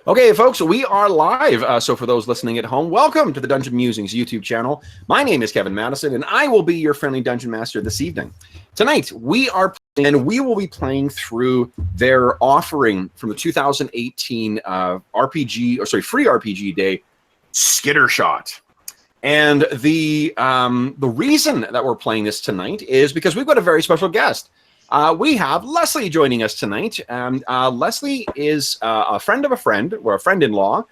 Okay, folks, we are live. So for those listening at home, welcome to the Dungeon Musings YouTube channel. My name is Kevin Madison, and I will be your friendly dungeon master this evening. Tonight, we will be playing through their offering from the 2018 free RPG day, Skitter Shot. And the reason that we're playing this tonight is because we've got a very special guest. We have Leslie joining us tonight. Leslie is a friend of a friend, or a friend-in-law,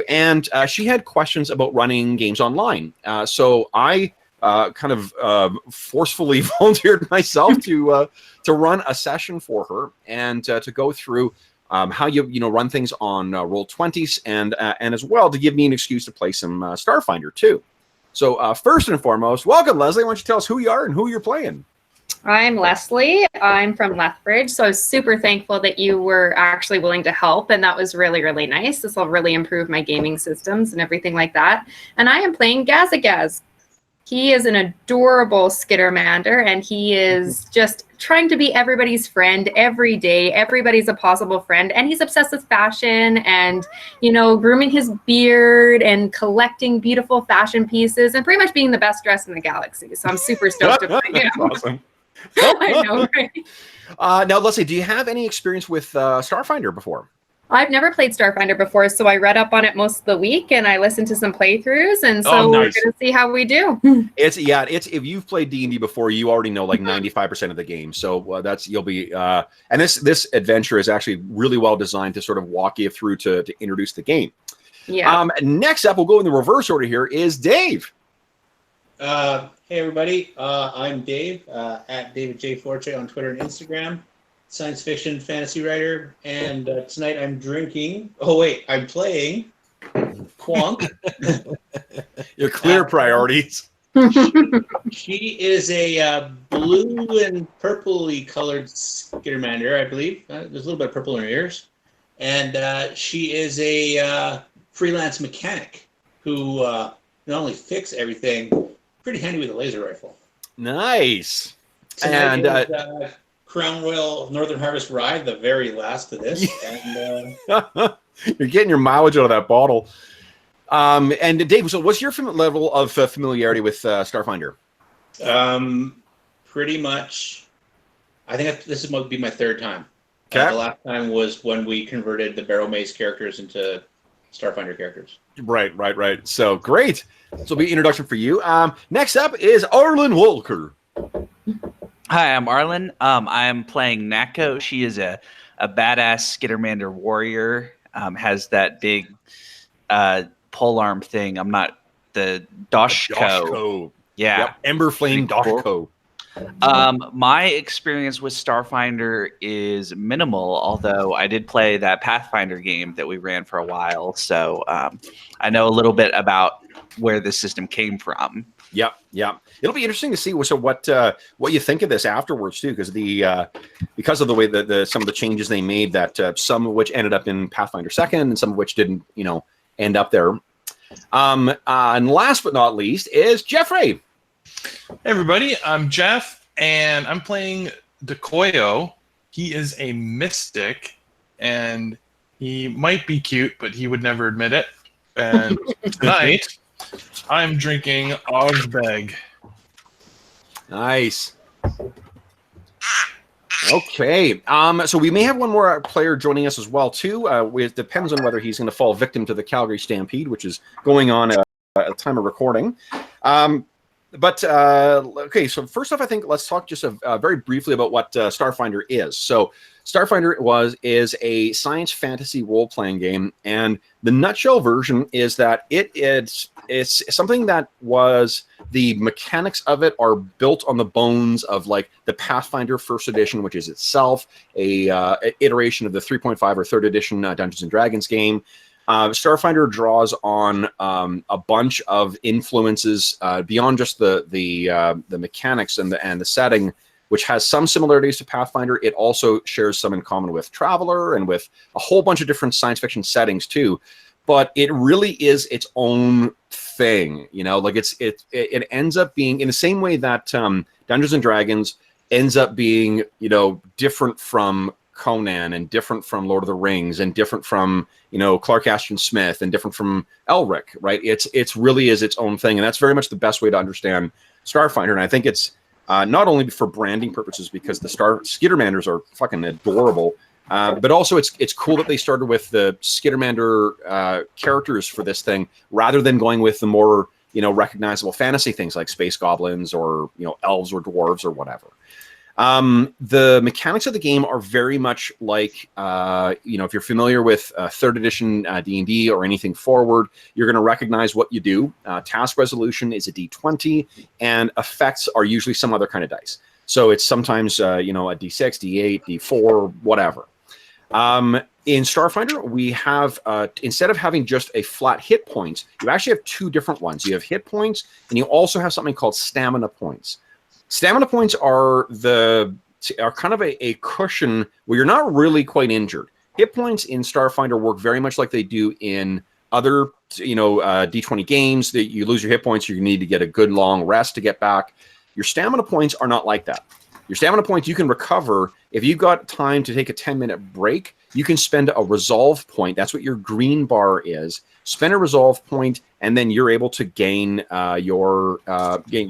and she had questions about running games online. So I forcefully volunteered myself to run a session for her and to go through how you run things on Roll20s and as well to give me an excuse to play some Starfinder too. So first and foremost, welcome, Leslie. Why don't you tell us who you are and who you're playing? I'm Leslie. I'm from Lethbridge, so I was super thankful that you were actually willing to help, and that was really, really nice. This will really improve my gaming systems and everything like that. And I am playing Gazagaz. He is an adorable Skittermander, and he is just trying to be everybody's friend every day. Everybody's a possible friend, and he's obsessed with fashion and, grooming his beard and collecting beautiful fashion pieces and pretty much being the best dressed in the galaxy. So I'm super stoked to play him. Awesome. I know, right? Now, Leslie, do you have any experience with Starfinder before? I've never played Starfinder before, so I read up on it most of the week, and I listened to some playthroughs, and so nice. We're going to see how we do. It's if you've played D&D before, you already know like 95% of the game. So you'll be and this adventure is actually really well designed to sort of walk you through to introduce the game. Yeah. Next up, we'll go in the reverse order here. Is Dave? Hey everybody, I'm Dave, at David J. Forte on Twitter and Instagram, science fiction fantasy writer, and tonight I'm playing Quonk. Your clear priorities. She is a blue and purpley colored Skittermander, I believe. There's a little bit of purple in her ears. And she is a freelance mechanic who not only fix everything, pretty handy with a laser rifle. Nice. Tonight is Crown Royal Northern Harvest Rye, the very last of this. And you're getting your mileage out of that bottle. And Dave, so what's your level of familiarity with Starfinder? Pretty much. I think this would be my third time. Okay. The last time was when we converted the Barrow Maze characters into Starfinder characters. Right. So great. This will be an introduction for you. Next up is Arlen Walker. Hi, I'm Arlen. I'm playing Nako. She is a badass Skittermander warrior. Has that big polearm thing. I'm not the Doshko. Yeah. Yep. Ember Flame Doshko. My experience with Starfinder is minimal, although I did play that Pathfinder game that we ran for a while. So I know a little bit about where the system came from. Yep. It'll be interesting to see what you think of this afterwards too, because because of the way that some of the changes they made, that some of which ended up in Pathfinder 2nd, and some of which didn't, end up there. And last but not least is Jeffrey. Hey everybody, I'm Jeff, and I'm playing Decoyo. He is a mystic, and he might be cute, but he would never admit it. And tonight, I'm drinking Ogbeg. Nice. Okay. So we may have one more player joining us as well, too. It depends on whether he's going to fall victim to the Calgary Stampede, which is going on at the time of recording. Okay, so first off, I think let's talk just very briefly about what Starfinder is. So Starfinder is a science fantasy role-playing game, and the nutshell version is that it's something that was, the mechanics of it are built on the bones of like the Pathfinder First Edition, which is itself a iteration of the 3.5 or third edition Dungeons and Dragons game. Starfinder draws on a bunch of influences beyond just the mechanics and the setting, which has some similarities to Pathfinder. It also shares some in common with Traveller and with a whole bunch of different science fiction settings too. But it really is its own thing, like it ends up being in the same way that Dungeons and Dragons ends up being, different from Conan and different from Lord of the Rings and different from, you know, Clark Ashton Smith and different from Elric, right? It's really is its own thing, and that's very much the best way to understand Starfinder. And I think it's not only for branding purposes, because the Skittermanders are fucking adorable, but also it's cool that they started with the Skittermander characters for this thing rather than going with the more, you know, recognizable fantasy things like space goblins or, you know, elves or dwarves or whatever. The mechanics of the game are very much like, you know, if you're familiar with 3rd edition D&D or anything forward, you're going to recognize what you do. Task resolution is a D20, and effects are usually some other kind of dice. So it's sometimes, you know, a D6, D8, D4, whatever. In Starfinder, we have, instead of having just a flat hit points, you actually have 2 different ones. You have hit points, and you also have something called stamina points. Stamina points are kind of a cushion where you're not really quite injured. Hit points in Starfinder work very much like they do in other, you know, D20 games. That you lose your hit points, you need to get a good long rest to get back. Your stamina points are not like that. Your stamina points you can recover if you've got time to take a 10-minute break. You can spend a resolve point. That's what your green bar is. Spend a resolve point, and then you're able to gain your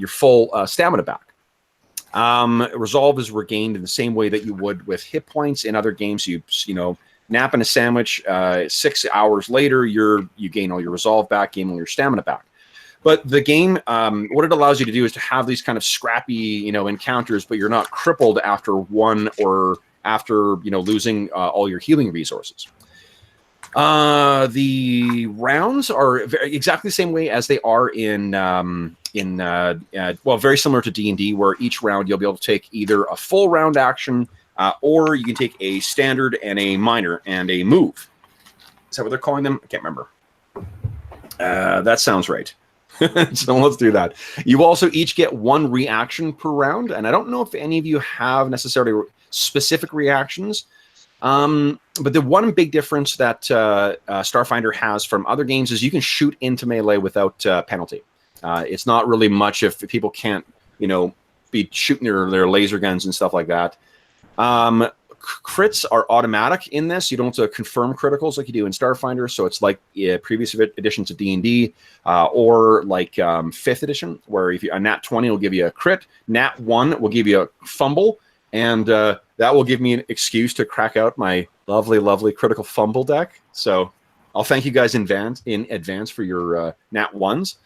full stamina back. Resolve is regained in the same way that you would with hit points in other games. You know, nap in a sandwich. 6 hours later, you gain all your resolve back, gain all your stamina back. But the game, what it allows you to do is to have these kind of scrappy, you know, encounters, but you're not crippled after one or after, you know, losing all your healing resources. The rounds are exactly the same way as they are in well, very similar to D&D, where each round you'll be able to take either a full round action or you can take a standard and a minor and a move. Is that what they're calling them? I can't remember. That sounds right. So let's do that. You also each get 1 reaction per round, and I don't know if any of you have necessarily specific reactions. But the one big difference that Starfinder has from other games is you can shoot into melee without penalty. It's not really much if people can't, you know, be shooting their laser guns and stuff like that. Crits are automatic in this. You don't have to confirm criticals like you do in Starfinder. So it's like previous editions of D&D or like 5th edition, where if a nat 20 will give you a crit, nat 1 will give you a fumble, and that will give me an excuse to crack out my lovely, lovely critical fumble deck. So I'll thank you guys in advance for your nat 1s.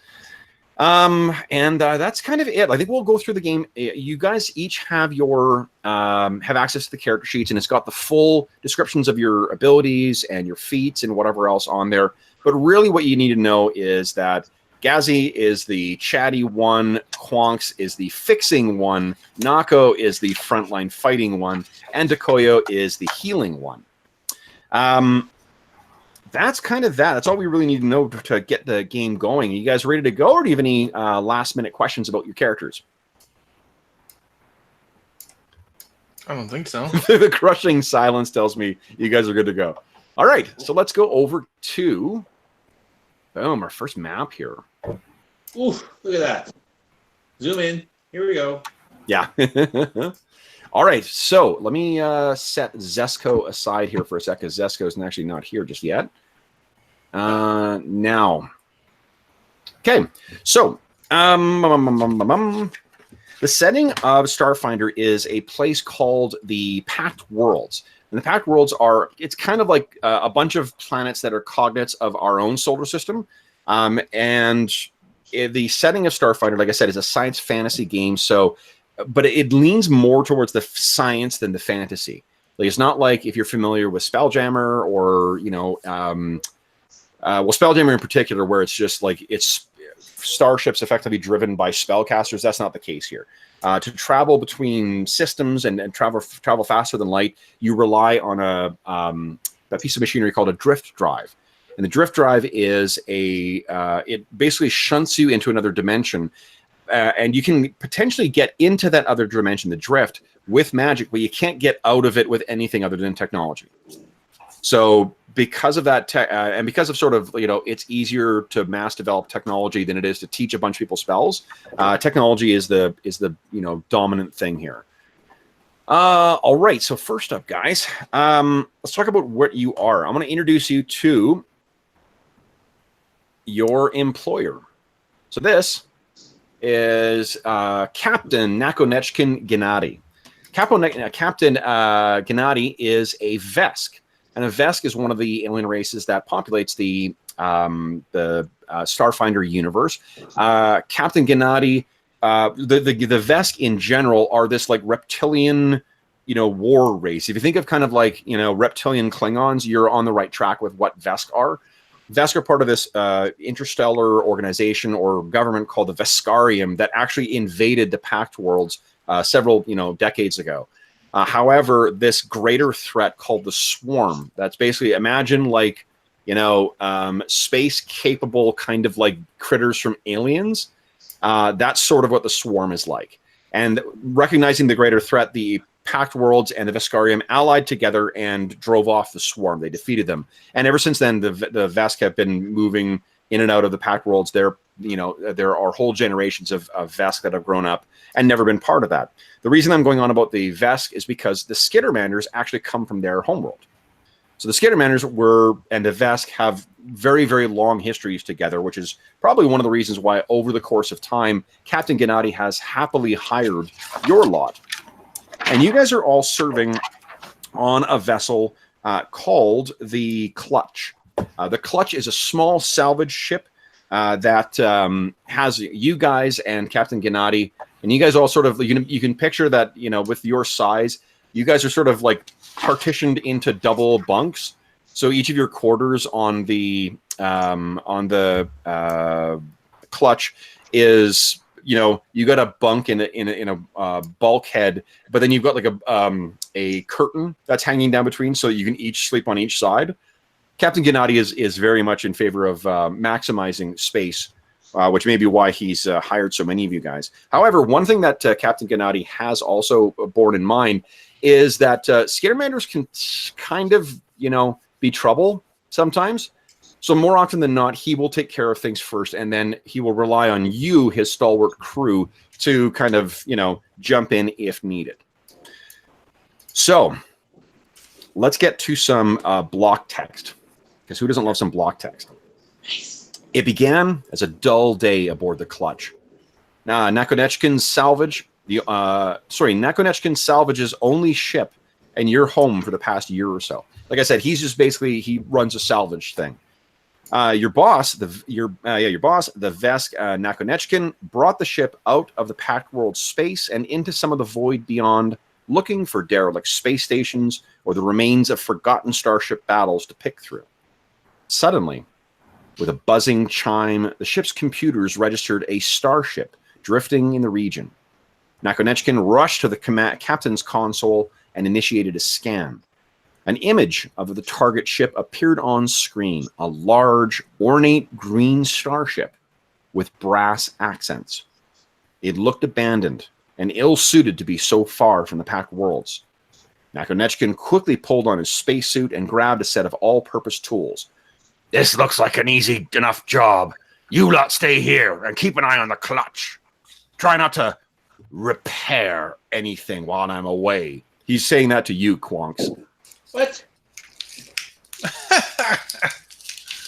And that's kind of it. I think we'll go through the game. You guys each have your have access to the character sheets, and it's got the full descriptions of your abilities and your feats and whatever else on there. But really what you need to know is that Gazi is the chatty one, Quonks is the fixing one, Nako is the frontline fighting one, and Dekoyo is the healing one. That's kind of that. That's all we really need to know to get the game going. Are you guys ready to go, or do you have any last-minute questions about your characters? I don't think so. The crushing silence tells me you guys are good to go. All right, so let's go over to, boom, our first map here. Ooh, look at that. Zoom in. Here we go. Yeah. All right, so let me set Zesko aside here for a second. Zesko is actually not here just yet. Now. Okay, so the setting of Starfinder is a place called the Packed Worlds. And the Packed Worlds it's kind of like a bunch of planets that are cognates of our own solar system. And the setting of Starfinder, like I said, is a science fantasy game. So, but it leans more towards the science than the fantasy. Like, it's not like if you're familiar with Spelljammer or, you know, well, Spelljammer in particular, where it's just like it's starships effectively driven by spellcasters. That's not the case here. To travel between systems and travel faster than light, you rely on a piece of machinery called a drift drive. And the drift drive is it basically shunts you into another dimension. And you can potentially get into that other dimension, the drift, with magic, but you can't get out of it with anything other than technology. So because of that, and because of sort of, you know, it's easier to mass develop technology than it is to teach a bunch of people spells. Technology is the you know, dominant thing here. All right. So first up, guys, let's talk about what you are. I'm going to introduce you to your employer. So this is Captain Nakonechkin Gennady. Captain Gennady is a Vesk, and a Vesk is one of the alien races that populates the Starfinder universe. Captain Gennady, the Vesk in general are this like reptilian, war race. If you think of kind of like reptilian Klingons, you're on the right track with what Vesk are. Vesk are part of this interstellar organization or government called the Veskarium that actually invaded the Pact Worlds several decades ago. However, this greater threat called the Swarm, that's basically, imagine like space capable kind of like critters from Aliens. That's sort of what the Swarm is like. And recognizing the greater threat, the Pact Worlds and the Veskarium allied together and drove off the Swarm. They defeated them. And ever since then, the Vesk have been moving in and out of the Pact Worlds. There are whole generations of Vesk that have grown up and never been part of that. The reason I'm going on about the Vesk is because the Skittermanders actually come from their homeworld. So the Skittermanders and the Vesk have very, very long histories together, which is probably one of the reasons why over the course of time, Captain Gennady has happily hired your lot. And you guys are all serving on a vessel called the Clutch. The Clutch is a small salvage ship that has you guys and Captain Gennady, and you guys all sort of, you can picture that, with your size, you guys are sort of like partitioned into double bunks. So each of your quarters on the Clutch is, you got a bunk in a bulkhead, but then you've got like a curtain that's hanging down between, so you can each sleep on each side. Captain Gennady is very much in favor of maximizing space, which may be why he's hired so many of you guys. However, one thing that Captain Gennady has also borne in mind is that Skittermanders can kind of, be trouble sometimes. So more often than not, he will take care of things first, and then he will rely on you, his stalwart crew, to kind of, jump in if needed. So let's get to some block text, because who doesn't love some block text? It began as a dull day aboard the Clutch. Nakonechkin Salvage's only ship, and you're home for the past year or so. Like I said, he's just basically, he runs a salvage thing. Your boss, the Vesk Nakonechkin, brought the ship out of the Pact World space and into some of the void beyond, looking for derelict space stations or the remains of forgotten starship battles to pick through. Suddenly, with a buzzing chime, the ship's computers registered a starship drifting in the region. Nakonechkin rushed to the captain's console and initiated a scan. An image of the target ship appeared on screen, a large, ornate green starship with brass accents. It looked abandoned and ill-suited to be so far from the Pact Worlds. Nakonechkin quickly pulled on his spacesuit and grabbed a set of all-purpose tools. "This looks like an easy enough job. You lot stay here and keep an eye on the Clutch. Try not to repair anything while I'm away." He's saying that to you, Quonks. What?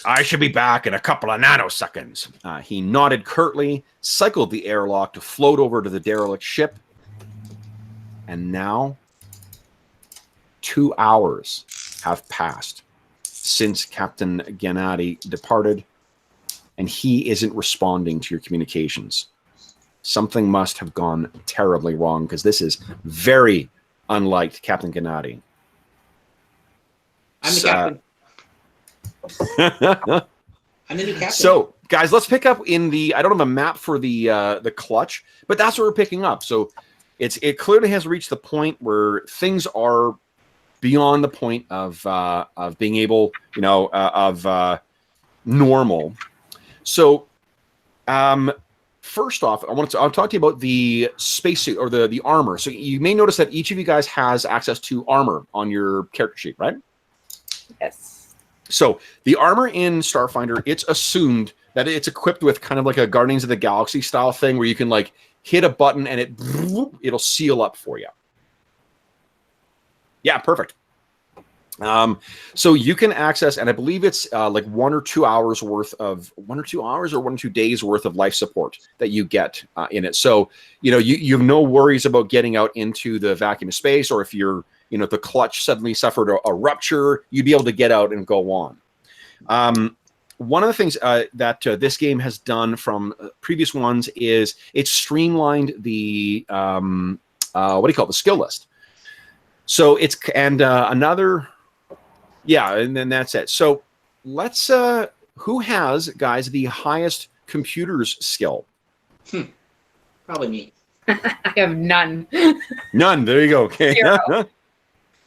"I should be back in a couple of nanoseconds." He nodded curtly, cycled the airlock to float over to the derelict ship. And now, 2 hours have passed since Captain Gennady departed, and he isn't responding to your communications. Something must have gone terribly wrong, because this is very unlike Captain Gennady. I'm the captain. I'm the new captain. So, guys, let's pick up in the. I don't have a map for the Clutch, but that's what we're picking up. So, it clearly has reached the point where things are beyond the point of being able, of normal. So, first off, I'll talk to you about the spacesuit or the armor. So, you may notice that each of you guys has access to armor on your character sheet, right? Yes. So the armor in Starfinder, it's assumed that it's equipped with kind of like a Guardians of the Galaxy style thing where you can like hit a button and it'll seal up for you. Yeah, perfect. So you can access, and I believe it's like 1 or 2 hours worth of 1 or 2 hours or 1 or 2 days worth of life support that you get in it. So, you have no worries about getting out into the vacuum of space, or if if the clutch suddenly suffered a rupture, you'd be able to get out and go on. One of the things that this game has done from previous ones is it's streamlined the the skill list. So it's and then that's it. So let's who has, guys, the highest computers skill? Probably me. I have none. None. There you go. Okay. Zero.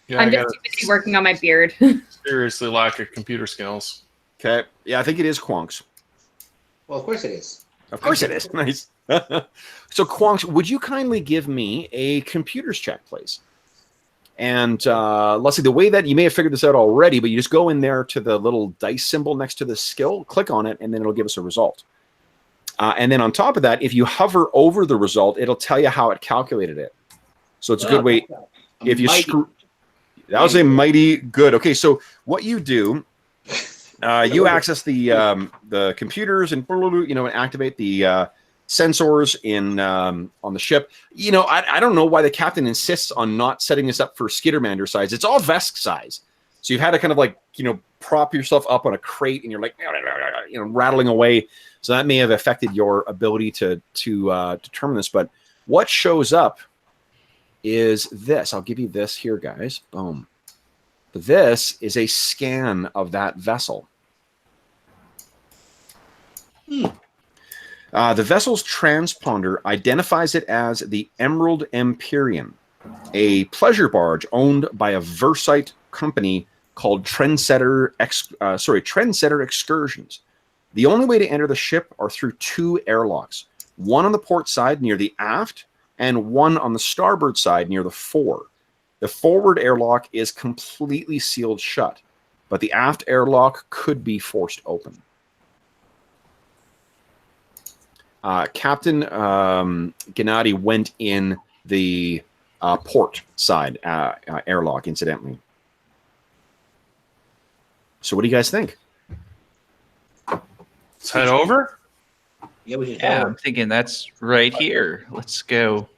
Yeah, I'm I got just too busy working on my beard. seriously lack of computer skills. Okay. Yeah, I think it is Quonks. Well, of course it is. Of course it is. Nice. So Quonks, would you kindly give me a computers check, please? And let's see, the way that you may have figured this out already, but you just go in there to the little dice symbol next to the skill, click on it, and then it'll give us a result. And then on top of that, if you hover over the result, it'll tell you how it calculated it. So it's a good way. If you screw, that was a mighty good. Okay, so what you do, you access the computers and activate the sensors on the ship. I don't know why the captain insists on not setting this up for Skittermander size. It's all Vesk size. So you've had to kind of prop yourself up on a crate and you're like, rattling away. So that may have affected your ability to determine this. But what shows up is this. I'll give you this here, guys. Boom. This is a scan of that vessel. The vessel's transponder identifies it as the Emerald Empyrean, a pleasure barge owned by a Versite company called Trendsetter Excursions. The only way to enter the ship are through 2 airlocks, one on the port side near the aft and one on the starboard side near the fore. The forward airlock is completely sealed shut, but the aft airlock could be forced open. Captain Gennady went in the port side airlock, incidentally. So what do you guys think? Let's head over. Yeah, we should. Yeah, I'm thinking that's right here. Let's go.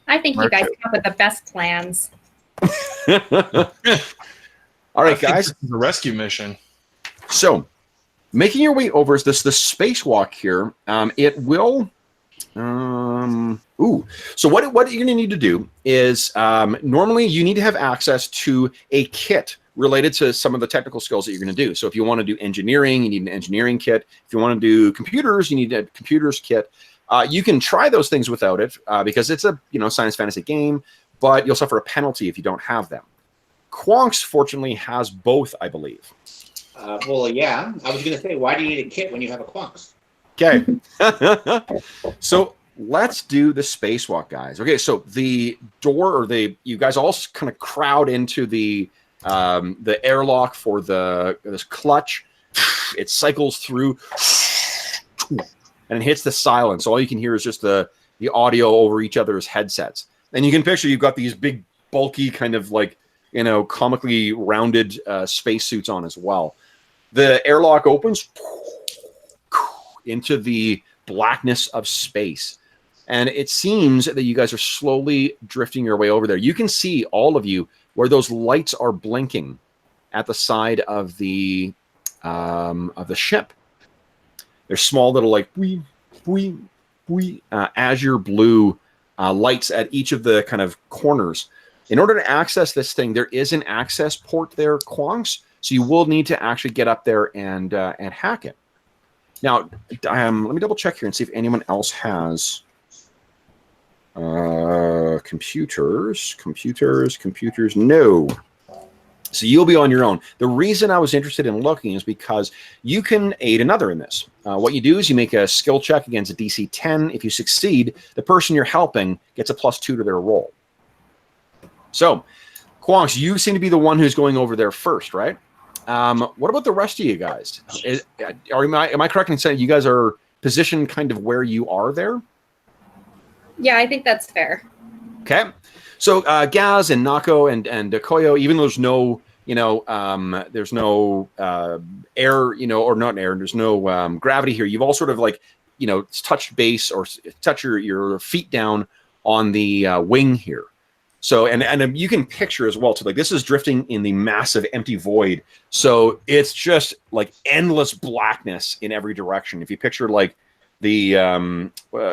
I think you guys come up with the best plans. All right, guys. This is a rescue mission. So, making your way over is the spacewalk here. It will. So what you're going to need to do is normally you need to have access to a kit related to some of the technical skills that you're going to do. So if you want to do engineering, you need an engineering kit. If you want to do computers, you need a computers kit. You can try those things without it because it's a science fantasy game, but you'll suffer a penalty if you don't have them. Quonks, fortunately, has both, I believe. Well, yeah. I was going to say, why do you need a kit when you have a Quonks? Okay. So let's do the spacewalk, guys. Okay, so the door, or you guys all kind of crowd into the airlock for this clutch. It cycles through and it hits the silence. All you can hear is just the audio over each other's headsets. And you can picture you've got these big, bulky, kind of comically rounded spacesuits on as well. The airlock opens into the blackness of space. And it seems that you guys are slowly drifting your way over there. You can see, all of you, where those lights are blinking at the side of the ship. There's small little azure blue lights at each of the kind of corners. In order to access this thing, there is an access port there, Quonks. So you will need to actually get up there and hack it. Now, let me double check here and see if anyone else has computers. No. So you'll be on your own. The reason I was interested in looking is because you can aid another in this. What you do is you make a skill check against a DC 10. If you succeed, the person you're helping gets a +2 to their roll. So, Quonks, you seem to be the one who's going over there first, right? What about the rest of you guys? Am I correct in saying you guys are positioned kind of where you are there? Yeah, I think that's fair. Okay. So Gaz and Nako and Koyo, even though there's no air, or not air, there's no gravity here. You've all sort of like, touched base or touch your feet down on the wing here. So, and you can picture as well, too, like this is drifting in the massive empty void. So it's just like endless blackness in every direction. If you picture like the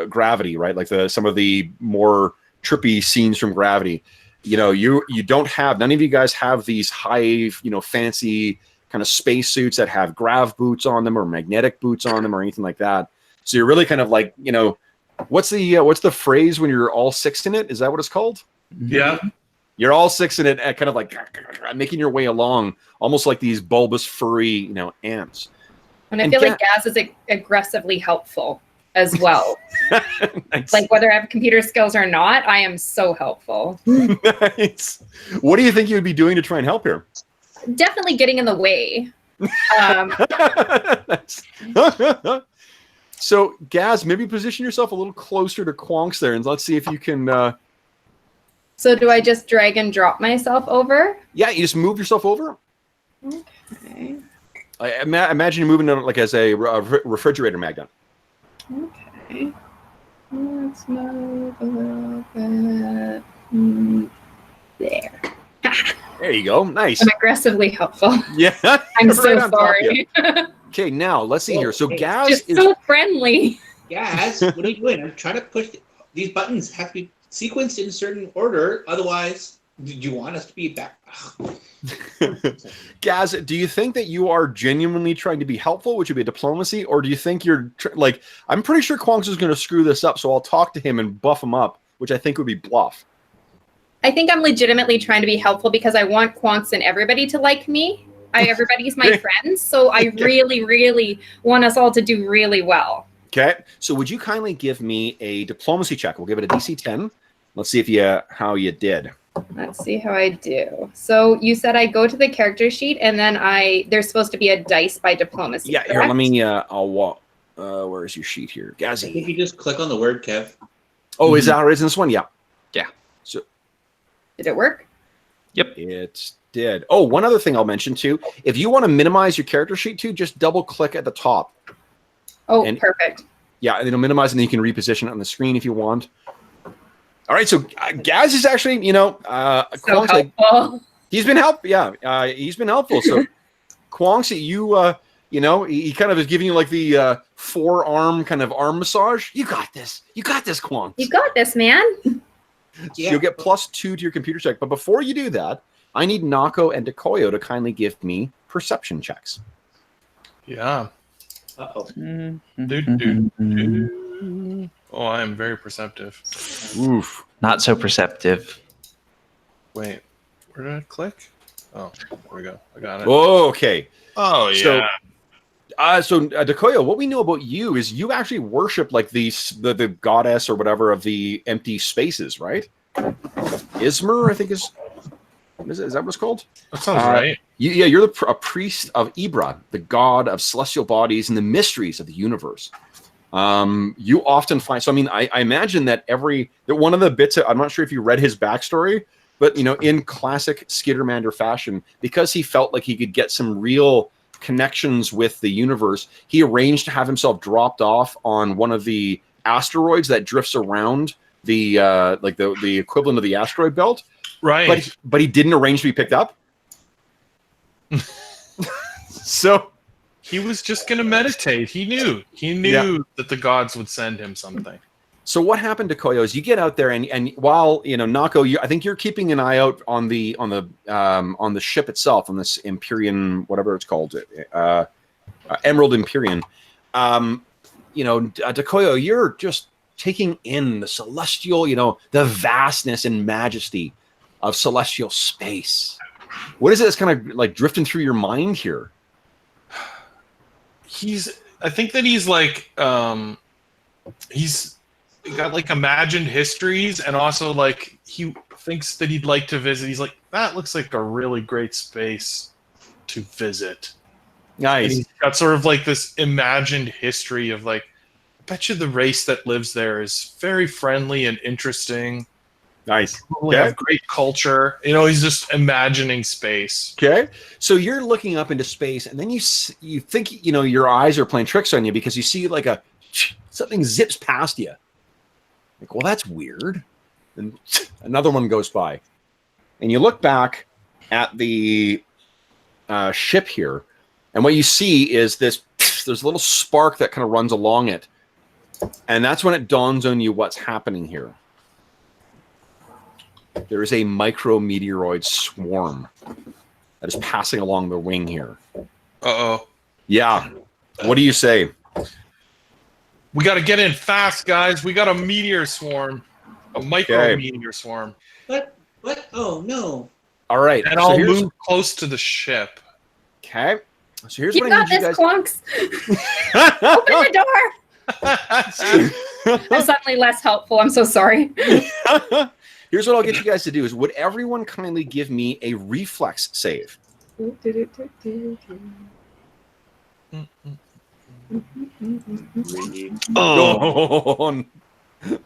Gravity, right? Like some of the more trippy scenes from Gravity, you don't have, none of you guys have these high, fancy kind of spacesuits that have grav boots on them or magnetic boots on them or anything like that. So you're really kind of like, what's the phrase when you're all six in it? Is that what it's called? Yeah. You're all six in it, kind of like making your way along, almost like these bulbous, furry, ants. And I feel like Gaz is aggressively helpful as well. Nice. Like whether I have computer skills or not, I am so helpful. Nice. What do you think you would be doing to try and help here? Definitely getting in the way. So, Gaz, maybe position yourself a little closer to Quonks there, and let's see if you can... So do I just drag and drop myself over? Yeah, you just move yourself over. Okay. I imagine you're moving like as a refrigerator magnet. Okay. Let's move a little bit. There. There you go. Nice. I'm aggressively helpful. Yeah. I'm Right so on top of you. sorry. Okay, now let's see here. So Okay. Gaz Just is... so friendly. Gaz, what are you doing? I'm trying to push these buttons have to be sequenced in a certain order. Otherwise, do you want us to be back? Gaz, do you think that you are genuinely trying to be helpful, which would be diplomacy, or do you think you're like, I'm pretty sure Quonks is going to screw this up, so I'll talk to him and buff him up, which I think would be bluff. I think I'm legitimately trying to be helpful because I want Quonks and everybody to like me. Everybody's my friends, so I really, really want us all to do really well. Okay, so would you kindly give me a diplomacy check? We'll give it a DC 10. Let's see how you did. Let's see how I do. So you said I go to the character sheet and then there's supposed to be a dice by diplomacy. Yeah, here, correct? let me, I'll walk. Where's your sheet here? I think Gazzy. you just click on the word, Kev. Oh, is that how it is in this one? Yeah. Yeah. So Did it work? Yep. it did. Oh, one other thing I'll mention too. If you want to minimize your character sheet too, just double click at the top. Oh, And- perfect. Yeah, and it'll minimize, and then you can reposition it on the screen if you want. All right, so Gaz is actually, So Quonks, helpful. he's been helpful. Yeah, he's been helpful. So, Quonks, he kind of is giving you like the forearm kind of arm massage. You got this. You got this, Quonks. You got this, man. Yeah. You'll get +2 to your computer check. But before you do that, I need Nako and Dekoyo to kindly give me perception checks. Yeah. Uh-oh. Oh, I am very perceptive. Oof. Not so perceptive. Wait, where did I click? Oh, there we go. I got it. Okay. Oh, yeah. So, Dekoyo, what we know about you is you actually worship like the goddess or whatever of the empty spaces, right? Ismer, I think is that what it's called? That sounds right. You're a priest of Ibra, the god of celestial bodies and the mysteries of the universe. You often find, so I mean, I imagine that one of the bits, I'm not sure if you read his backstory, but in classic Skittermander fashion, because he felt like he could get some real connections with the universe, he arranged to have himself dropped off on one of the asteroids that drifts around the the equivalent of the asteroid belt. Right. But he didn't arrange to be picked up. So He was just going to meditate. He knew. He knew that the gods would send him something. So what happened to Koyo is you get out there and while Nako, I think you're keeping an eye out on the ship itself, on this Empyrean, whatever it's called, Emerald Empyrean. Dekoyo, you're just taking in the celestial, the vastness and majesty of celestial space. What is it that's kind of like drifting through your mind here? I think that he's like, he's got like imagined histories, and also like he thinks that he'd like to visit. He's like, that looks like a really great space to visit. Nice. And he's got sort of like this imagined history of like, I bet you the race that lives there is very friendly and interesting. Nice. Probably have great culture. You know, he's just imagining space. Okay. So you're looking up into space, and then you think, you know, your eyes are playing tricks on you because you see like something zips past you. Like, well, that's weird. And another one goes by. And you look back at the ship here, and what you see is there's a little spark that kind of runs along it. And that's when it dawns on you what's happening here. There is a micrometeoroid swarm that is passing along the wing here. Uh-oh. Yeah. What do you say? We got to get in fast, guys. We got a meteor swarm. A micro meteor swarm. What? Oh, no. All right. And I'll move close to the ship. Okay. So here's You what I got need you this, guys. Quonks. Open the door. I'm suddenly less helpful. I'm so sorry. Here's what I'll get you guys to do is, would everyone kindly give me a reflex save? Oh,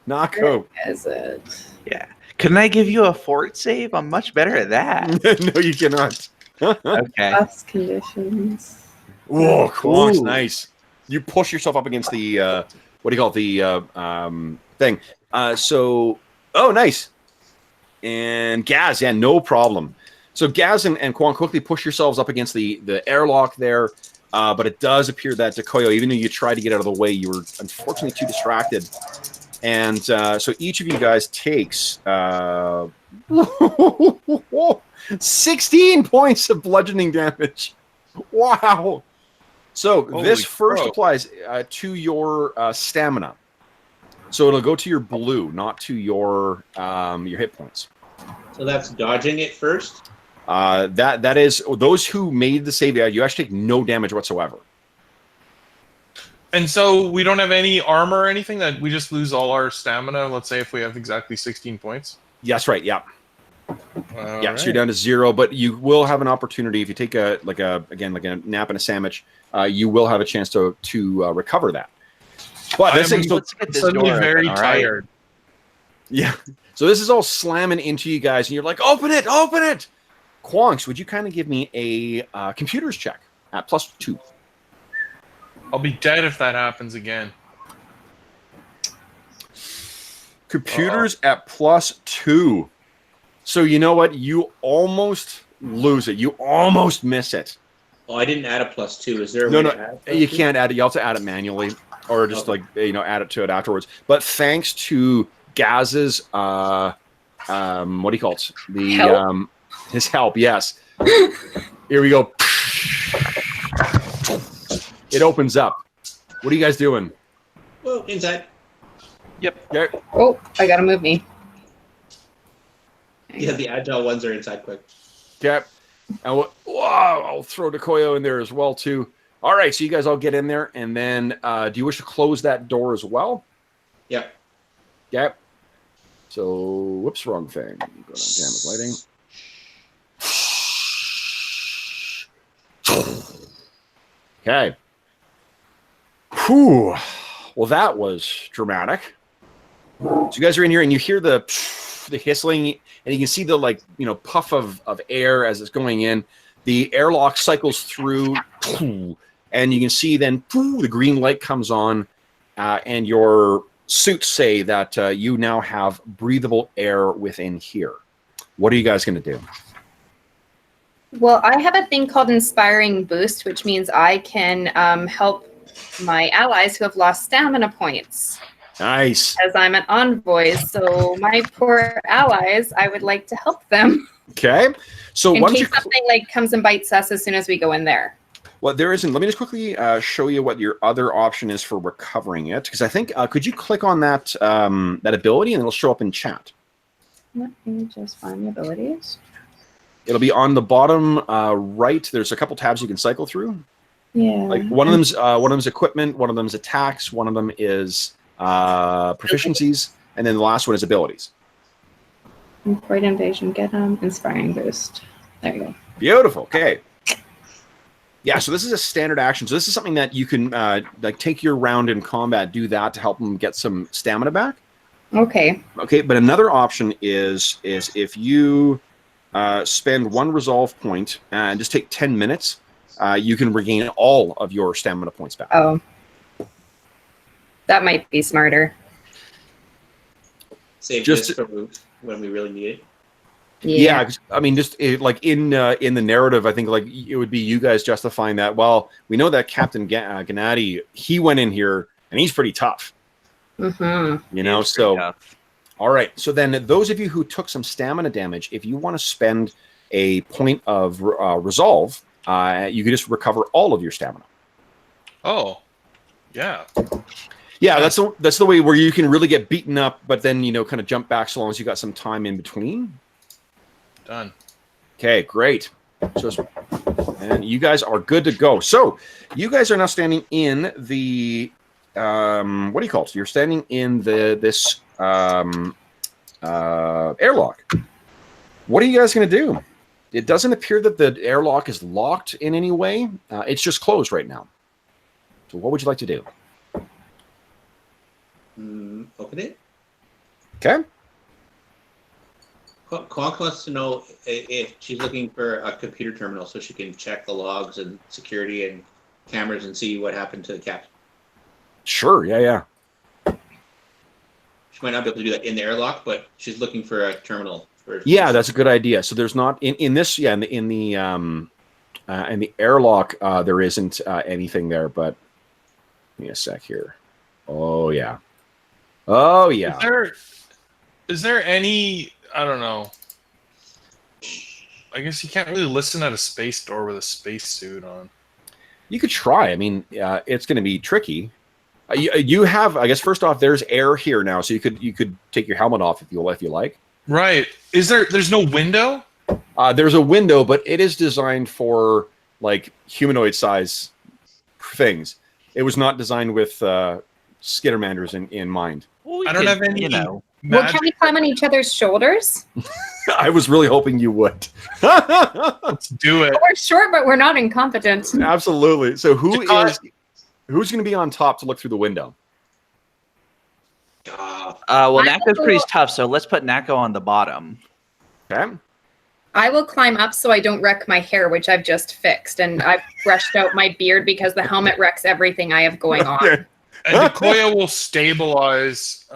Nako. Is it? Yeah. Couldn't I give you a fort save? I'm much better at that. No, you cannot. Okay. Best conditions. Whoa, Quonk's Ooh. nice. You push yourself up against the what do you call it? The thing. Oh, nice. And Gaz, yeah, no problem. So Gaz and Quonk quickly push yourselves up against the airlock there. But it does appear that Dekoyo, even though you tried to get out of the way, you were unfortunately too distracted. And so each of you guys takes 16 points of bludgeoning damage. Wow. So this first applies to your stamina. So it'll go to your blue, not to your hit points. So that's dodging it first? That is, those who made the save, you actually take no damage whatsoever. And so we don't have any armor or anything, that we just lose all our stamina, let's say if we have exactly 16 points? Yes, right, yeah. Right. So you're down to 0, but you will have an opportunity if you take a nap and a sandwich. You will have a chance to recover that. But this thing's suddenly very tired. Yeah. So this is all slamming into you guys, and you're like, open it, open it. Quonks, would you kind of give me a computers check at +2? I'll be dead if that happens again. Computers at +2. So you know what? You almost lose it. You almost miss it. Oh, I didn't add a +2. Is there a way to add a you +2? can't add it. You have to add it manually, or just add it to it afterwards. But thanks to Gaz's what do you call it? Help? His help. Yes. Here we go. It opens up. What are you guys doing? Well, inside. Yep. Okay. Oh, I gotta move me. Yeah, the agile ones are inside quick. Okay. And I'll throw Dekoyo in there as well too. All right, so you guys all get in there, and then do you wish to close that door as well? Yep. Yep. So, whoops, wrong thing. Go down damage lighting. Okay. Whew. Well, that was dramatic. So you guys are in here, and you hear the hissing, and you can see the puff of air as it's going in. The airlock cycles through, and you can see then the green light comes on, and your suits say that you now have breathable air within here. What are you guys going to do? Well, I have a thing called Inspiring Boost, which means I can help my allies who have lost stamina points. Nice. As I'm an envoy, so my poor allies, I would like to help them. Okay. So in once case something comes and bites us as soon as we go in there. Well, there isn't. Let me just quickly show you what your other option is for recovering it, because I think could you click on that that ability and it'll show up in chat. Let me just find the abilities. It'll be on the bottom right. There's a couple tabs you can cycle through. Yeah. Like one of them's equipment, one of them's attacks, one of them is proficiencies, and then the last one is abilities. Great invasion, get Inspiring Boost. There you go. Beautiful. Okay. Yeah, so this is a standard action. So this is something that you can take your round in combat, do that to help them get some stamina back. Okay. Okay, but another option is if you spend 1 resolve point and just take 10 minutes, you can regain all of your stamina points back. Oh. That might be smarter. Save Just- this for when we really need it. Yeah, 'cause, I mean, just like in the narrative, I think like it would be you guys justifying that. Well, we know that Captain Gennady, he went in here and he's pretty tough. Mm-hmm. You know, It's pretty so tough. all right. So then, those of you who took some stamina damage, if you want to spend a point of resolve, you can just recover all of your stamina. Oh, yeah. Yeah, that's the way where you can really get beaten up, but then kind of jump back so long as you got some time in between. Done. Okay, great. And you guys are good to go. So you guys are now standing in the what do you call it? You're standing in this airlock. What are you guys going to do? It doesn't appear that the airlock is locked in any way. It's just closed right now. So what would you like to do? Open it. Okay. Conk wants to know if she's looking for a computer terminal so she can check the logs and security and cameras and see what happened to the captain. Sure. Yeah. She might not be able to do that in the airlock, but she's looking for a terminal. Yeah, that's a good idea. So there's not in this. Yeah, in the airlock, there isn't anything there. But give me a sec here. Oh yeah. Is there any? I don't know. I guess you can't really listen at a space door with a spacesuit on. You could try. I mean, it's going to be tricky. You have, I guess, first off, there's air here now, so you could take your helmet off if you like. Right. There's no window? There's a window, but it is designed for like humanoid size things. It was not designed with skittermanders in mind. Well, we I don't could, have any. Well, Magic. can we climb on each other's shoulders? I was really hoping you would. Let's do it. We're short, but we're not incompetent. Absolutely. So who's Because- going to be on top to look through the window? Well, I Nako's will- pretty tough, so let's put Nako on the bottom. Okay. I will climb up so I don't wreck my hair, which I've just fixed, and I've brushed out my beard because the helmet wrecks everything I have going on. Okay. And Decoya will stabilize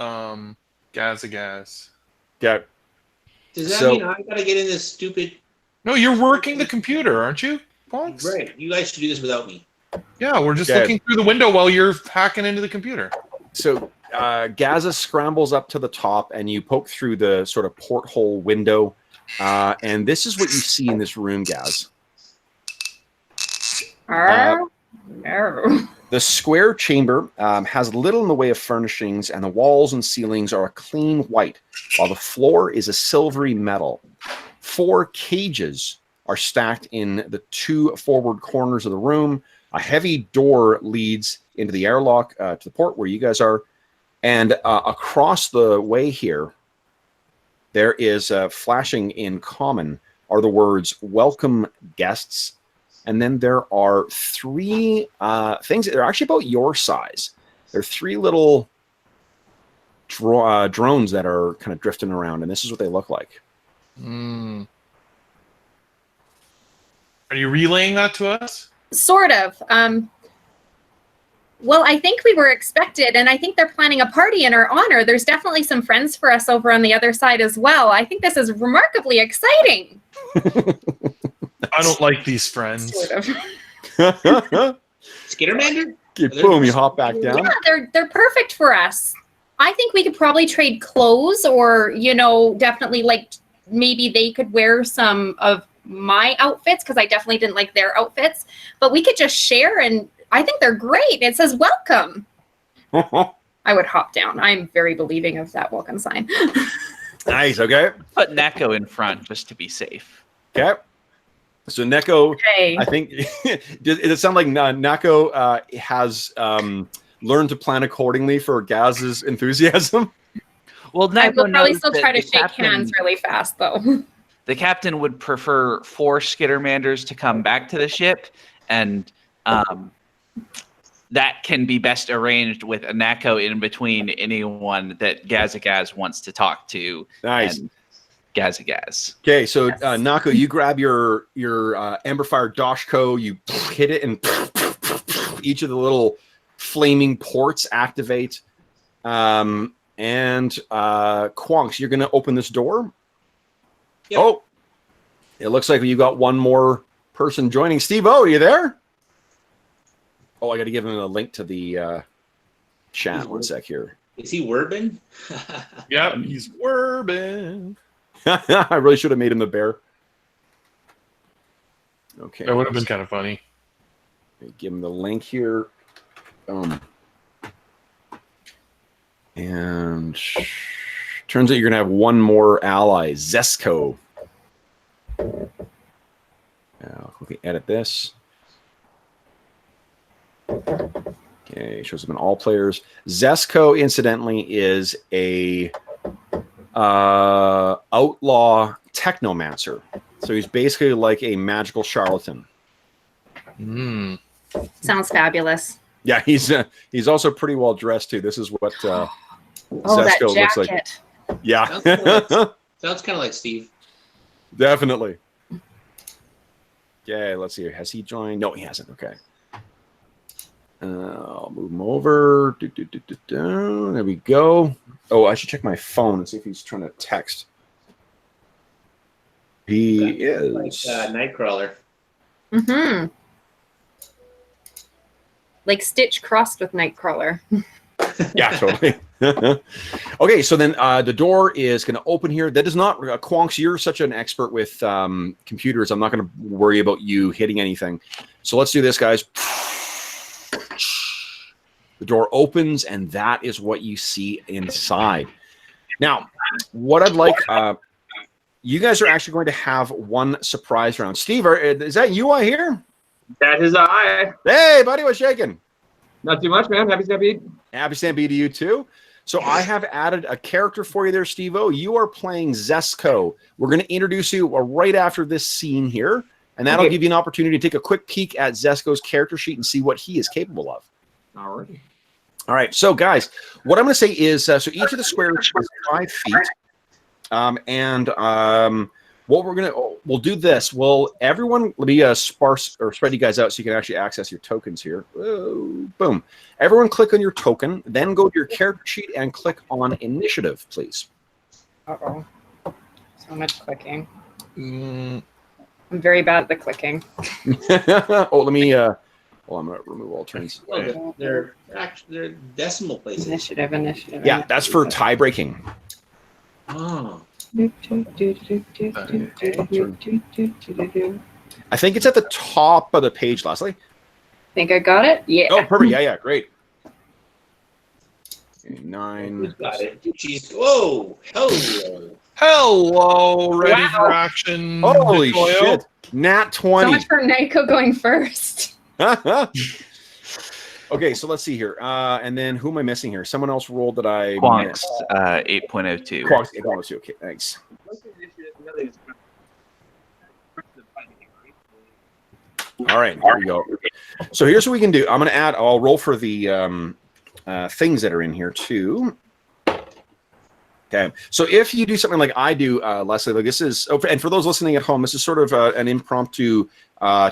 Gazagaz. Yeah. Does that So- mean I gotta get in this stupid? No, you're working the computer, aren't you, Ponks? Right. You guys should do this without me. Yeah, we're just Okay. looking through the window while you're hacking into the computer. So Gaza scrambles up to the top, and you poke through the sort of porthole window, and this is what you see in this room, Gaz. No. The square chamber has little in the way of furnishings, and the walls and ceilings are a clean white, while the floor is a silvery metal. 4 cages are stacked in the 2 forward corners of the room. A heavy door leads into the airlock to the port where you guys are. And across the way here, there is flashing in common are the words "Welcome guests." And then there are 3 things that are actually about your size. There are 3 little drones that are kind of drifting around, and this is what they look like. Mm. Are you relaying that to us? Sort of. Well, I think we were expected, and I think they're planning a party in our honor. There's definitely some friends for us over on the other side as well. I think this is remarkably exciting. I don't like these friends. Sort of. Skittermander? Boom, you hop back down. Yeah, they're perfect for us. I think we could probably trade clothes, or definitely like maybe they could wear some of my outfits because I definitely didn't like their outfits. But we could just share, and I think they're great. It says welcome. I would hop down. I'm very believing of that welcome sign. Nice, okay. Put Nako in front just to be safe. Okay. So Neko, Okay. I think, does it sound like Nako has learned to plan accordingly for Gaz's enthusiasm? Well, I Nako will probably knows still that try to the shake captain- hands really fast, though. The captain would prefer 4 Skittermanders to come back to the ship, and that can be best arranged with a Nako in between anyone that Gazagaz wants to talk to. Nice. And Gazagaz. Okay, so Nako, you grab your Emberfire Doshko, you hit it, and each of the little flaming ports activate. And Quonks, you're going to open this door. Yep. Oh, it looks like you got one more person joining. Steve-O, are you there? Oh, I got to give him a link to the chat. One sec here. Is he Werbin? Yep, he's Werbin. I really should have made him the bear. Okay. That would have been kind of funny. Give him the link here. And turns out you're going to have one more ally, Zesco. Now, quickly edit this. Okay, shows up in all players. Zesco, incidentally, is a outlaw technomancer. So he's basically like a magical charlatan. Sounds fabulous. Yeah, he's also pretty well dressed too. This is what that Zesco looks like. jacket. Yeah, Sounds kind of like Steve. definitely. Okay, let's see. Has he joined? No, he hasn't. Okay. I'll move him over. There we go. Oh, I should check my phone and see if he's trying to text. He is. Like Nightcrawler. Mm-hmm. Like Stitch crossed with Nightcrawler. Yeah, totally. Okay, so then the door is going to open here. That is not Quonks. You're such an expert with computers. I'm not going to worry about you hitting anything. So let's do this, guys. The door opens, and that is what you see inside. Now, what I'd like, you guys are actually going to have one surprise round. Steve, is that you I hear? That is I. Hey, buddy, what's shaking? Not too much, man. Happy Stampede. Happy Stampede to you, too. So I have added a character for you there, Steve-O. You are playing Zesco. We're going to introduce you right after this scene here, and that'll give you an opportunity to take a quick peek at Zesco's character sheet and see what he is capable of. All right. All right, so guys, what I'm going to say is, so each of the squares is 5 feet, what we'll do this. Everyone be sparse or spread you guys out so you can actually access your tokens here. Whoa, boom. Everyone click on your token, then go to your character sheet and click on initiative, please. Uh-oh. So much clicking. I'm very bad at the clicking. Oh, let me... I'm going to remove all turns. Well, they're decimal places. Initiative. Yeah, that's for tie breaking. Oh. I think it's at the top of the page, Leslie. Think I got it? Yeah. Oh, perfect. Yeah, great. Okay, 9. Got it. Jeez. Whoa. Hello. Hello, ready for action. Holy Nicoyo. shit. Nat 20. So much for Naiko going first. Okay, so let's see here. And then who am I missing here? Someone else rolled that I Quonks, missed. 8.02. Quonks, 8.02. Okay, thanks. All right, here we go. So here's what we can do. I'm going to I'll roll for the things that are in here too. Okay, so if you do something like I do, Leslie, like this is, and for those listening at home, this is sort of an impromptu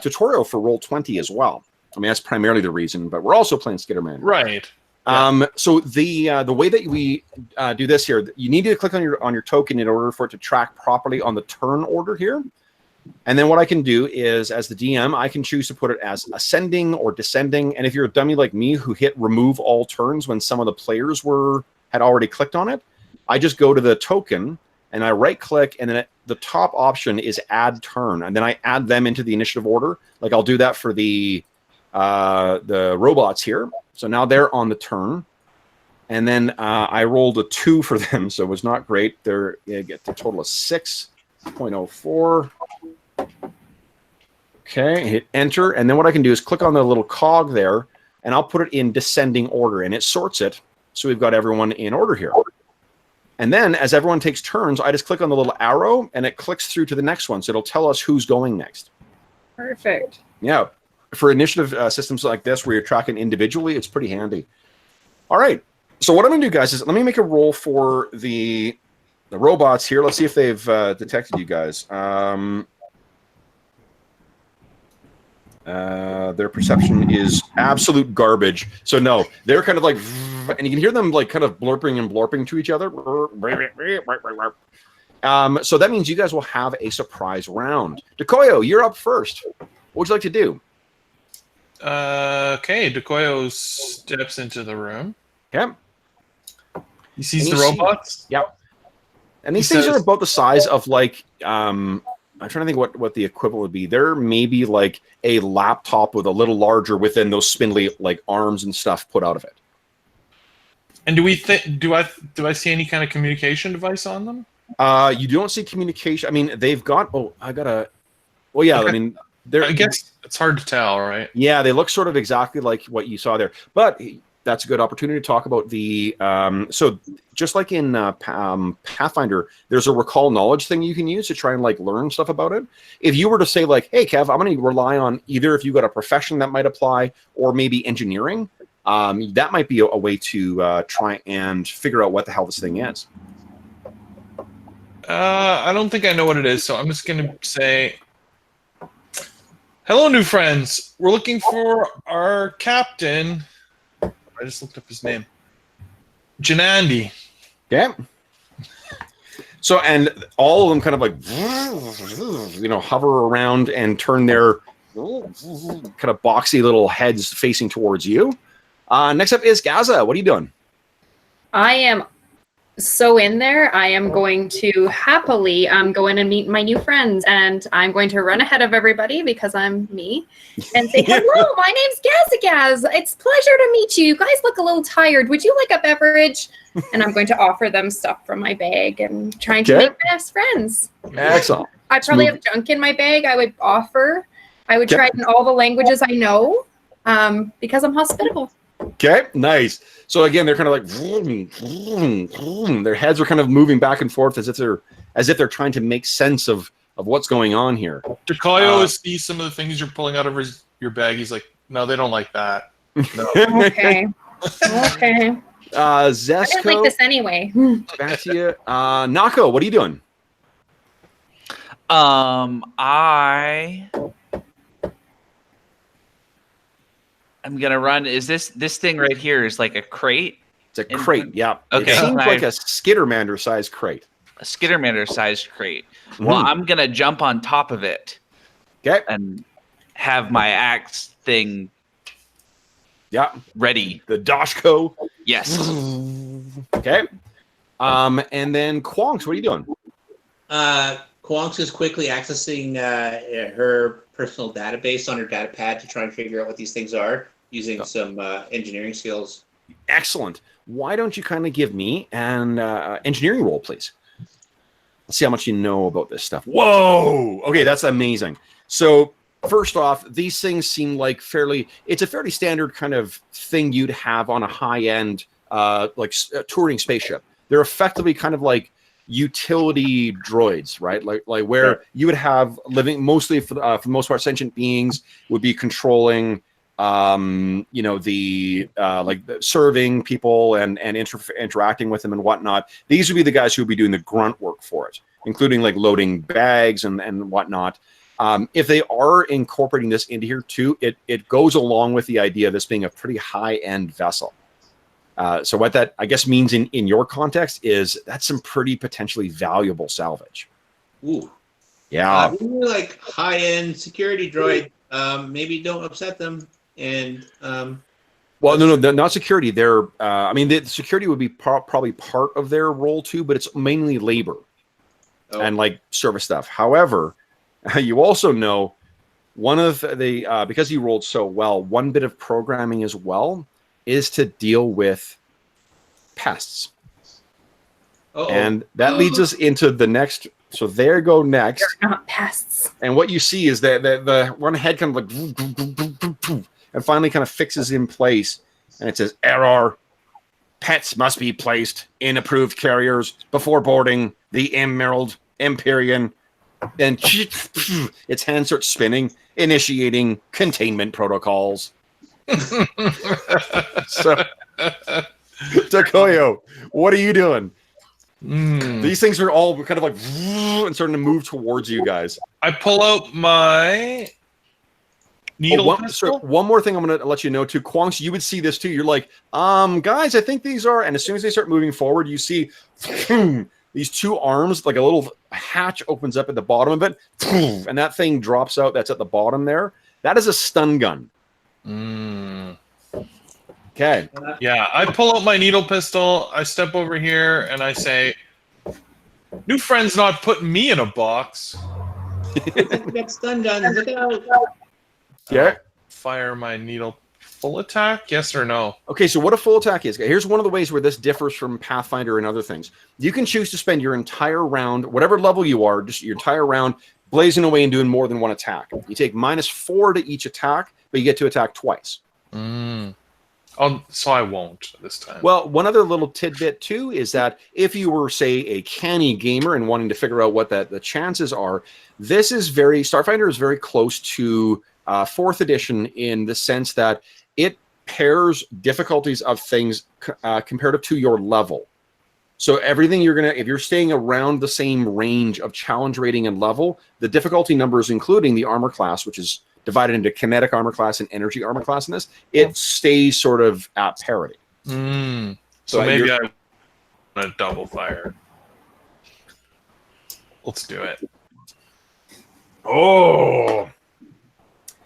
tutorial for Roll20 as well. I mean, that's primarily the reason, but we're also playing Skitterman. Right. So the way that we do this here, you need to click on your token in order for it to track properly on the turn order here. And then what I can do is, as the DM, I can choose to put it as ascending or descending. And if you're a dummy like me who hit remove all turns when some of the players had already clicked on it, I just go to the token and I right click, and then the top option is add turn, and then I add them into the initiative order. Like I'll do that for the robots here. So now they're on the turn, and then I rolled a 2 for them, so it was not great. They get the total of 6.04. Okay, hit enter, and then what I can do is click on the little cog there, and I'll put it in descending order, and it sorts it, so we've got everyone in order here. And then, as everyone takes turns, I just click on the little arrow, and it clicks through to the next one, so it'll tell us who's going next. Perfect. Yeah. for initiative systems like this where you're tracking individually, it's pretty handy. All right. So what I'm going to do, guys, is let me make a roll for the robots here. Let's see if they've detected you guys. Their perception is absolute garbage. So no, they're kind of like, and you can hear them like kind of blurping and blorping to each other. So that means you guys will have a surprise round. Dekoyo, you're up first. What would you like to do? Okay, Dekoyo steps into the room. Okay. He sees the robots. Yep. And these things are about the size of like, I'm trying to think what the equivalent would be. There may be like a laptop with a little larger within those spindly like arms and stuff put out of it. And do I see any kind of communication device on them? You don't see communication. I mean, they've got. Oh, I gotta. Well, yeah. Okay. I mean, they're. I guess it's hard to tell, right? Yeah, they look sort of exactly like what you saw there. But that's a good opportunity to talk about the. So just like in Pathfinder, there's a recall knowledge thing you can use to try and like learn stuff about it. If you were to say like, "Hey, Kev, I'm going to rely on either if you got a profession that might apply, or maybe engineering," that might be a way to try and figure out what the hell this thing is. I don't think I know what it is, so I'm just going to say, hello, new friends. We're looking for our captain. I just looked up his name. Janandi. Yeah. So, and all of them kind of like, hover around and turn their kind of boxy little heads facing towards you. Next up is Gaza. What are you doing? I am so in there. I am going to happily go in and meet my new friends, and I'm going to run ahead of everybody because I'm me and say, hello, my name's Gazagaz. It's a pleasure to meet you. You guys look a little tired. Would you like a beverage? And I'm going to offer them stuff from my bag and trying to make best friends. Excellent. I probably have junk in my bag. I would try it in all the languages I know because I'm hospitable. Okay, nice. So again, they're kind of like vroom, vroom, vroom. Their heads are kind of moving back and forth as if they're trying to make sense of what's going on here. Dekoyo sees some of the things you're pulling out of your bag. He's like, no, they don't like that. No. Okay. Okay. Zesco, I didn't like this anyway. back to you. Nako, what are you doing? I'm gonna run. Is this thing right here is like a crate? It's a crate. Yeah. Okay. It seems like a Skittermander sized crate. A Skittermander sized crate. Well, I'm gonna jump on top of it. Okay. And have my axe thing. Yeah. Ready. The Doshko. Yes. Okay. And then Quonks, what are you doing? Quonks is quickly accessing her personal database on her data pad to try and figure out what these things are using some engineering skills. Excellent. Why don't you kind of give me an engineering roll, please? Let's see how much you know about this stuff. Whoa! Okay, that's amazing. So first off, these things seem like it's a fairly standard kind of thing you'd have on a high-end touring spaceship. They're effectively kind of like utility droids, right? Like where you would have living mostly for the most part sentient beings would be controlling serving people and interacting with them and whatnot. These would be the guys who would be doing the grunt work for it, including like loading bags and whatnot. If they are incorporating this into here too, it goes along with the idea of this being a pretty high-end vessel. So what that, I guess, means in your context is that's some pretty potentially valuable salvage. Ooh. Yeah. Really like high-end security droid. Maybe don't upset them. And well, no, they're not security. They're, the security would be probably part of their role too, but it's mainly labor and like service stuff. However, you also know one of the because you rolled so well, one bit of programming as well is to deal with pests. And that leads us into the next. So there go next. They're not pests. And what you see is that the one head kind of like and finally kind of fixes in place. And it says, error. Pets must be placed in approved carriers before boarding the Emerald Empyrean and its hand starts spinning, initiating containment protocols. So, Takoyo, what are you doing? These things are all kind of like and starting to move towards you guys. I pull out my needle pistol. One more thing I'm going to let you know too. Quonks, you would see this too. You're like, guys, I think these are. And as soon as they start moving forward, you see these two arms, like a little hatch opens up at the bottom of it, and that thing drops out. That's at the bottom there. That is a stun gun. Okay. Yeah, I pull out my needle pistol. I step over here and I say, "New friend's not putting me in a box." Get stun guns. Look out. Yeah. Fire my needle full attack. Yes or no? Okay, so what a full attack is. Here's one of the ways where this differs from Pathfinder and other things. You can choose to spend your entire round, whatever level you are, just your entire round, blazing away and doing more than one attack. You take -4 to each attack, but you get to attack twice. Oh, so I won't this time. Well, one other little tidbit too is that if you were, say, a canny gamer and wanting to figure out what the chances are, Starfinder is very close to 4th edition in the sense that it pairs difficulties of things comparative to your level. So everything if you're staying around the same range of challenge rating and level, the difficulty numbers, including the armor class, which is divided into kinetic armor class and energy armor class in this, it stays sort of at parity. So maybe I want to double fire. Let's do it. Oh!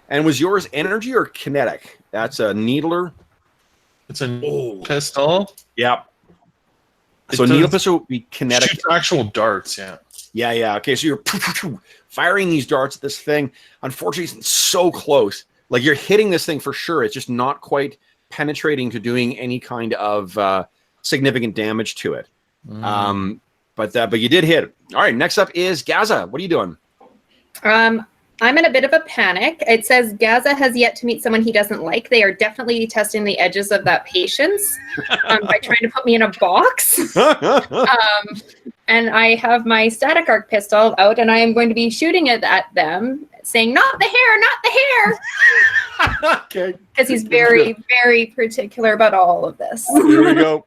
And was yours energy or kinetic? That's a needler. It's a pistol. Yep. So needle pistol would be kinetic. Shoots actual darts, yeah. Yeah. Okay, so you're firing these darts at this thing. Unfortunately, it's so close. Like, you're hitting this thing for sure. It's just not quite penetrating to doing any kind of significant damage to it. But you did hit it. All right, next up is Gaza. What are you doing? I'm in a bit of a panic. It says Gaza has yet to meet someone he doesn't like. They are definitely testing the edges of that patience by trying to put me in a box. And I have my static arc pistol out, and I am going to be shooting it at them, saying, "Not the hair, not the hair." Okay. Because he's very, very particular about all of this. Here we go.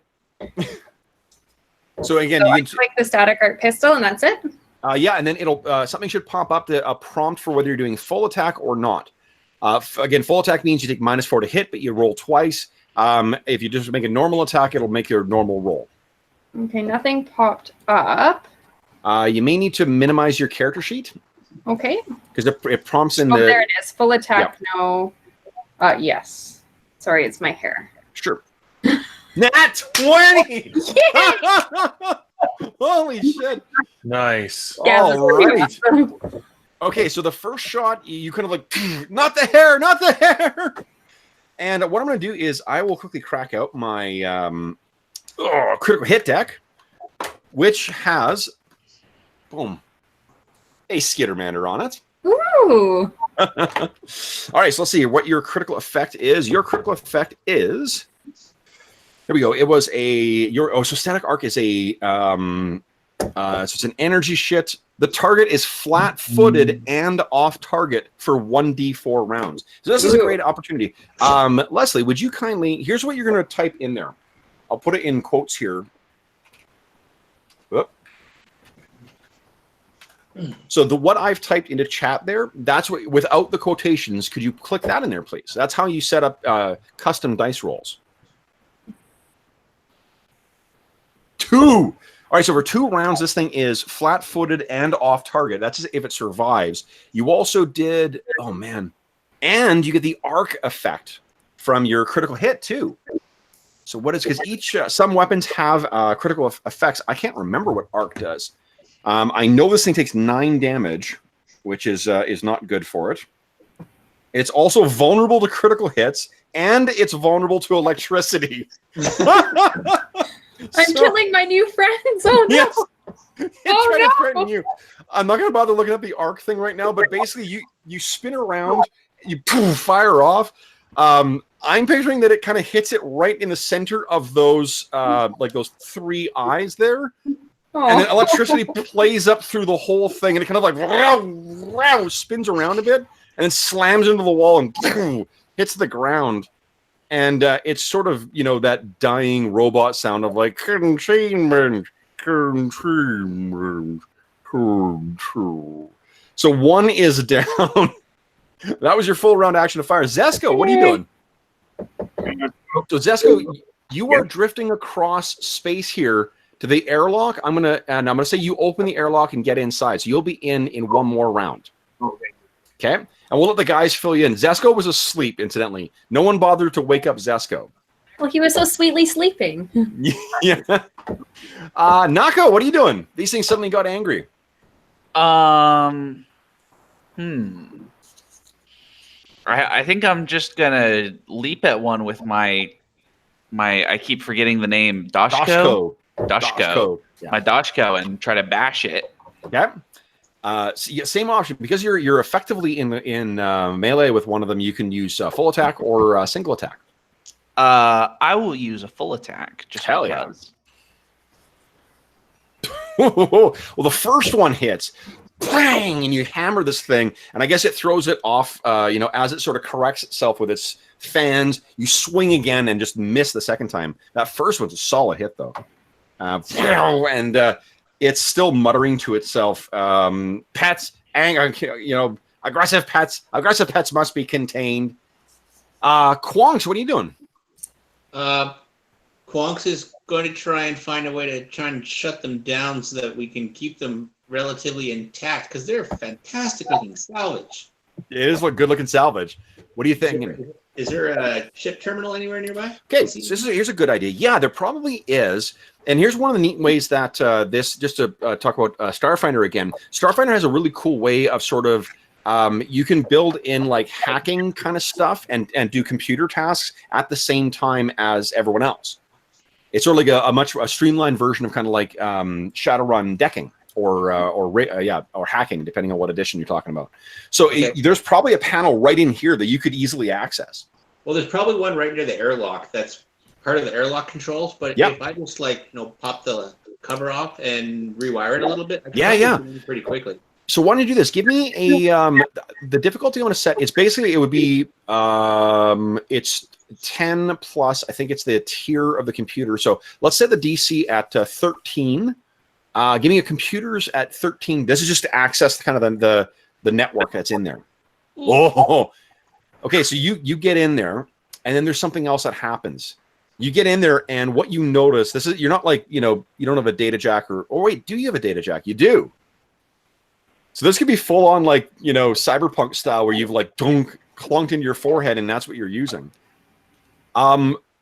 So again, So you I can click the static arc pistol, and that's it. yeah, and then it'll something should pop up, a prompt for whether you're doing full attack or not. Again, full attack means you take -4 to hit, but you roll twice. If you just make a normal attack, it'll make your normal roll. Okay, nothing popped up. You may need to minimize your character sheet Okay. because it prompts in Oh, the. there it is. Full attack, no. Yes. Sorry, it's my hair. Sure. Nat 20. Holy shit! Nice. Yeah, All right. Okay, so the first shot, you kind of like, not the hair, not the hair. And what I'm going to do is I will quickly crack out my critical hit deck, which has, boom, a Skittermander on it. Ooh. All right, so let's see what your critical effect is. Your critical effect is, here we go. It was so static arc is a, so it's an energy shit. The target is flat-footed and off target for 1d4 rounds. So this is a great opportunity. Leslie, would you kindly, here's what you're going to type in there. I'll put it in quotes here. Whoop. So what I've typed into chat there, that's what, without the quotations, could you click that in there, please? That's how you set up custom dice rolls. 2. All right, so for 2 rounds, this thing is flat-footed and off-target. That's if it survives. You also did, oh man, and you get the arc effect from your critical hit too. So what is, because each, some weapons have critical effects. I can't remember what arc does. I know this thing takes 9 damage, which is not good for it. It's also vulnerable to critical hits, and it's vulnerable to electricity. I'm killing my new friends. Oh no! Yes. It's trying to threaten you. I'm not going to bother looking up the arc thing right now, but basically you spin around, you fire off. I'm picturing that it kind of hits it right in the center of those like those 3 eyes there, And then Oh. electricity plays up through the whole thing, and it kind of like spins around a bit, and then slams into the wall and hits the ground. And it's sort of, that dying robot sound of like containment. So one is down. That was your full round action of fire. Zesko, what are you doing? So Zesko, you are drifting across space here to the airlock. I'm gonna say you open the airlock and get inside. So you'll be in one more round. Okay. And we'll let the guys fill you in. Zesko was asleep, incidentally. No one bothered to wake up Zesko. Well, he was so sweetly sleeping. Yeah. Nako, what are you doing? These things suddenly got angry. I think I'm just gonna leap at one with my. I keep forgetting the name. Doshko. Yeah. My Doshko, and try to bash it. Okay. So yeah, same option because you're effectively in melee with one of them. You can use full attack or single attack. I will use a full attack. Just Hell because. Well, the first one hits, bang, and you hammer this thing, and I guess it throws it off. As it sort of corrects itself with its fans, you swing again and just miss the second time. That first one's a solid hit though, and it's still muttering to itself. Pets, aggressive pets must be contained. Quonks, what are you doing? Quonks is going to try and find a way to try and shut them down so that we can keep them relatively intact because they're fantastic looking salvage. It is a good looking salvage. What are you thinking? Is there a ship terminal anywhere nearby? Okay, so here's a good idea. Yeah, there probably is. And here's one of the neat ways that just to talk about Starfinder again. Starfinder has a really cool way of sort of you can build in like hacking kind of stuff and do computer tasks at the same time as everyone else. It's sort of like a much streamlined version of kind of like Shadowrun decking or hacking, depending on what edition you're talking about. So there's probably a panel right in here that you could easily access. Well, there's probably one right near the airlock that's part of the airlock controls. But if I just pop the cover off and rewire it a little bit, I can do it pretty quickly. So why don't you do this? Give me the difficulty I'm going to set. It's basically it would be it's 10 plus. I think it's the tier of the computer. So let's set the DC at 13. Give me a computers at 13. This is just to access kind of the network that's in there. Oh, okay. So you get in there, and then there's something else that happens. You get in there, and what you notice, you're not like you don't have a data jack or wait, do you have a data jack? You do. So this could be full on like cyberpunk style where you've like clunked into your forehead, and that's what you're using.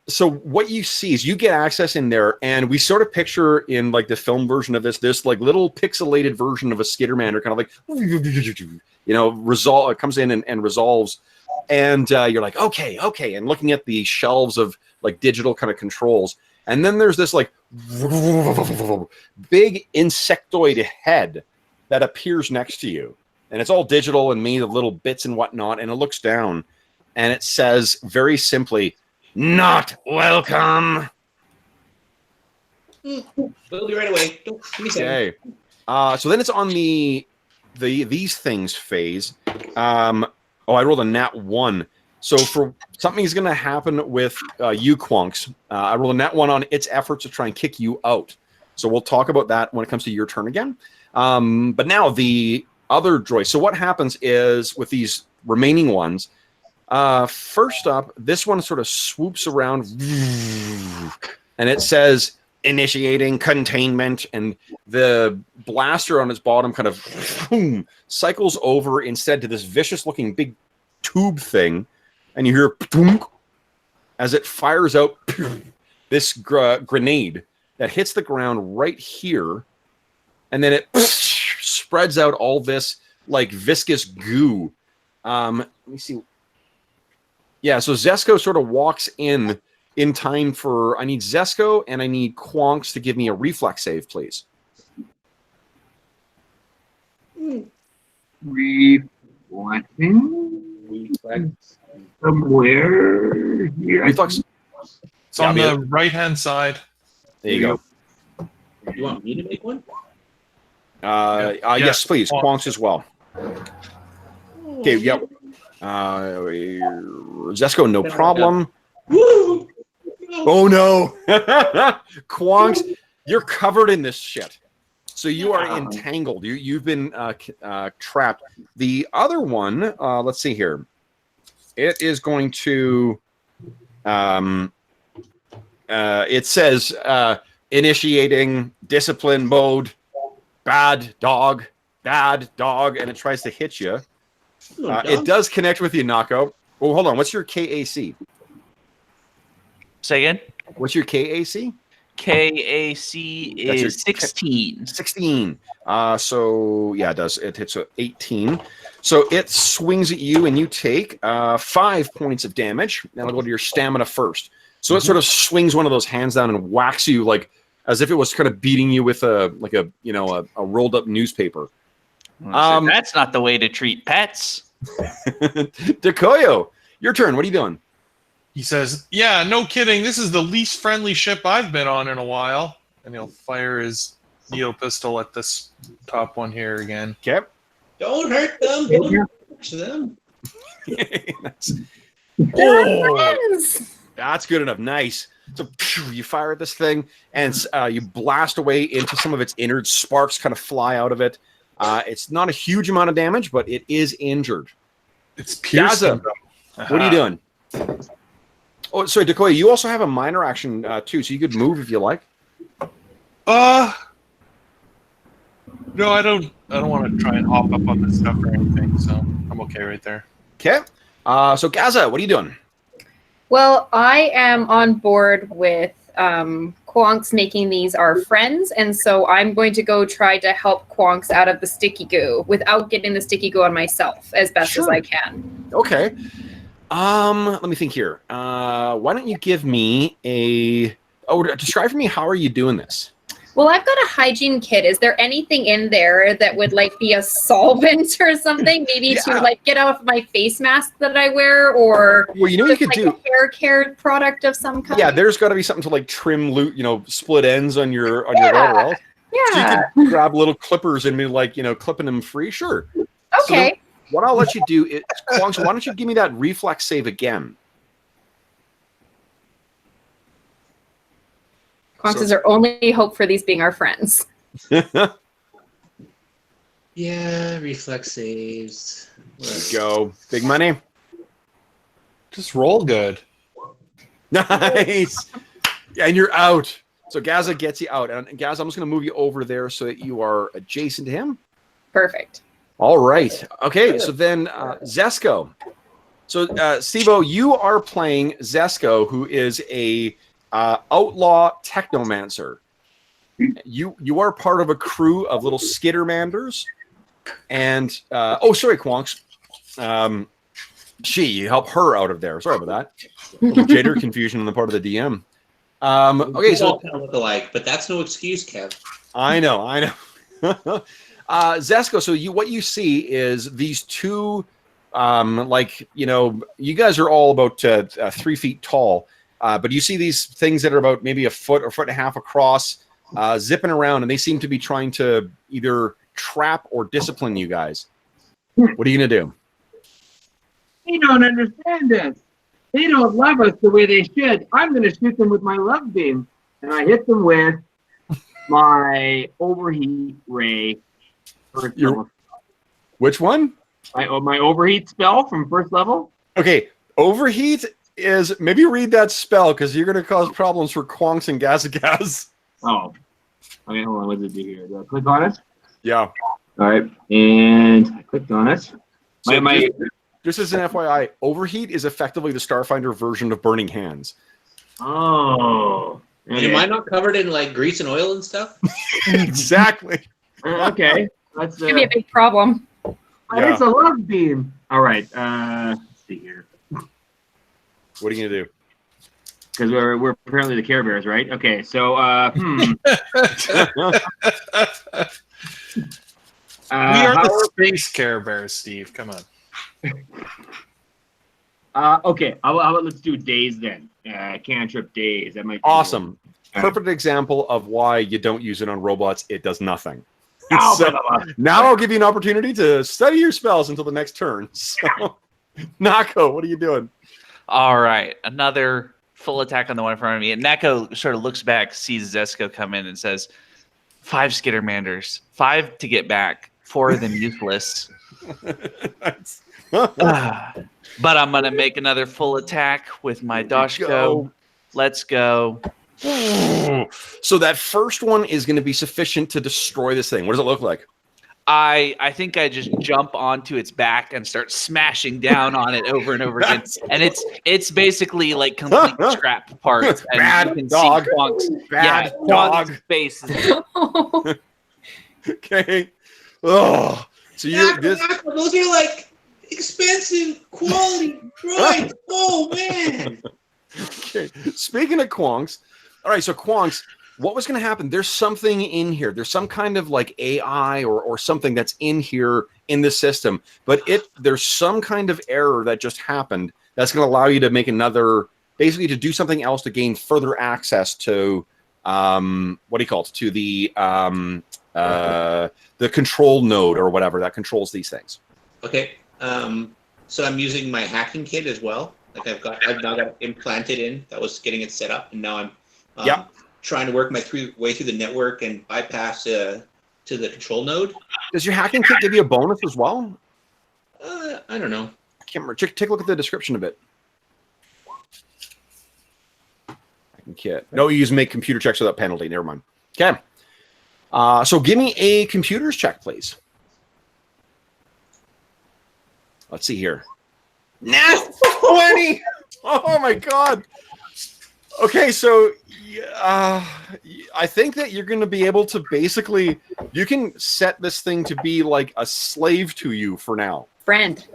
So what you see is you get access in there, and we sort of picture in like the film version of this like little pixelated version of a Skittermander, kind of like resolve. It comes in and resolves, and you're like okay, and looking at the shelves of like digital kind of controls, and then there's this like big insectoid head that appears next to you, and it's all digital and made of little bits and whatnot, and it looks down, and it says very simply, "Not welcome." We'll be right away. Don't give me a second. Okay. So then it's on the these things phase. I rolled a nat 1. So for something's going to happen with you, Quonks. I rolled a nat 1 on its efforts to try and kick you out. So we'll talk about that when it comes to your turn again. But now the other droid. So what happens is with these remaining ones, first up, this one sort of swoops around and it says initiating containment, and the blaster on its bottom kind of cycles over instead to this vicious looking big tube thing, and you hear as it fires out this grenade that hits the ground right here, and then it spreads out all this like viscous goo. Let me see. Yeah, so Zesko sort of walks in time for, I need Zesko and I need Quonks to give me a reflex save, please. Reflex somewhere here. Reflex. It's on the right-hand side. There you go. You want me to make one? Yes, please. Quonks. Quonks as well. Okay, yep. Zesco, no problem. Woo! Oh no, Quonks, you're covered in this shit. So you are entangled. You've been trapped. The other one, let's see here. It is going to. It says initiating discipline mode. Bad dog, and it tries to hit you. It does connect with you, Nako. Oh, hold on. What's your KAC? Say again? What's your KAC? KAC That's your is 16. 16. So yeah, it does. It hits a 18. So it swings at you, and you take 5 points of damage. Now I'll go to your stamina first. So it sort of swings one of those hands down and whacks you like as if it was kind of beating you with a rolled up newspaper. So that's not the way to treat pets. Dekoyo, your turn. What are you doing? He says, "Yeah, no kidding. This is the least friendly ship I've been on in a while." And he'll fire his neo pistol at this top one here again. Okay. Don't hurt them. Don't touch them. That's good enough. Nice. So you fire at this thing, and you blast away into some of its innards. Sparks kind of fly out of it. It's not a huge amount of damage, but it is injured. It's piercing. What are you doing? Oh, sorry, Dekoya, you also have a minor action too, so you could move if you like. No, I don't want to try and hop up on this stuff or anything, so I'm okay right there. Okay. So Gaza, what are you doing? Well, I am on board with Quonks making these our friends, and so I'm going to go try to help Quonks out of the sticky goo without getting the sticky goo on myself as best as I can. Okay. Let me think here. Why don't you give me describe for me how are you doing this? Well, I've got a hygiene kit. Is there anything in there that would like be a solvent or something? Maybe to like get off my face mask that I wear, or well, you know, you could like do a hair care product of some kind. Yeah, there's got to be something to like trim split ends on your overalls. Yeah. So you could grab little clippers and be like, clipping them free. Sure. Okay. So what I'll let you do is, Quonks, why don't you give me that reflex save again? Quonks is our only hope for these being our friends. Yeah, reflex saves. Let's go. Big money. Just roll good. Nice. Yeah, and you're out. So Gaza gets you out. And Gaza, I'm just going to move you over there so that you are adjacent to him. Perfect. All right. Okay, so then Zesco. So Stevo, you are playing Zesco, who is a outlaw technomancer. You are part of a crew of little skittermanders. And sorry, Quonks. You help her out of there. Sorry about that. A little jitter confusion on the part of the DM. Okay, so kind of look alike, but that's no excuse, Kev. I know. Zesco, so what you see is these two, you guys are all about 3 feet tall, but you see these things that are about maybe a foot or foot and a half across, zipping around, and they seem to be trying to either trap or discipline you guys. What are you going to do? They don't understand us. They don't love us the way they should. I'm going to shoot them with my love beam. And I hit them with my overheat ray. Which one? My overheat spell from first level. Okay, overheat is, maybe read that spell, because you're going to cause problems for Quonks and Gazagaz. Oh. Okay, hold on. What does it do here? Do I click on it? Yeah. All right. And I clicked on it. Just as an FYI, overheat is effectively the Starfinder version of burning hands. Oh. Okay. Am I not covered in like grease and oil and stuff? Exactly. Okay. That's It's gonna be a big problem. It's a love beam. All right. Let's see here. What are you gonna do? Because we're apparently the Care Bears, right? Okay. So We are the space Care Bears, Steve. Come on. Okay. How about let's do days then? Cantrip days. That might be Awesome. perfect example of why you don't use it on robots. It does nothing. Ow, So, brother. now I'll give you an opportunity to study your spells until the next turn. So, Nako, what are you doing? All right, another full attack on the one in front of me. And Neko sort of looks back, sees Zesco come in, and says, 5 Skittermanders, 5 to get back, 4 of them useless. But I'm going to make another full attack with my Doshko. Let's go. So that first one is going to be sufficient to destroy this thing. What does it look like? I think I just jump onto its back and start smashing down on it over and over again. And it's basically like complete scrap parts. And Bad you can dog. see Quonk's, Bad Quonk's dog. face. Okay. Oh, so you're this. Those are like expensive quality droids. Oh man. Okay. Speaking of Quonks, all right. So Quonks, what was going to happen? There's something in here. There's some kind of like AI or something that's in here in the system. But there's some kind of error that just happened that's going to allow you to make another, basically to do something else to gain further access to what do you call it? To the control node or whatever that controls these things. Okay. So I'm using my hacking kit as well. Like I've now got it implanted in. That was getting it set up, and now I'm trying to work my way through the network and bypass to the control node. Does your hacking kit give you a bonus as well? I don't know. I can't remember. Take a look at the description of it. Hacking kit. No, you use make computer checks without penalty. Never mind. Okay. So give me a computers check, please. Let's see here. Nah, 20. Oh my god. Okay, so I think that you're going to be able to basically, you can set this thing to be like a slave to you for now. Friend.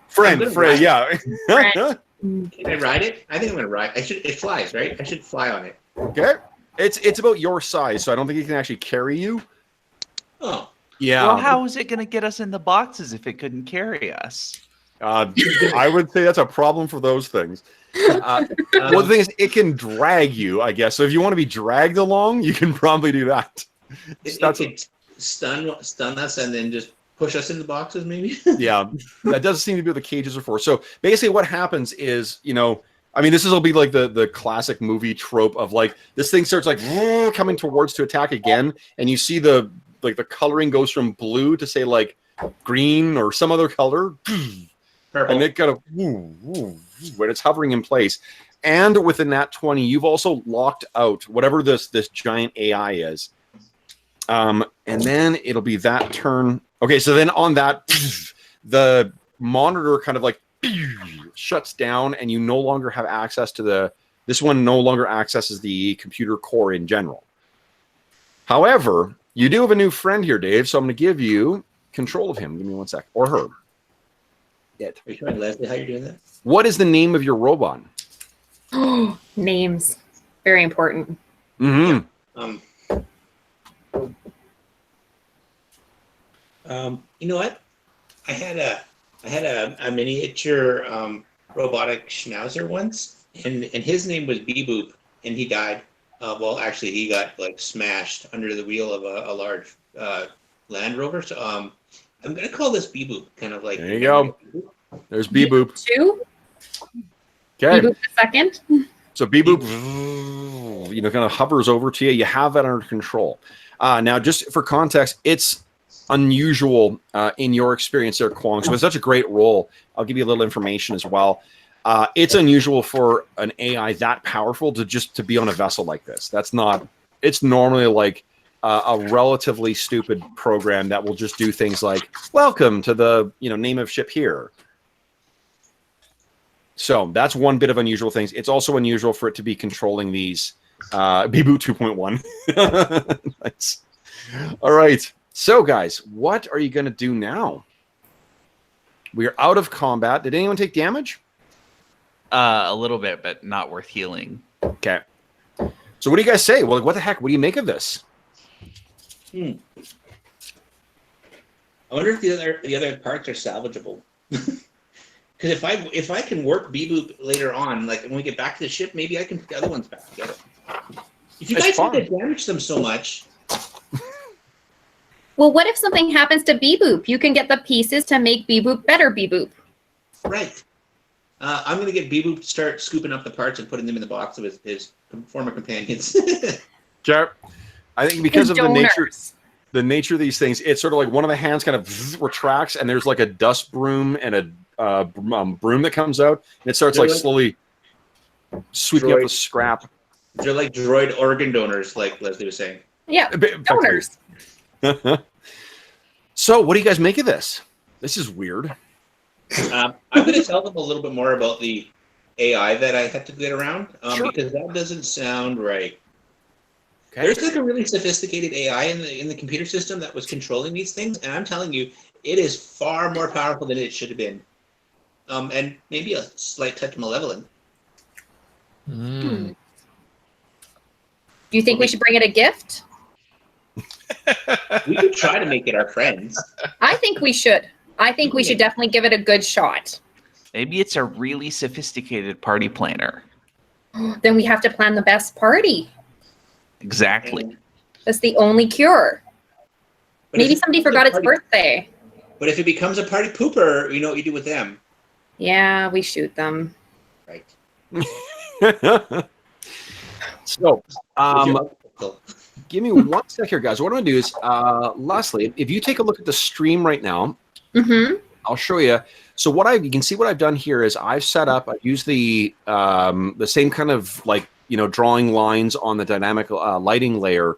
Friend, yeah. Friend. Can I ride it? I think I'm gonna ride. It flies, right? I should fly on it. Okay. It's about your size, so I don't think it can actually carry you. Oh. Yeah. Well, how is it going to get us in the boxes if it couldn't carry us? I would say that's a problem for those things. Well, the thing is, it can drag you, I guess. So if you want to be dragged along, you can probably do that. It could stun us and then just push us in the boxes, maybe. Yeah, that does seem to be what the cages are for. So basically, what happens is, I mean, this will be like the classic movie trope of like this thing starts like coming towards to attack again, and you see the coloring goes from blue to say like green or some other color. Purple. And it kind of when it's hovering in place. And within that 20, you've also locked out whatever this giant AI is. And then it'll be that turn. Okay, so then on that, the monitor kind of like shuts down, and you no longer have access to this one no longer accesses the computer core in general. However, you do have a new friend here, Dave, so I'm going to give you control of him. Give me 1 sec. Or her. Are you showing Leslie how you're doing that? What is the name of your robot? Names. Very important. Mm-hmm. You know what? I had a miniature robotic schnauzer once, and his name was Beeboop, and he died. Well, actually, he got like smashed under the wheel of a large Land Rover. So I'm gonna call this Beeboop, kind of like. There you go. There's Beeboop. 2. Okay. Beeboop the second. So Beeboop, kind of hovers over to you. You have that under control. Now, just for context, it's unusual in your experience there, Kwong. So it's such a great role. I'll give you a little information as well. It's unusual for an AI that powerful to be on a vessel like this. That's not. It's normally like a relatively stupid program that will just do things like "Welcome to the name of ship here." So that's one bit of unusual things. It's also unusual for it to be controlling these Beeboop 2.1. Nice. All right. So, guys, what are you going to do now? We are out of combat. Did anyone take damage? A little bit, but not worth healing. Okay. So what do you guys say? Well, what the heck? What do you make of this? I wonder if the other parts are salvageable. Because if I can work Beeboop later on, like when we get back to the ship, maybe I can put the other ones back together. If you It's guys fun. want to damage them so much, Well, what if something happens to Bee-Boop? You can get the pieces to make Bee-Boop better Bee-Boop. right? I'm going to get Bee Boop to start scooping up the parts and putting them in the box of his former companions. Jared, I think because of Donors. the nature of these things, it's sort of like one of the hands kind of retracts, and there's like a dust broom and a broom that comes out, and it starts They're like like slowly sweeping up the droid- scrap. They're like droid organ donors, like Leslie was saying. Yeah, donors. So, what do you guys make of this? This is weird. I'm going to tell them a little bit more about the AI that I had to get around, Sure. because that doesn't sound right. Okay. There's like a really sophisticated AI in the computer system that was controlling these things, and I'm telling you, it is far more powerful than it should have been, and maybe a slight touch malevolent. Mm. Do you think we should bring it a gift? We could try to make it our friends. I think we should. I think we should definitely give it a good shot. Maybe it's a really sophisticated party planner. Then we have to plan the best party. Exactly. And- That's the only cure. but Maybe if it somebody becomes a forgot its party- birthday. But if it becomes a party pooper, you know what you do with them, Yeah, we shoot them. right? So, So, give me 1 sec here, guys. What I'm going to do is, Leslie, if you take a look at the stream right now, Mm-hmm. I'll show you. So you can see what I've done here is I've set up. I use the same kind of like drawing lines on the dynamic lighting layer.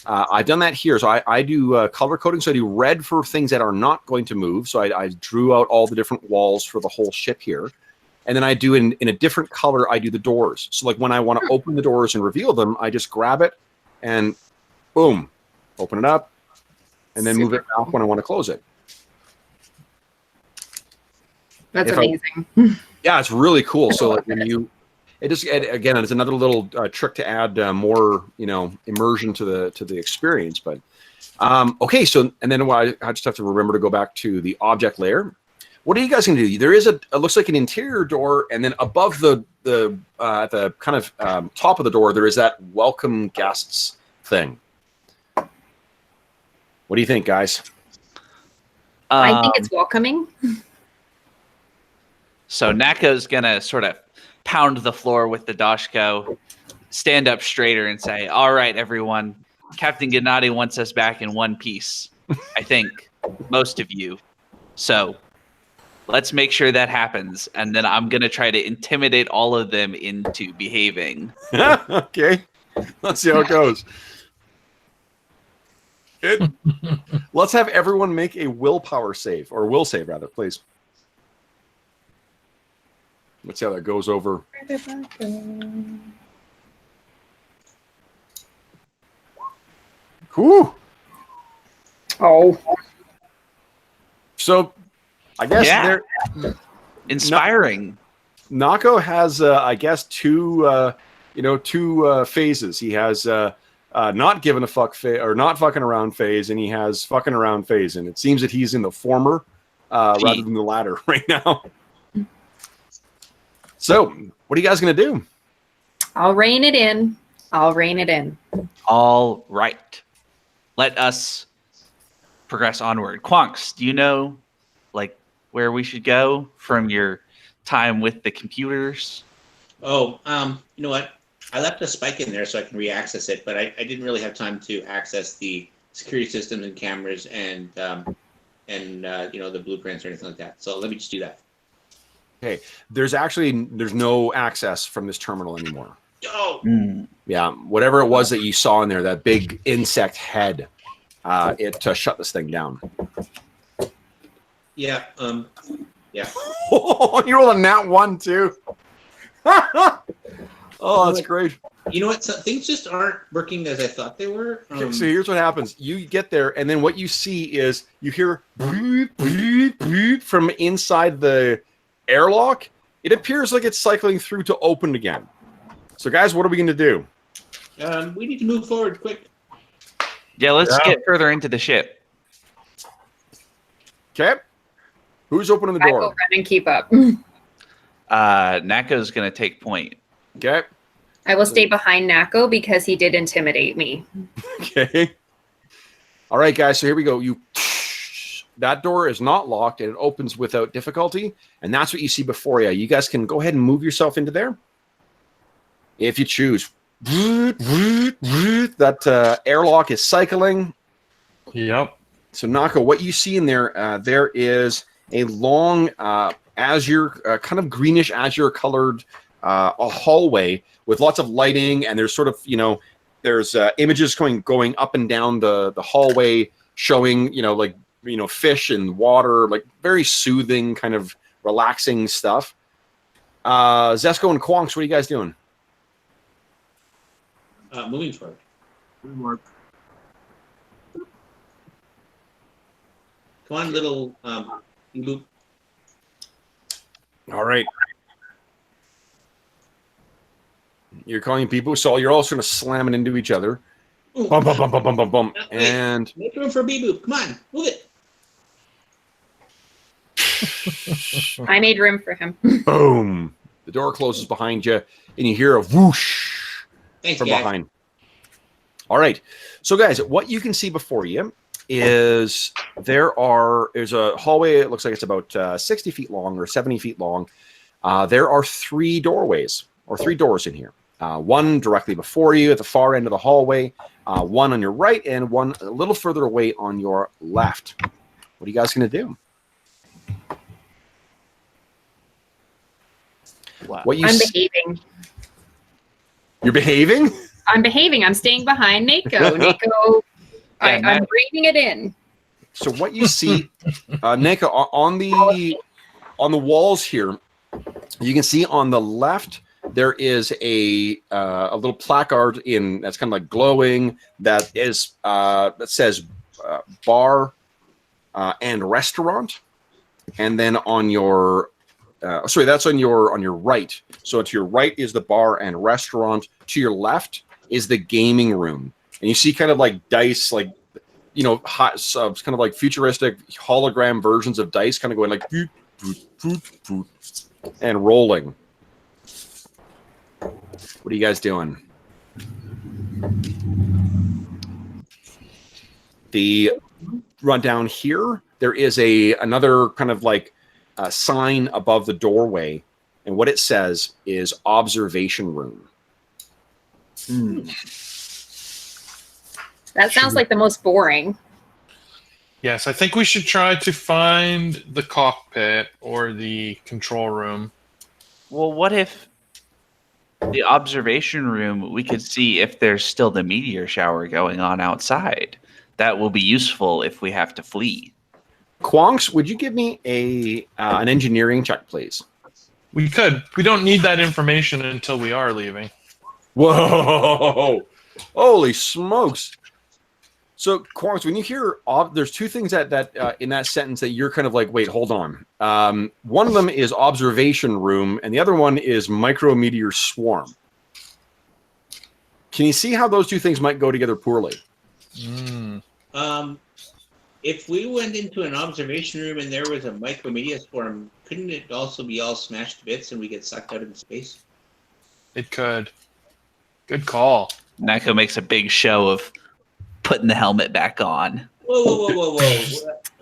I've done that here. So I do color coding. So I do red for things that are not going to move. So I drew out all the different walls for the whole ship here. And then I do in a different color, I do the doors. So like when I want to open the doors and reveal them, I just grab it and boom, open it up and then move it off when I want to close it. That's If amazing. Yeah, it's really cool. So like when it's another little trick to add more, immersion to the experience. But okay, so and then I just have to remember to go back to the object layer. What are you guys going to do? There is it looks like an interior door, and then above the kind of top of the door, there is that welcome guests thing. What do you think, guys? I think it's welcoming. So Nako's gonna sort of pound the floor with the Dashko, stand up straighter and say, "All right, everyone, Captain Gennady wants us back in one piece. I think most of you. So let's make sure that happens, and then I'm gonna try to intimidate all of them into behaving." Okay, let's see how it goes. Let's have everyone make a willpower save, or will save rather, please. Let's see how that goes over. Whew. Oh. So, I guess Yeah. Inspiring. Nako has, I guess, two phases. He has not given a fuck phase, or not fucking around phase, and he has fucking around phase. And it seems that he's in the former rather than the latter right now. So, what are you guys going to do? I'll rein it in. All right. Let us progress onward. Quonks, do you know where we should go from your time with the computers? oh, you know what? I left a spike in there so I can re-access it, but I didn't really have time to access the security systems and cameras and the blueprints or anything like that. So let me just do that. Okay, there's no access from this terminal anymore. Oh, Yeah, whatever it was that you saw in there, that big insect head, it shut this thing down. yeah. Yeah. Oh, you rolled a nat 1 too. Oh, that's great. You know what? So things just aren't working as I thought they were. Okay, so here's what happens. You get there, and then what you see is you hear beep, beep, beep from inside the airlock. It appears like it's cycling through to open again. So, guys, what are we going to do? We need to move forward quick. Yeah, let's get further into the ship. Okay. Who's opening the I will door? run and keep up. Nako's going to take point. Okay. I will stay behind Nako because he did intimidate me. Okay. All right, guys. So here we go. That door is not locked and it opens without difficulty. And that's what you see before you. You guys can go ahead and move yourself into there if you choose. That airlock is cycling. Yep. So Nako, what you see in there, there is a long azure, kind of greenish azure colored a hallway with lots of lighting, and there's sort of, there's images going up and down the hallway showing, fish and water, like very soothing, kind of relaxing stuff. Zesco and Quonks, what are you guys doing? Moving forward. Come on, little boop. All right. You're calling people, so you're all sort of slamming into each other. Ooh. Bum, bum, bum, bum, bum, bum, bum. Wait, And make room for Bee-Boop. Come on, move it. I made room for him. boom. The door closes behind you, and you hear a whoosh Thanks, from guys. behind. All right. So, guys, what you can see before you is there's a hallway. It looks like it's about 60 feet long or 70 feet long. There are 3 doorways or 3 doors in here. One directly before you at the far end of the hallway, one on your right, and one a little further away on your left. What are you guys going to do? Wow. What you I'm s- behaving. You're behaving? I'm behaving. I'm staying behind Nako. Nako, I'm bringing it in. So what you see, Naka, on the walls here, you can see on the left there is a little placard that's kind of like glowing that says bar and restaurant, and then on your that's on your right. So to your right is the bar and restaurant. To your left is the gaming room, and you see kind of like dice, like hot subs, kind of like futuristic hologram versions of dice, kind of going like boot, boot, boot, boot, and rolling. What are you guys doing? The rundown here, there is another kind of like sign above the doorway, and what it says is observation room. That sounds like the most boring. Yes, I think we should try to find the cockpit or the control room. Well, what if the observation room, we could see if there's still the meteor shower going on outside? That will be useful if we have to flee. Quonks, would you give me an engineering check, please? We could. We don't need that information until we are leaving. Whoa! Holy smokes! So, Quonks, when you hear, there's 2 things that in that sentence that you're kind of like, wait, hold on. One of them is observation room, and the other one is micrometeor swarm. Can you see how those 2 things might go together poorly? If we went into an observation room and there was a micromedia swarm, couldn't it also be all smashed to bits and we get sucked out into space? It could. Good call. Nako makes a big show of putting the helmet back on. Whoa.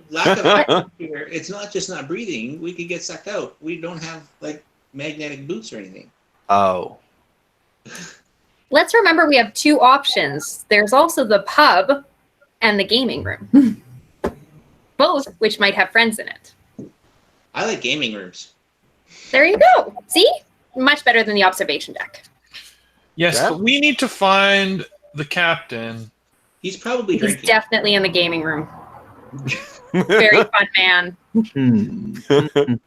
Lack of atmosphere. It's not just not breathing. We could get sucked out. We don't have like magnetic boots or anything. Oh. Let's remember we have 2 options. There's also the pub and the gaming room. Both which might have friends in it. I like gaming rooms. There you go. See? Much better than the observation deck. Yes, Yeah. but we need to find the captain. He's probably He's drinking. definitely in the gaming room. Very fun man.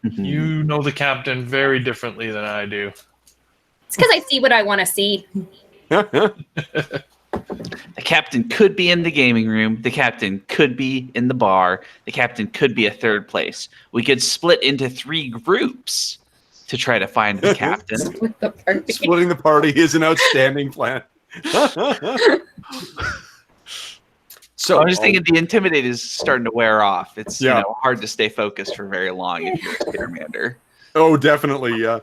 You know the captain very differently than I do. It's because I see what I want to see. The captain could be in the gaming room. The captain could be in the bar. The captain could be a third place. We could split into 3 groups to try to find the captain. With the party. Splitting the party is an outstanding plan. So I was just thinking the Intimidate is starting to wear off. It's Yeah. hard to stay focused for very long if you're a Skittermander. Oh, definitely. Yeah.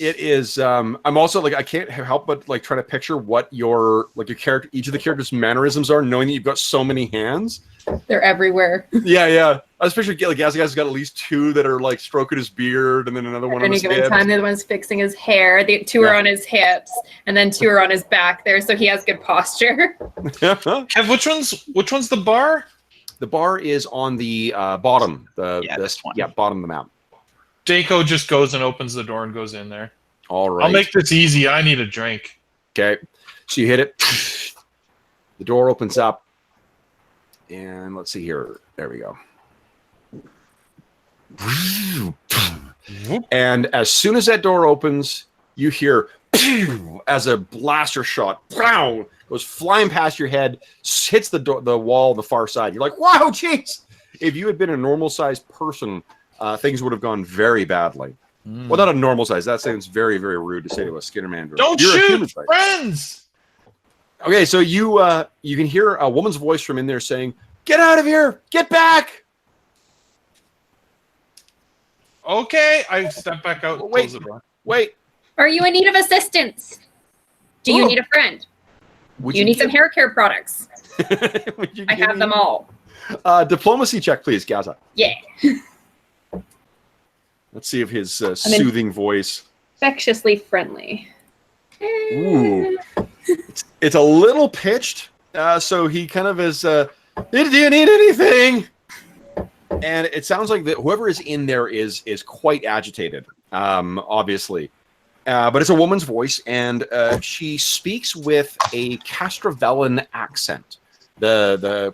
It is. I'm also like I can't help but like try to picture what your character, each of the characters' mannerisms are, knowing that you've got so many hands. They're everywhere. Yeah. I especially get like Gazagaz's got at least two that are like stroking his beard, and then another one on Any his given hips. time, the other one's fixing his hair. The two are on his hips, and then two are on his back there, so he has good posture. Kev, which one's the bar? The bar is on the bottom. This one. Yeah, bottom of the map. Dako just goes and opens the door and goes in there. All right. I'll make this easy. I need a drink. Okay. So you hit it. The door opens up. And let's see here. There we go. And as soon as that door opens, you hear as a blaster shot goes flying past your head, hits the wall on the far side. You're like, wow, jeez. If you had been a normal-sized person, things would have gone very badly. Well, not a normal size. That sounds very, very rude to say to a Skittermander. Don't shoot, friends! Okay, so you can hear a woman's voice from in there saying, "Get out of here! Get back!" Okay, I step back out. Wait, close the door. wait. Are you in need of assistance? Do you need a friend? Would Do you need some hair care products? I have them all. Diplomacy check, please, Gaza. Yeah. Let's see if his soothing voice. Infectiously friendly. Ooh. It's a little pitched, so he kind of is, do you need anything? And it sounds like that whoever is in there is quite agitated, obviously. But it's a woman's voice, and she speaks with a Castrovellan accent. The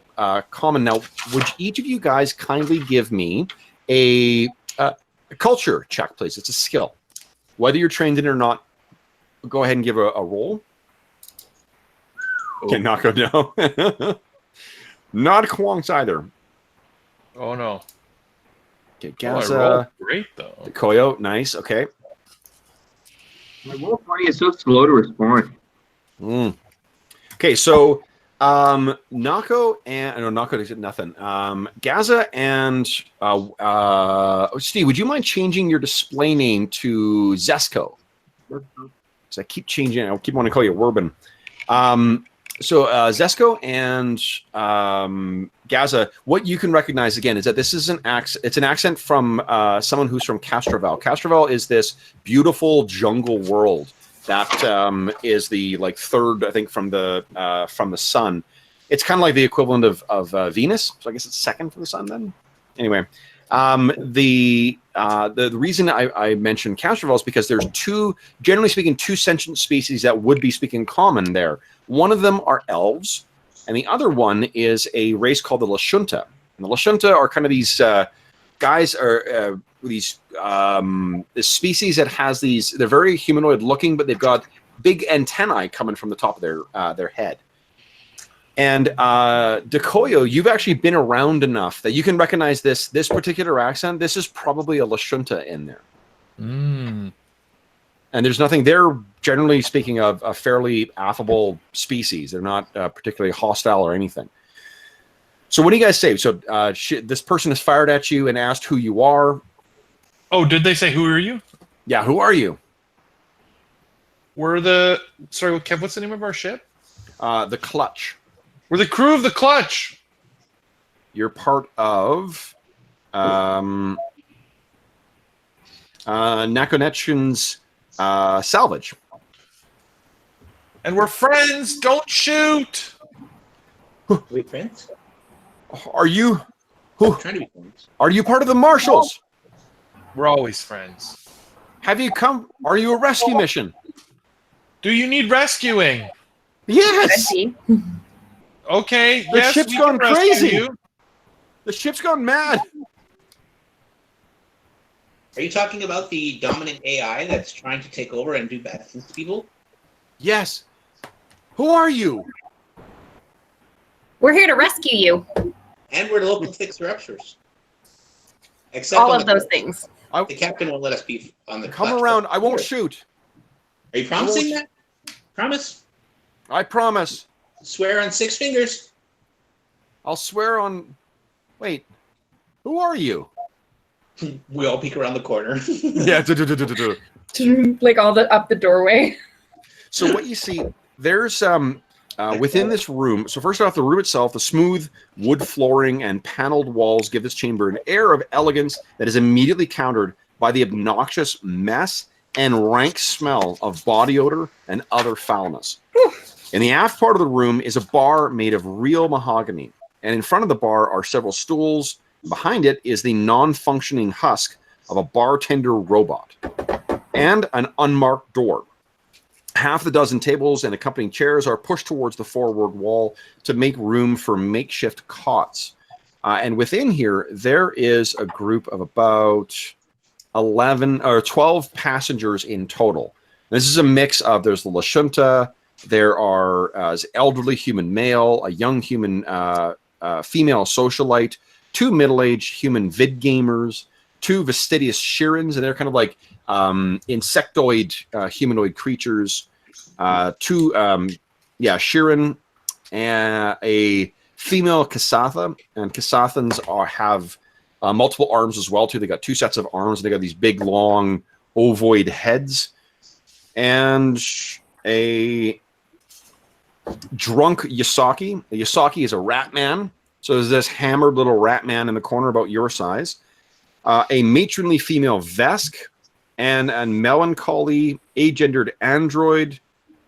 common. Now, would each of you guys kindly give me a culture check, please? It's a skill. Whether you're trained in it or not, go ahead and give a roll. Okay, not go down. Not Kwong's either. Oh no. Okay, I rolled Gaza. great though. Koyo, nice. Okay. My wolf money is so slow to respond. Okay, so Nako and Nako did nothing. Gaza and Steve, would you mind changing your display name to Zesco? Because I keep changing. I keep wanting to call you Werbin. So Zesco and Gaza, what you can recognize again is that this is an accent. It's an accent from someone who's from Castrovel. Castrovel is this beautiful jungle world that is the third, I think, from the sun. It's kind of like the equivalent of Venus. So I guess it's second from the sun then. Anyway, the reason I mentioned Castrovel is because there's generally speaking, two sentient species that would be speaking common there. One of them are elves, and the other one is a race called the Lashunta. And the Lashunta are kind of these guys, or these this species that has these. They're very humanoid looking, but they've got big antennae coming from the top of their head. And Dekoyo, you've actually been around enough that you can recognize this particular accent. This is probably a Lashunta in there. And there's nothing. They're generally speaking of a fairly affable species. They're not particularly hostile or anything. So what do you guys say? So this person has fired at you and asked who you are. Oh, did they say who are you? Yeah, who are you? Sorry, Kev, what's the name of our ship? The Clutch. We're the crew of the Clutch. You're part of Nakonetchin's salvage. And we're friends. Don't shoot. Wait, friends? Are you? I'm trying to be friends. Are you part of the Marshals? We're always friends. Have you come? Are you a rescue mission? Do you need rescuing? Yes. Okay. The yes, ship's we gone can rescue crazy. you. The ship's gone mad. Are you talking about the dominant AI that's trying to take over and do bad things to people? Yes. Who are you? We're here to rescue you. And we're the local fixer-uppers. Except All on of the those port. things. The captain won't let us be on the Come Clutch around. port. I won't shoot. Are you promising that? Promise? I promise. Swear on 6 fingers. I'll swear on. Wait. Who are you? We all peek around the corner. Yeah. Like all the up the doorway. So what you see, there's within this room. So first off, the room itself, the smooth wood flooring and paneled walls give this chamber an air of elegance that is immediately countered by the obnoxious mess and rank smell of body odor and other foulness. In the aft part of the room is a bar made of real mahogany, and in front of the bar are several stools. Behind it is the non-functioning husk of a bartender robot and an unmarked door. Half the dozen tables and accompanying chairs are pushed towards the forward wall to make room for makeshift cots. And within here, there is a group of about 11 or 12 passengers in total. This is a mix of, there's the Lashunta, there are elderly human male, a young human female socialite, 2 middle-aged human vid gamers, 2 fastidious Shirins, and they're kind of like insectoid humanoid creatures, 2 Shirin, and a female Kasatha, and Kasathans have multiple arms as well too. They got 2 sets of arms. They got these big long ovoid heads, and a drunk Yasaki. The Yasaki is a rat man. So there's this hammered little rat man in the corner about your size. A matronly female Vesk, and a melancholy agendered android,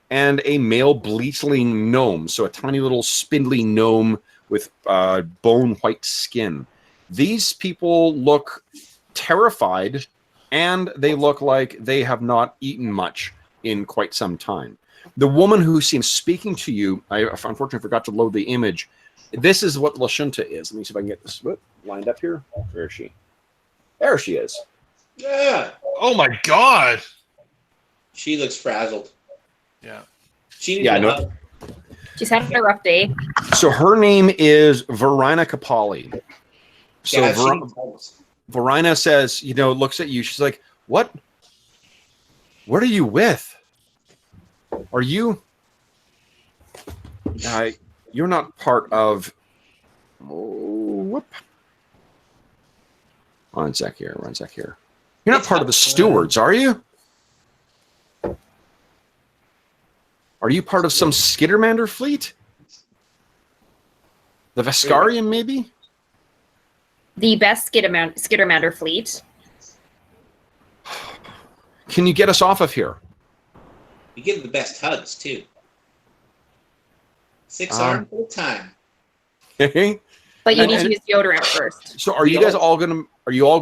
and a male bleachling gnome. So a tiny little spindly gnome with bone white skin. These people look terrified, and they look like they have not eaten much in quite some time. The woman who seems speaking to you, I unfortunately forgot to load the image. This is what Lashunta is. Let me see if I can get this lined up here. Where is she? There she is. Yeah. Oh my god. She looks frazzled. Yeah. She needs a hug. She's having a rough day. So her name is Verina Kapali. So Yeah, she needs hugs. Verina says, looks at you. She's like, what are you with? Are you... you're not part of... whoop. One sec here. You're not part of the stewards, are you? Are you part of some Skittermander fleet? The Veskarian, maybe? The best Skittermander fleet. Can you get us off of here? You give the best hugs too. 6 arm full time. Okay. But you need to use deodorant first. So are you guys all gonna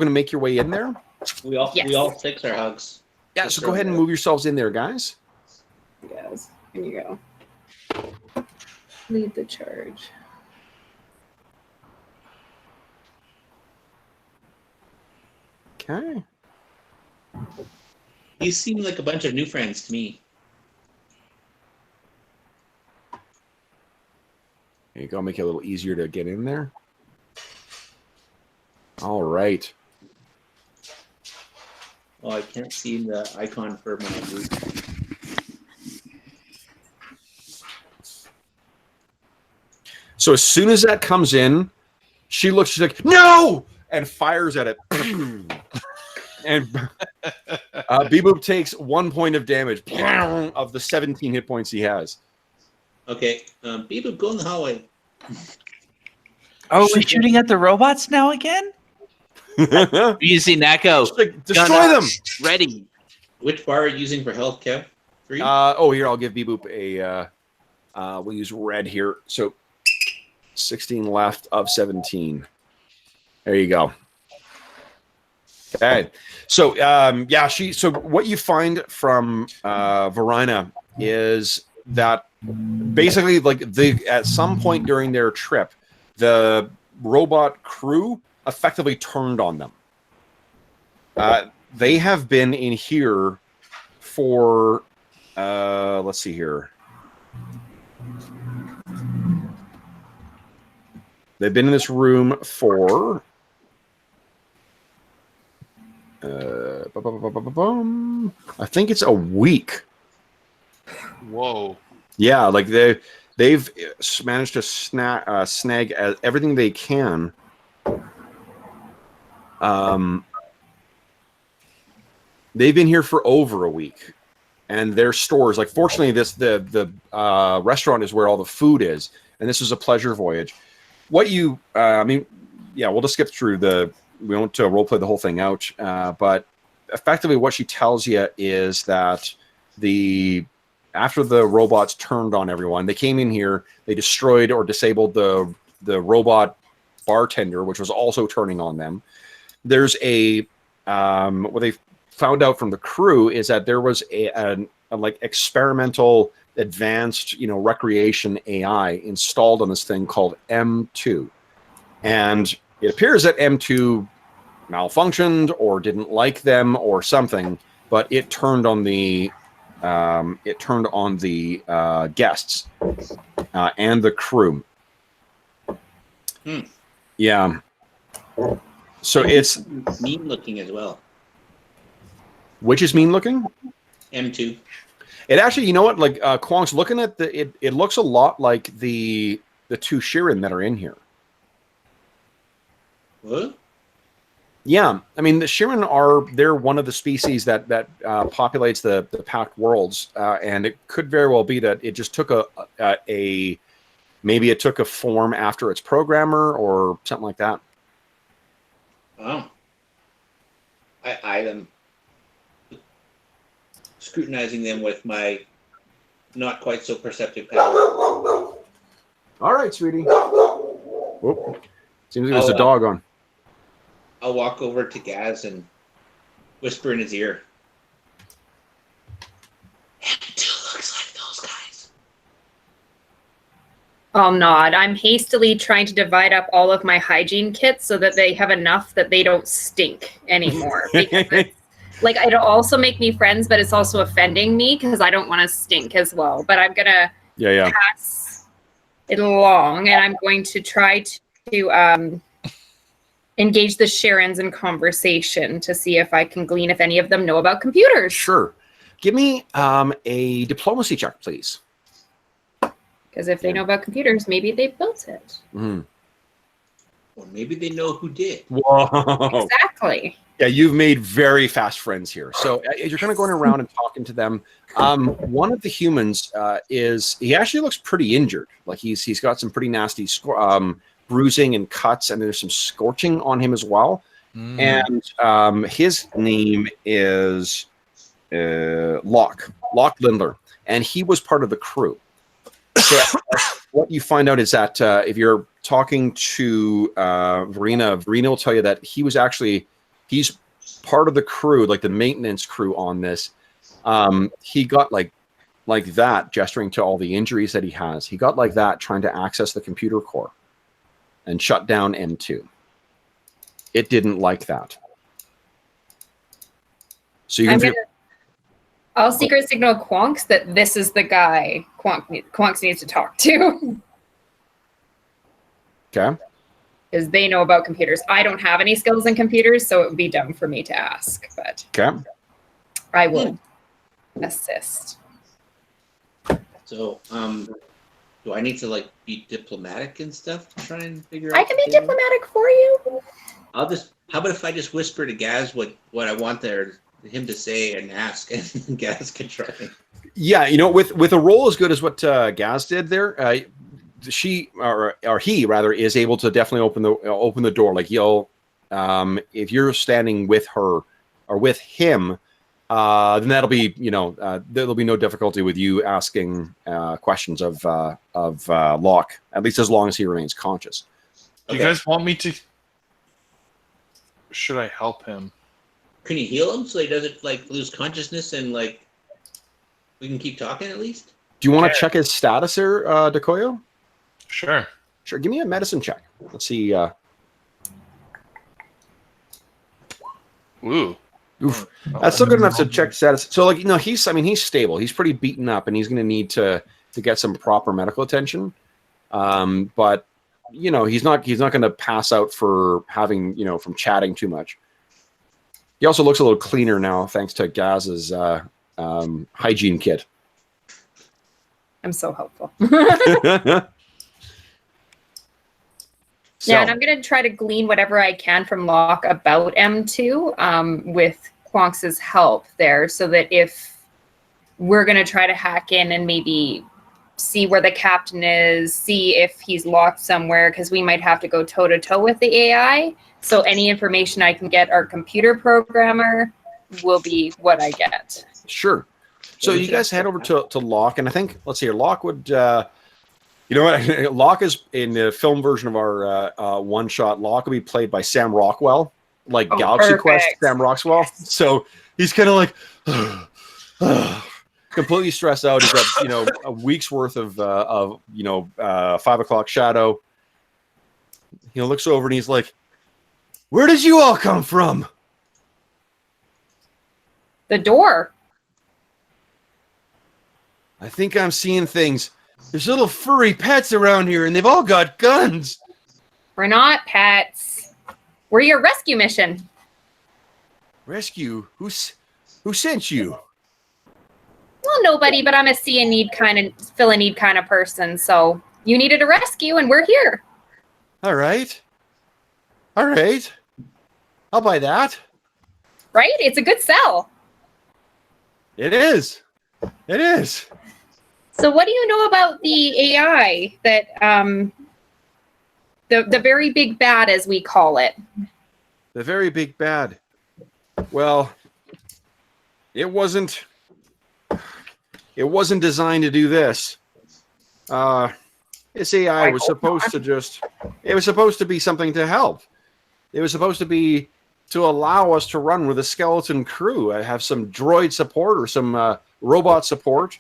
make your way in there? We all 6 our hugs. Yeah, so go ahead and move yourselves in there, guys. Yes. Here you go. Lead the charge. Okay. You seem like a bunch of new friends to me. There you go. Make it a little easier to get in there. All right. Oh, I can't see the icon for my group. So as soon as that comes in, she's like, no! And fires at it. And Beboop takes 1 point of damage of the 17 hit points he has. Okay, Beboop, go in the hallway. Oh, we're shooting at the robots now again? You see Nako. Like, destroy them! Ready. Which bar are you using for health, Kev? 3? Here, I'll give Beboop a... we'll use red here. So 16 left of 17. There you go. Okay. So, so what you find from Verina is that basically, at some point during their trip, the robot crew effectively turned on them. They have been in here for, let's see here. They've been in this room for I think it's a week. Whoa. Yeah, like they've managed to snag everything they can. They've been here for over a week, and their stores, like, fortunately, the restaurant is where all the food is, and this is a pleasure voyage. What you, we'll just skip through we won't roleplay the whole thing out, but effectively what she tells you is that after the robots turned on everyone, they came in here, they destroyed or disabled the robot bartender, which was also turning on them. There's what they found out from the crew is that there was a like experimental advanced, recreation AI installed on this thing called M2. And it appears that M2 malfunctioned or didn't like them or something, but it turned on the guests and the crew. Yeah. So it's mean looking as well. Which is mean looking? M2. It actually, you know what? Like Kwong's looking at it looks a lot like the two Shirin that are in here. What? Yeah, I mean the Shirin they're one of the species that populates the packed worlds, and it could very well be that it just took maybe it took a form after its programmer or something like that. Oh, I am scrutinizing them with my not quite so perceptive power. All right, sweetie. Whoop. Seems like there's a dog on. I'll walk over to Gaz and whisper in his ear. M2 looks like those guys. I'll nod. I'm hastily trying to divide up all of my hygiene kits so that they have enough that they don't stink anymore. Because like, it'll also make me friends, but it's also offending me because I don't want to stink as well. But I'm going to pass it along, and I'm going to try to engage the Shirins in conversation to see if I can glean if any of them know about computers. Sure. Give me a diplomacy check, please. Because if they know about computers, maybe they built it. Mm-hmm. Or maybe they know who did. Whoa. Exactly. Yeah, you've made very fast friends here. So as you're kind of going around and talking to them, one of the humans he actually looks pretty injured. Like he's got some pretty nasty bruising and cuts, and there's some scorching on him as well. And his name is Locke Lindler, and he was part of the crew. So what you find out is that if you're talking to Verena will tell you that he's part of the crew, like the maintenance crew on this. He got like that, gesturing to all the injuries that he has. He got like that trying to access the computer core and shut down M2. It didn't like that. So I'll secret signal Quonks that this is the guy Quonks needs to talk to. Okay. Because they know about computers. I don't have any skills in computers, so it would be dumb for me to ask. But I will assist. So, do I need to like be diplomatic and stuff to try and figure out? I can be diplomatic for you. How about if I just whisper to Gaz what I want him to say and ask, and Gaz can try. Yeah, with a roll as good as what Gaz did there, she or he rather is able to definitely open the door. Like if you're standing with her or with him, then that'll be there'll be no difficulty with you asking questions of Locke, at least as long as he remains conscious. Do you guys want me to? Should I help him? Can you heal him so he doesn't like lose consciousness and like we can keep talking at least? Do you want to check his status there, Dekoyo? Sure. Give me a medicine check. Let's see. Ooh. Oof. That's still good enough to check status. So he's stable. He's pretty beaten up, and he's going to need to get some proper medical attention. But he's not going to pass out for having from chatting too much. He also looks a little cleaner now, thanks to Gaz's hygiene kit. I'm so helpful. So, yeah, and I'm going to try to glean whatever I can from Locke about M2 with Quonks's help there, so that if we're going to try to hack in and maybe see where the captain is, see if he's locked somewhere, because we might have to go toe-to-toe with the AI. So any information I can get our computer programmer will be what I get. Sure. So you guys head over to Locke, and I think, let's see here, Locke would, you know what, Locke is, in the film version of our one-shot, Locke will be played by Sam Rockwell, like Galaxy Quest Sam Rockwell. Yes. So he's kind of like, completely stressed out. He's got, you know, a week's worth of 5 o'clock shadow. He looks over and he's like, "Where did you all come from?" The door. "I think I'm seeing things. There's little furry pets around here and they've all got guns." We're not pets. We're your rescue mission. "Rescue? Who sent you?" Well, nobody, but I'm a fill a need kind of person. So you needed a rescue and we're here. All right. I'll buy that. Right? It's a good sell. It is. So what do you know about the AI that the very big bad, as we call it? The very big bad. Well, it wasn't designed to do this. This AI was supposed to be something to help. It was supposed to be to allow us to run with a skeleton crew. I have some droid support or some robot support,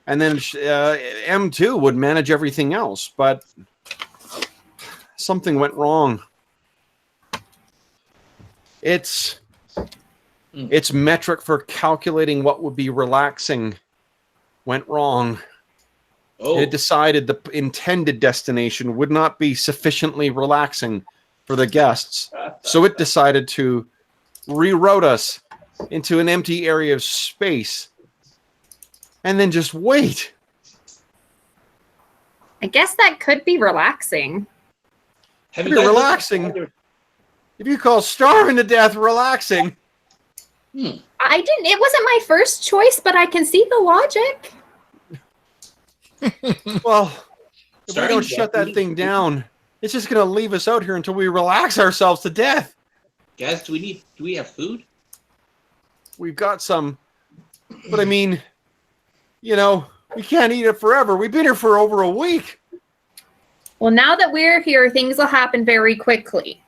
and then M2 would manage everything else. But something went wrong. Its metric for calculating what would be relaxing went wrong. Oh. It decided the intended destination would not be sufficiently relaxing for the guests. So it decided to reroute us into an empty area of space and then just wait. I guess that could be relaxing. Have It'd be relaxing. If you call starving to death relaxing. It wasn't my first choice, but I can see the logic. Well, if we don't shut that thing down, it's just going to leave us out here until we relax ourselves to death. Guys, do we have food? We've got some, but I mean, you know, we can't eat it forever. We've been here for over a week. Well, now that we're here, things will happen very quickly.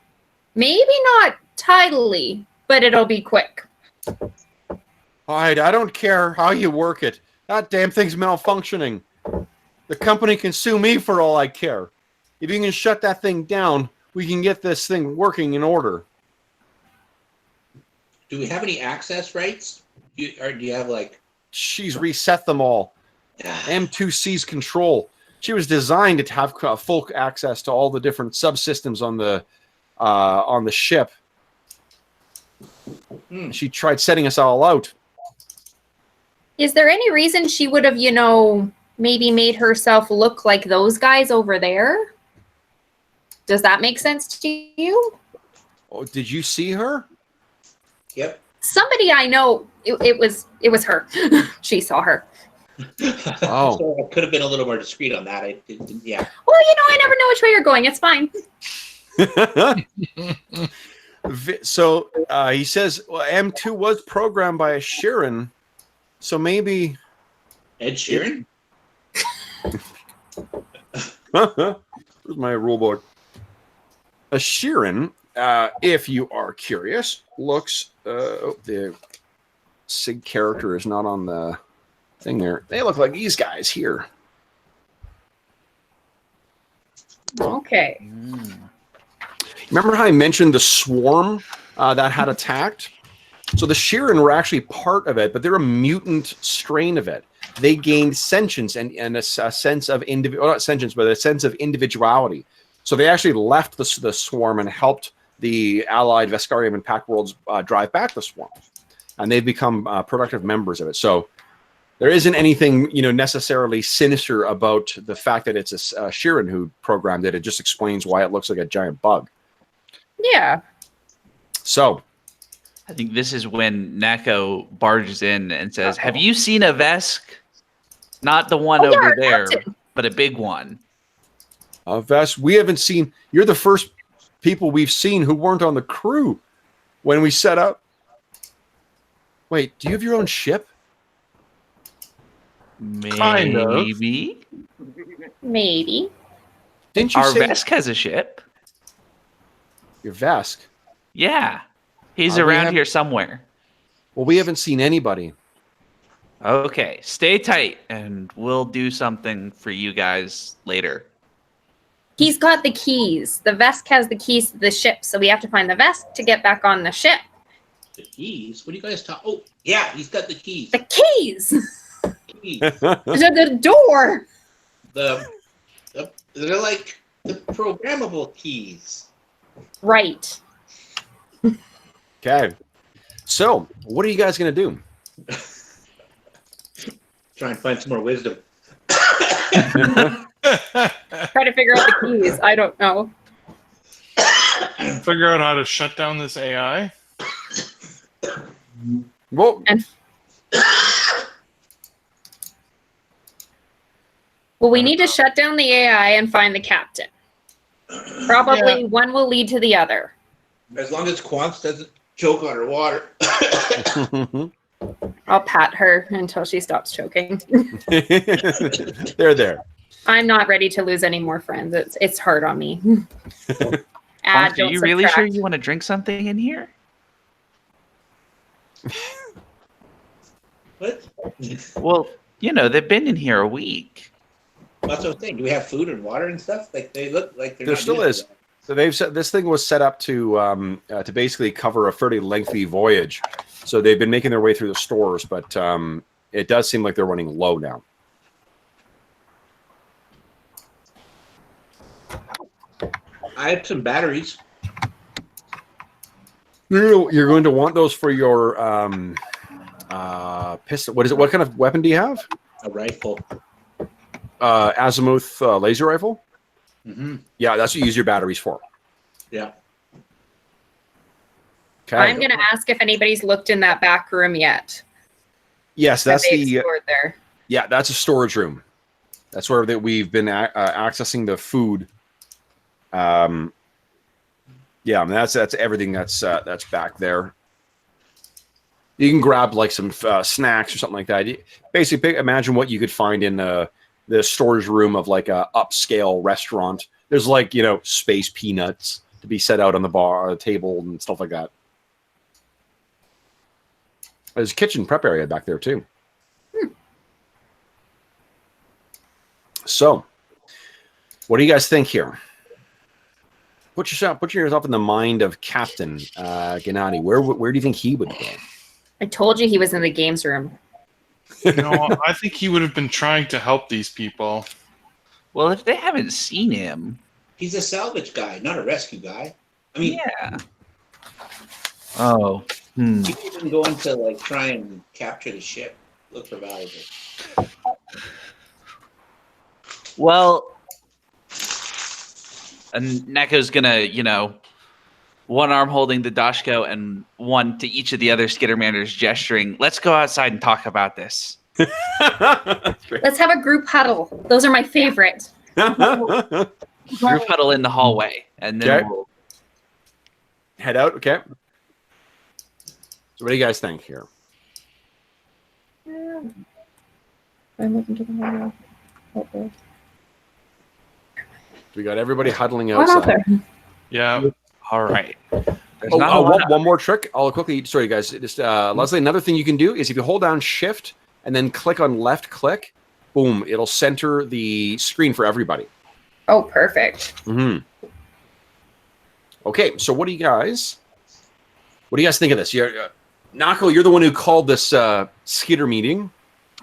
Maybe not tidily, but it'll be quick. All right, I don't care how you work it. That damn thing's malfunctioning. The company can sue me for all I care. If you can shut that thing down, we can get this thing working in order. Do we have any access rights? Do you have like... She's reset them all. M2 sees control. She was designed to have full access to all the different subsystems on the ship. She tried setting us all out. Is there any reason she would have, maybe made herself look like those guys over there? Does that make sense to you? Oh, did you see her? Yep. Somebody I know, it was her. She saw her. Oh. So I could have been a little more discreet on that. Yeah. Well, I never know which way you're going. It's fine. So he says, well, M2 was programmed by a Sheeran, so maybe... Ed Sheeran? Where's my rule book? A Sheeran, if you are curious, looks... the SIG character is not on the thing there. They look like these guys here. Okay. Remember how I mentioned the swarm that had attacked? So the Sheeran were actually part of it, but they're a mutant strain of it. They gained sentience and a sense of not sentience, but a sense of individuality. So they actually left the swarm and helped the allied Veskarium and Pact Worlds drive back the swarm, and they've become productive members of it. So there isn't anything necessarily sinister about the fact that it's a Sheeran who programmed it. It just explains why it looks like a giant bug. Yeah. So I think this is when Nako barges in and says, "Have you seen a Vesk? Not the one over there, Captain. but a big one." Vess, we haven't seen. You're the first people we've seen who weren't on the crew when we set up. Wait, do you have your own ship? Kind of. Maybe. Maybe. Didn't you Our say Vesk has a ship. your Vesk? Yeah. He's We around haven't- here somewhere. Well, we haven't seen anybody. Okay, stay tight, and we'll do something for you guys later. He's got the keys. The Vesk has the keys to the ship, so we have to find the Vesk to get back on the ship. The keys? What are you guys talking? Oh, yeah, he's got the keys. The keys! Keys. The door! They're like the programmable keys. Right. Okay. So, what are you guys going to do? Try and find some more wisdom. Try to figure out the keys. I don't know. Figure out how to shut down this AI. Well, Well, we need to shut down the AI and find the captain. Probably one will lead to the other. As long as Quants doesn't choke on her water. I'll pat her until she stops choking. they're there. I'm not ready to lose any more friends. It's hard on me. Are Don't you really sure subtract. you want to drink something in here? What? Well, they've been in here a week. That's what I'm saying. Do we have food and water and stuff? Like they look like they're There not still used is. to that. So they've set this thing was set up to basically cover a fairly lengthy voyage. So they've been making their way through the stores, but it does seem like they're running low now. I have some batteries. You're going to want those for your pistol. What is it? What kind of weapon do you have? A rifle. Azimuth laser rifle? Mm-hmm. Yeah, that's what you use your batteries for. Yeah. Okay. I'm going to ask if anybody's looked in that back room yet. Yes, That that's they the explored there. yeah, that's a storage room. That's where we've been accessing the food. Yeah, I mean, that's everything that's back there. You can grab like some snacks or something like that. Basically, imagine what you could find in the storage room of like a upscale restaurant. There's like space peanuts to be set out on the bar table and stuff like that. There's a kitchen prep area back there too. So, what do you guys think here? Put yourself in the mind of Captain Gennady. Where do you think he would go? I told you he was in the games room. I think he would have been trying to help these people. Well, if they haven't seen him, He's a salvage guy, not a rescue guy. I mean, yeah. Oh, he didn't go into like try and capture the ship, look for valuables. Well, and Neko's gonna, one arm holding the Dashko and one to each of the other Skittermanders gesturing, "Let's go outside and talk about this." Let's have a group huddle. Those are my favorite. Group huddle in the hallway, and then Okay. we'll Head out, okay. So what do you guys think here? I'm looking to the window. We got everybody huddling One out outside. there. Yeah. all right. There's not a lot one, of- one more trick. I'll quickly. Sorry, guys. Just Leslie. Another thing you can do is if you hold down Shift and then click on left click, boom, it'll center the screen for everybody. Oh, perfect. Mm-hmm. Okay, so what do you guys think of this? Nako, you're the one who called this Skitter meeting.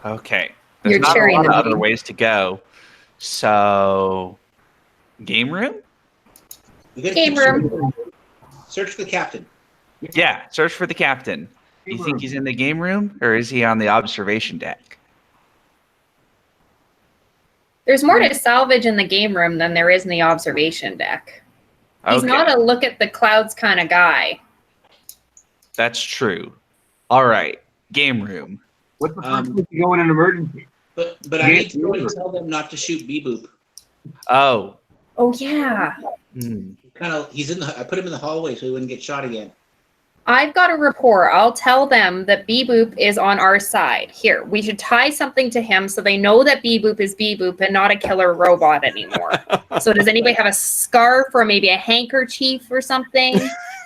Okay. There's You're not a chairing lot the of other meeting. ways to go. So, game room? We gotta Game keep room. Search for the captain. Yeah, search for the captain. Do you think he's in the game room or is he on the observation deck? There's more to salvage in the game room than there is in the observation deck. He's Okay. not a look at the clouds kind of guy. That's true. All right. Game room. What's the first place you go in an emergency? But I need to go and tell them not to shoot B-Boop. Oh. Oh yeah. He's in the. I put him in the hallway so he wouldn't get shot again. I've got a rapport. I'll tell them that B-Boop is on our side. Here, we should tie something to him so they know that B-Boop is B-Boop and not a killer robot anymore. So does anybody have a scarf or maybe a handkerchief or something?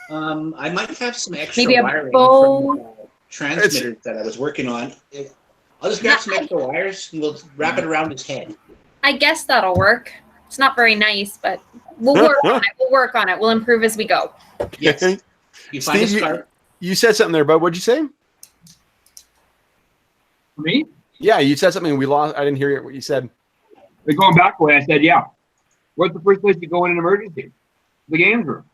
I might have some extra Maybe a wiring bow. from transmitters that I was working on. I'll just grab some extra wires and we'll wrap it around his head. I guess that'll work. It's not very nice, but we'll work on it. We'll work on it. We'll improve as we go. Yes. You find Steve, a scarf. you said something there, bud. What'd you say? Me? Yeah, you said something. We lost. I didn't hear what you said. They're going back away. I said, yeah. What's the first place you go in an emergency? The games room.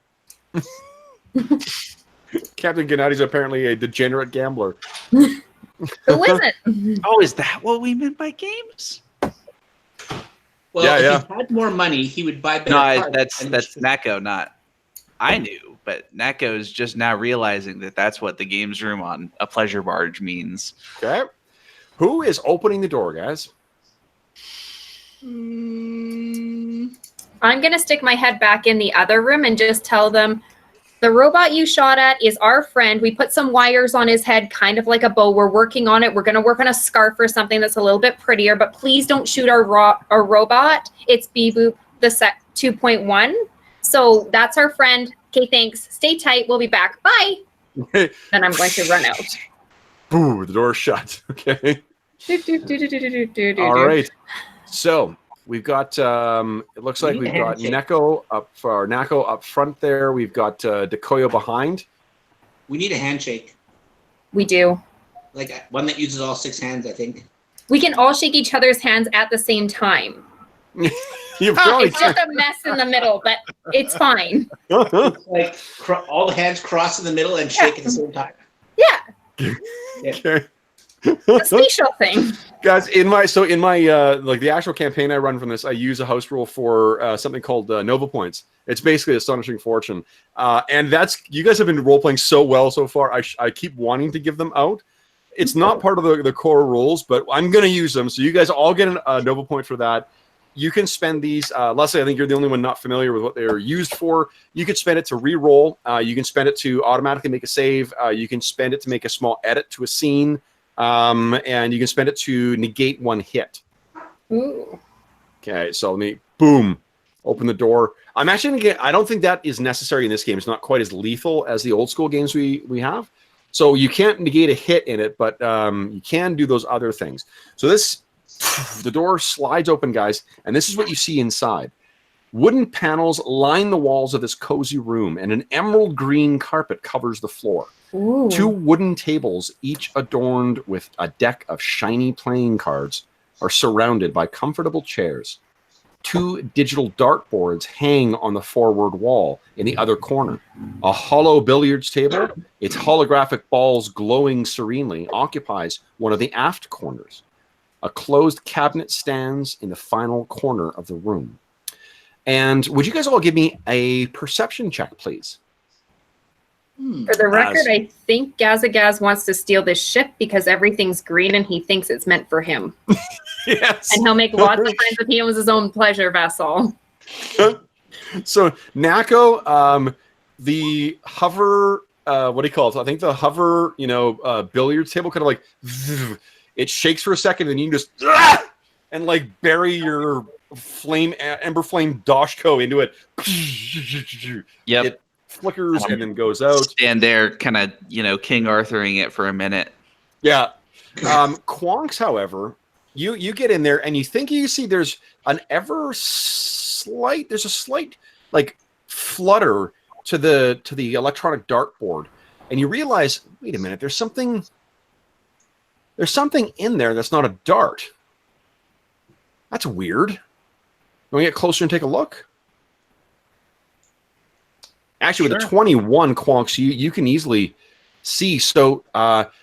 Captain Gennadi's apparently a degenerate gambler. Who isn't? Oh, is that what we meant by games? Well, if he had more money, he would buy better cards. That's Nako, not I knew, but Nako is just now realizing that that's what the games room on a pleasure barge means. Okay. Who is opening the door, guys? I'm going to stick my head back in the other room and just tell them, the robot you shot at is our friend. We put some wires on his head, kind of like a bow. We're working on it. We're going to work on a scarf or something that's a little bit prettier, but please don't shoot our robot. It's B-Boop, the set 2.1. So that's our friend. Okay, thanks. Stay tight. We'll be back. Bye. Then I'm going to run out. Boo, the door's shut. Okay. All right. So we've got, it looks like we've got Nako up front there. We've got Dekoyo behind. We need a handshake. We do. Like one that uses all 6 hands, I think. We can all shake each other's hands at the same time. It's just a mess in the middle, but it's fine. Like all the hands cross in the middle and shake at the same time. Yeah. Okay. A spatial thing. Guys, in my like the actual campaign I run from this, I use a house rule for something called Nova Points. It's basically Astonishing Fortune, and that's, you guys have been role playing so well so far. I keep wanting to give them out. It's not part of the core rules, but I'm going to use them. So you guys all get a Nova Point for that. You can spend these. Leslie, I think you're the only one not familiar with what they are used for. You could spend it to re-roll. You can spend it to automatically make a save. You can spend it to make a small edit to a scene. And you can spend it to negate 1 hit. Ooh. Okay, so let me, boom, open the door. I'm actually going to get, I don't think that is necessary in this game. It's not quite as lethal as the old school games we have. So you can't negate a hit in it, but you can do those other things. So this, the door slides open, guys, and this is what you see inside. Wooden panels line the walls of this cozy room, and an emerald green carpet covers the floor. Ooh. 2 wooden tables, each adorned with a deck of shiny playing cards, are surrounded by comfortable chairs. 2 digital dartboards hang on the forward wall in the other corner. A hollow billiards table, its holographic balls glowing serenely, occupies one of the aft corners. A closed cabinet stands in the final corner of the room. And would you guys all give me a perception check, please? For the record, I think Gazagaz wants to steal this ship because everything's green and he thinks it's meant for him. Yes. And he'll make lots of friends if he owns his own pleasure vessel. So Nako, the hover, what do you call it? I think the hover, billiards table kind of like, it shakes for a second and you can just, and like bury your ember flame Doshko into it. Yep. It flickers and then goes out. Stand there, kind of, King Arthuring it for a minute. Yeah. Quonks, however, you get in there and you think you see there's a slight like flutter to the electronic dartboard, and you realize, wait a minute, there's something in there that's not a dart. That's weird. Can we get closer and take a look? Actually, with a 21, Quonks, you can easily see. So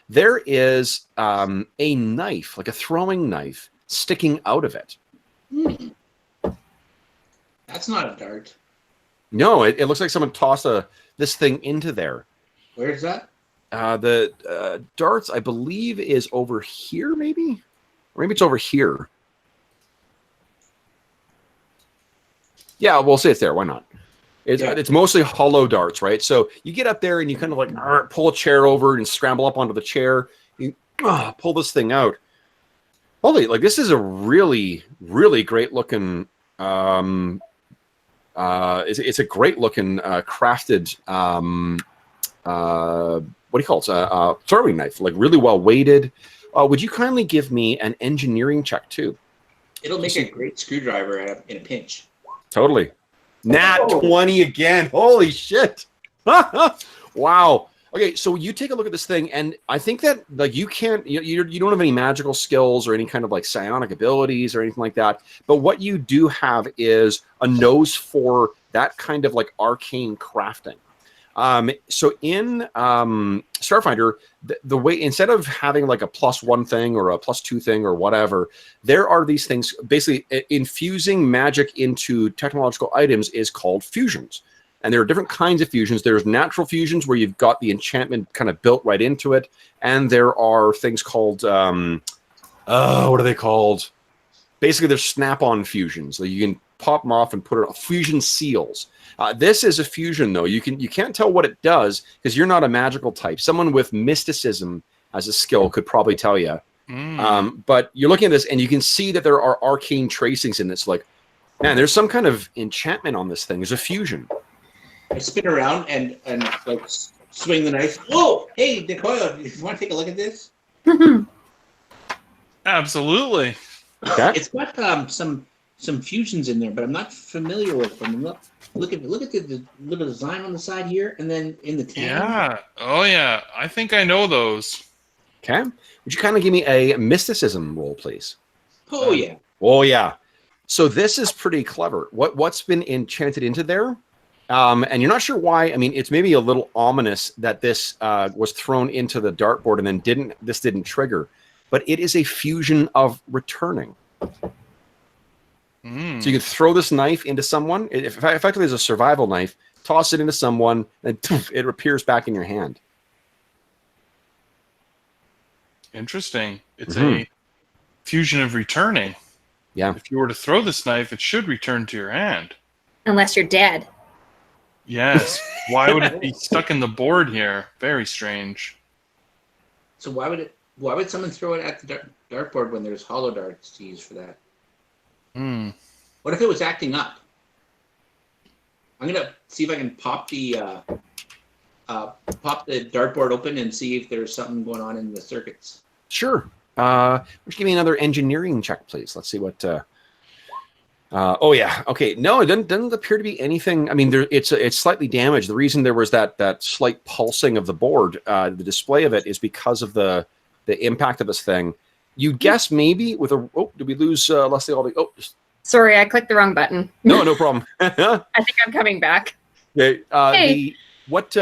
there is a knife, like a throwing knife, sticking out of it. That's not a dart. No, it looks like someone tossed this thing into there. Where's that? The darts, I believe, is over here, maybe? Or maybe it's over here. Yeah, we'll say it's there. Why not? It's mostly hollow darts, right? So you get up there and you kind of like pull a chair over and scramble up onto the chair. You pull this thing out. Holy, like this is a really, really great looking. It's a great looking crafted. What do you call it? Throwing knife, like really well weighted. Would you kindly give me an engineering check too? It'll make a great screwdriver in a pinch. Totally. Nat 20 again. Holy shit. Wow. Okay, so you take a look at this thing, and I think that like you can't, you don't have any magical skills or any kind of like psionic abilities or anything like that. But what you do have is a nose for that kind of like arcane crafting. So in Starfinder, the way, instead of having like a +1 thing or a +2 thing or whatever, there are these things, basically infusing magic into technological items is called fusions. And there are different kinds of fusions. There's natural fusions where you've got the enchantment kind of built right into it. And there are things called, what are they called? Basically, they're snap-on fusions. So you can pop them off and put it on fusion seals. This is a fusion, though. You can't tell what it does because you're not a magical type. Someone with mysticism as a skill could probably tell you. But you're looking at this, and you can see that there are arcane tracings in this. Like, man, there's some kind of enchantment on this thing. There's a fusion. I spin around and like swing the knife. Whoa! Hey, Decoyo, you want to take a look at this? Absolutely. Okay. It's got some fusions in there, but I'm not familiar with them. Look at the little design on the side here, and then in the tan. Yeah. Oh yeah. I think I know those. Okay. Would you kind of give me a mysticism roll, please? Oh yeah. Oh yeah. So this is pretty clever. What's been enchanted into there? And you're not sure why. I mean, it's maybe a little ominous that this was thrown into the dartboard and then didn't trigger. But it is a fusion of returning. So you can throw this knife into someone. It effectively is a survival knife. Toss it into someone, and it appears back in your hand. Interesting. It's a fusion of returning. Yeah. If you were to throw this knife, it should return to your hand. Unless you're dead. Yes. Why would it be stuck in the board here? Very strange. So why would someone throw it at the dartboard when there's hollow darts to use for that? What if it was acting up? I'm gonna see if I can pop the dartboard open and see if there's something going on in the circuits. Sure. Just give me another engineering check, please. Let's see what. Oh yeah. Okay. No, it doesn't appear to be anything. I mean, it's slightly damaged. The reason there was that slight pulsing of the board, the display of it, is because of the impact of this thing. You guess maybe with a. Oh, did we lose Leslie? Oh, Sorry, I clicked the wrong button. no problem. I think I'm coming back. Okay. Hey. What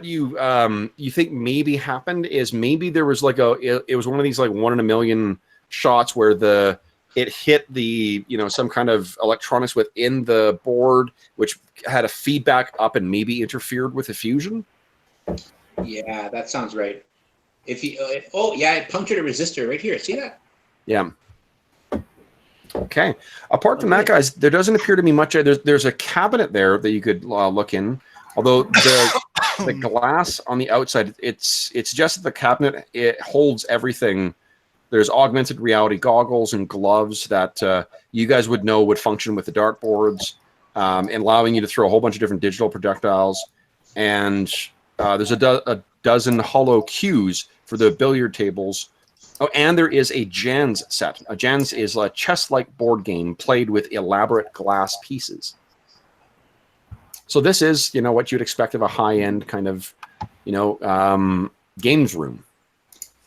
you think maybe happened is maybe there was like it was one of these like 1 in a million shots where it hit the some kind of electronics within the board which had a feedback up and maybe interfered with the fusion. Yeah, that sounds right. If you it punctured a resistor right here. See that? Yeah. Okay. Apart from that, guys, there doesn't appear to be much. There's a cabinet there that you could look in. Although the glass on the outside, it's just that the cabinet, it holds everything. There's augmented reality goggles and gloves that you guys would know would function with the dartboards, and allowing you to throw a whole bunch of different digital projectiles. And there's a dozen hollow cues for the billiard tables. Oh, and there is a Jans set. A Jans is a chess-like board game played with elaborate glass pieces. So this is, what you'd expect of a high-end kind of, games room.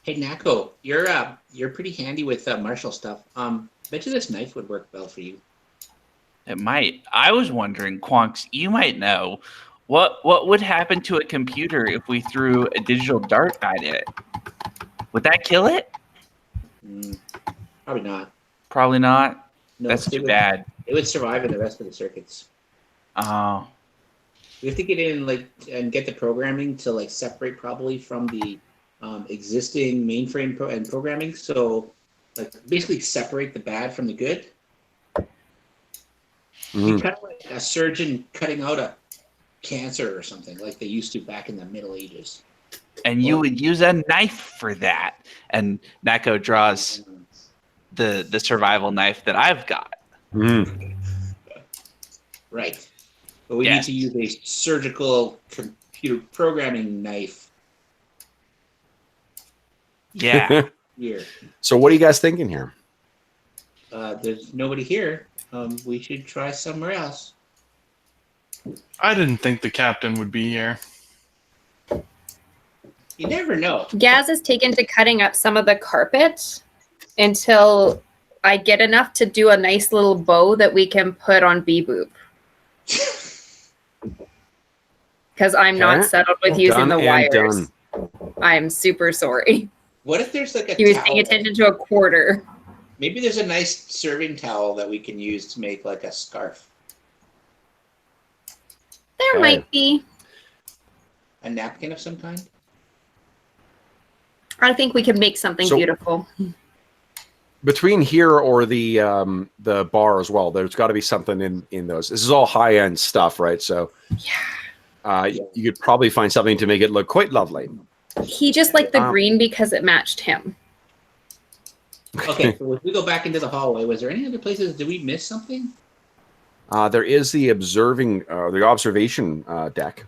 Hey, Nako, you're pretty handy with martial stuff. Bet you this knife would work well for you. It might. I was wondering, Quonks, you might know, what would happen to a computer if we threw a digital dart at it? Would that kill it? Probably not. Probably not. No, that's too bad. It would survive in the rest of the circuits. Oh. We have to get in and get the programming to separate probably from the existing mainframe and programming. So basically separate the bad from the good. Be kind of like a surgeon cutting out a cancer or something like they used to back in the Middle Ages. And you would use a knife for that. And Nako draws the survival knife that I've got. Right. But we need to use a surgical computer programming knife. Yeah. Here. So what are you guys thinking here? There's nobody here. We should try somewhere else. I didn't think the captain would be here. You never know. Gaz is taken to cutting up some of the carpet until I get enough to do a nice little bow that we can put on Beboop. Because I'm not settled with using the wires. I'm super sorry. What if there's a He was towel? paying attention to a quarter. Maybe there's a nice serving towel that we can use to make a scarf. There might be. A napkin of some kind? I think we could make something beautiful. Between here or the bar as well, there's got to be something in those. This is all high end stuff, right? So you could probably find something to make it look quite lovely. He just liked the green because it matched him. Okay, so if we go back into the hallway, was there any other places? Did we miss something? There is the observation deck.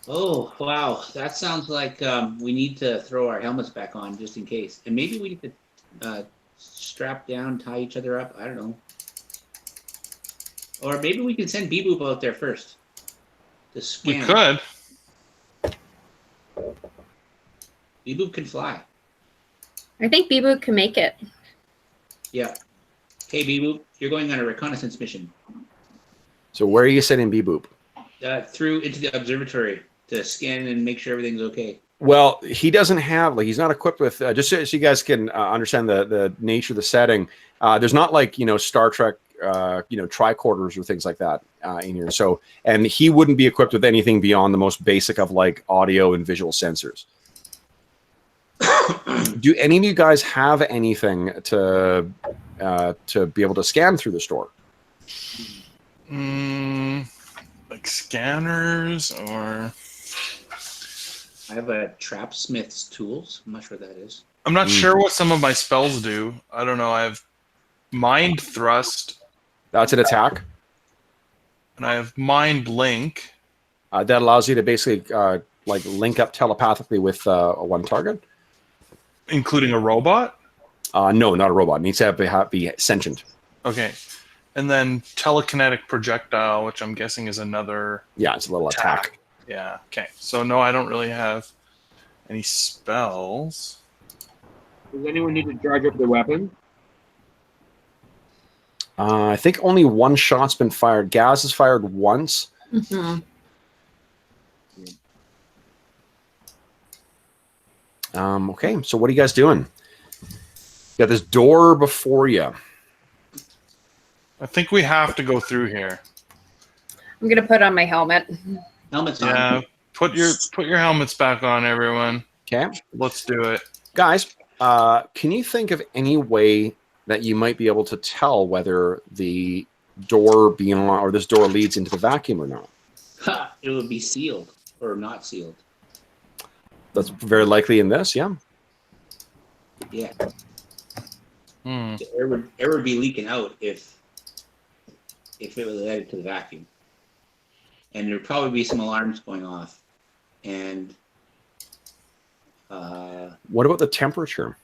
Oh, wow. That sounds like we need to throw our helmets back on just in case. And maybe we need to strap down, tie each other up. I don't know. Or maybe we can send Beboop out there first to scan. We could. Beboop can fly. I think Beboop can make it. Yeah. Hey, Beboop, you're going on a reconnaissance mission. So where are you sending Beboop? Through into the observatory to scan and make sure everything's okay. Well, he doesn't have he's not equipped with just so you guys can understand the nature of the setting. There's not Star Trek tricorders or things like that in here. So and he wouldn't be equipped with anything beyond the most basic of audio and visual sensors. Do any of you guys have anything to be able to scan through the store? Like scanners or... I have a trapsmith's tools. I'm not sure what that is. I'm not sure what some of my spells do. I don't know. I have Mind Thrust. That's an attack. And I have Mind Link. That allows you to basically link up telepathically with one target. Including a robot? No, not a robot. It needs to be sentient. Okay. And then Telekinetic Projectile, which I'm guessing is another... Yeah, it's a little attack. Yeah, okay. So no, I don't really have any spells. Does anyone need to charge up their weapon? I think only one shot's been fired. Gaz has fired once. Mm-hmm. Okay, so what are you guys doing? You got this door before you. I think we have to go through here. I'm gonna put on my helmet. Helmets on. Yeah, put your helmets back on, everyone. Okay. Let's do it. Guys, can you think of any way that you might be able to tell whether the door beyond or this door leads into the vacuum or not? It would be sealed or not sealed. That's very likely in this, yeah. Yeah. Hmm. The air would be leaking out if it was headed to the vacuum. And there'd probably be some alarms going off. And what about the temperature?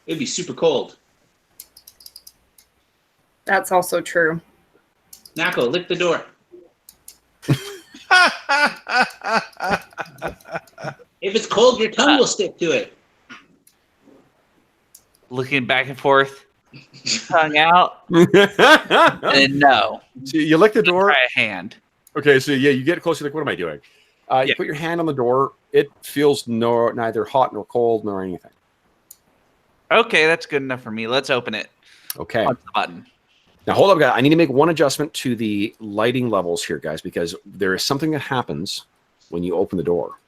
it'd be super cold. That's also true. Nako, lick the door. If it's cold, your tongue will stick to it. Looking back and forth, tongue out, and no. So you lick the door. Try a hand. Okay, so yeah, you get closer. Like, what am I doing? You put your hand on the door. It feels neither hot nor cold nor anything. Okay, that's good enough for me. Let's open it. Okay. Punch the button. Now, hold up, guys. I need to make one adjustment to the lighting levels here, guys, because there is something that happens when you open the door.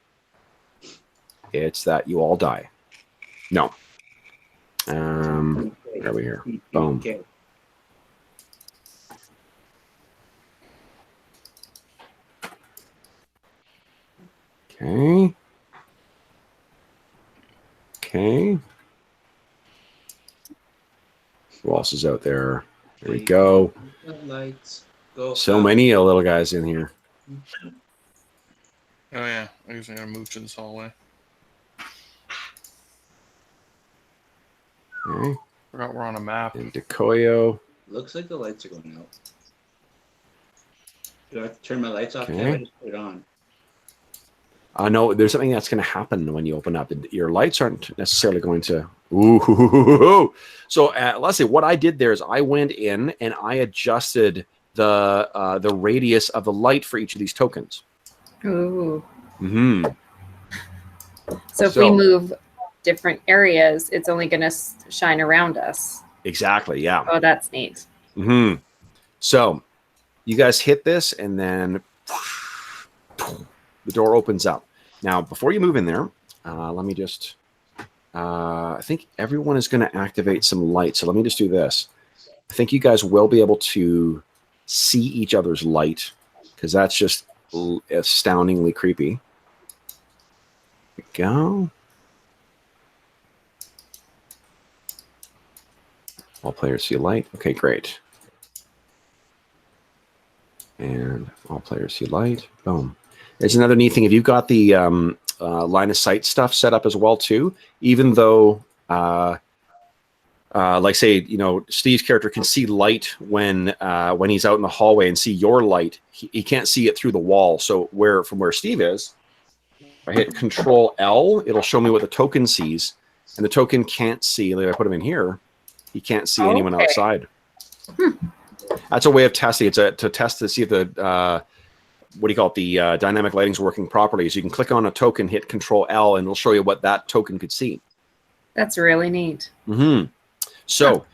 It's that you all die. No. Where are we here? Boom. Okay. Okay. Okay. Who else is out there? There we go. Lights go So out. many little guys in here. Oh yeah, I guess I gotta move to this hallway. Okay. Forgot we're on a map. And Decoyo. Looks like the lights are going out. Do I have to turn my lights off? Okay. Yeah, I just put it on. No, there's something that's going to happen when you open up. Your lights aren't necessarily going to. Ooh. So, let's see. What I did there is I went in and I adjusted the radius of the light for each of these tokens. Ooh. Hmm. So if we move different areas, it's only going to shine around us. Exactly. Yeah. Oh, that's neat. Hmm. So, you guys hit this, and then the door opens up. Now, before you move in there, let me just. I think everyone is going to activate some light. So let me just do this. I think you guys will be able to see each other's light, because that's just astoundingly creepy. There we go. All players see light. Okay, great. And all players see light. Boom. There's another neat thing. If you've got the line of sight stuff set up as well too, even though, like say, Steve's character can see light when he's out in the hallway and see your light, he can't see it through the wall. So from where Steve is, if I hit Control L, it'll show me what the token sees, and the token can't see. Like I put him in here, he can't see anyone outside. That's a way of testing. It's to test to see if the the dynamic lighting's working properly. So you can click on a token, hit Control L, and it'll show you what that token could see. That's really neat. Mm-hmm. So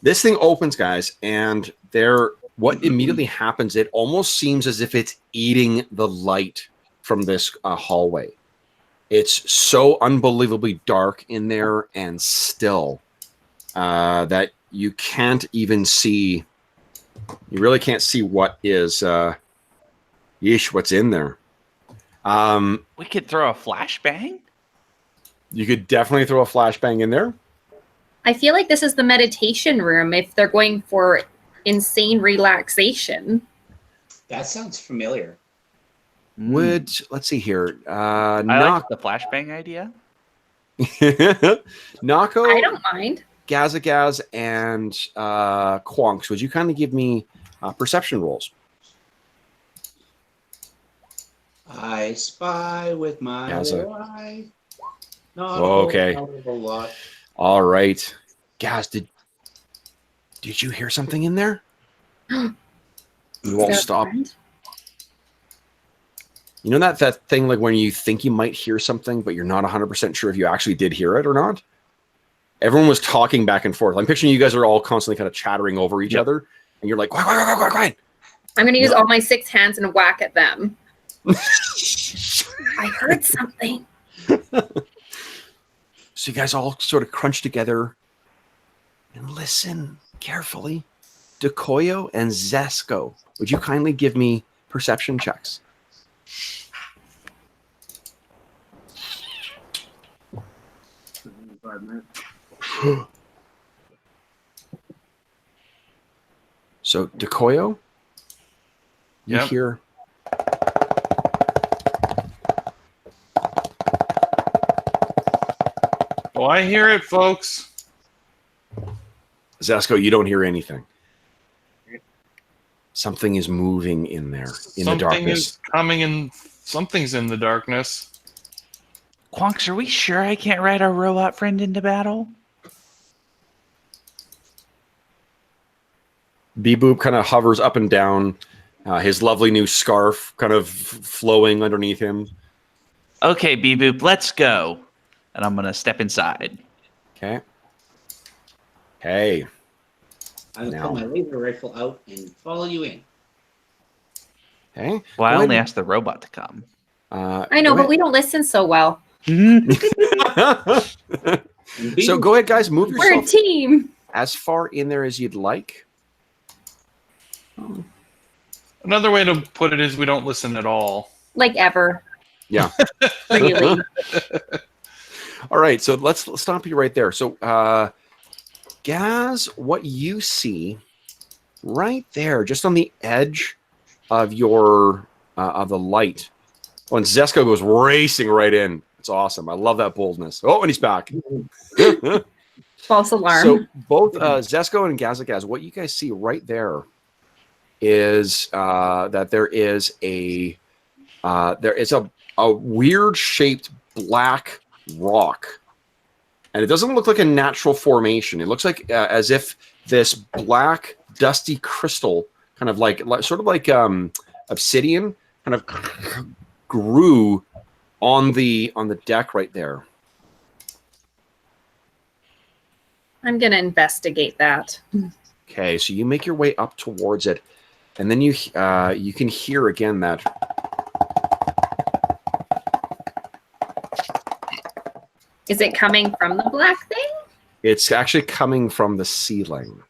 this thing opens, guys, and what immediately happens, it almost seems as if it's eating the light from this hallway. It's so unbelievably dark in there and still that you can't even see. You really can't see what is, what's in there. We could throw a flashbang. You could definitely throw a flashbang in there. I feel like this is the meditation room if they're going for insane relaxation. That sounds familiar. Let's see here. I like the flashbang idea. Nako, I don't mind. Gazagaz, and Quonks, would you kind of give me perception rolls? I spy with my Gaza. eye. Not Okay. a whole lot. All right. Gaz, did you hear something in there? You won't stop. You know that thing like when you think you might hear something, but you're not 100% sure if you actually did hear it or not? Everyone was talking back and forth. I'm picturing you guys are all constantly kind of chattering over each other, and you're like, quiet. I'm going to use all my 6 hands and whack at them. I heard something. So you guys all sort of crunch together and listen carefully. Decoyo and Zesco, would you kindly give me perception checks? So Decoyo, you Yep. hear Oh, I hear it, folks. Zesco, you don't hear anything. Something is moving in there in the darkness. Is coming in. Something's in the darkness. Quonks, are we sure I can't ride our robot friend into battle? Beboop kind of hovers up and down, his lovely new scarf kind of flowing underneath him. Okay, Beboop, let's go. And I'm going to step inside. Okay. Hey. I will Now. pull my laser rifle out and follow you in. Okay. Well, I Go only ahead. asked the robot to come. I know, but we don't listen so well. And So go ahead, guys. Move We're a yourself team. as far in there as you'd like. Another way to put it is we don't listen at all. Like ever. Yeah. Really. All right. So let's stop you right there. So, Gaz, what you see right there, just on the edge of your of the light, when Zesco goes racing right in. It's awesome. I love that boldness. Oh, and he's back. False alarm. So both Zesco and Gaz, what you guys see right there is that there is a weird shaped black rock, and it doesn't look like a natural formation. It looks like as if this black dusty crystal, kind of like sort of like obsidian, kind of grew on the deck right there. I'm going to investigate that. Okay, so you make your way up towards it, and then you can hear again that Is it coming from the black thing? it's actually coming from the ceiling.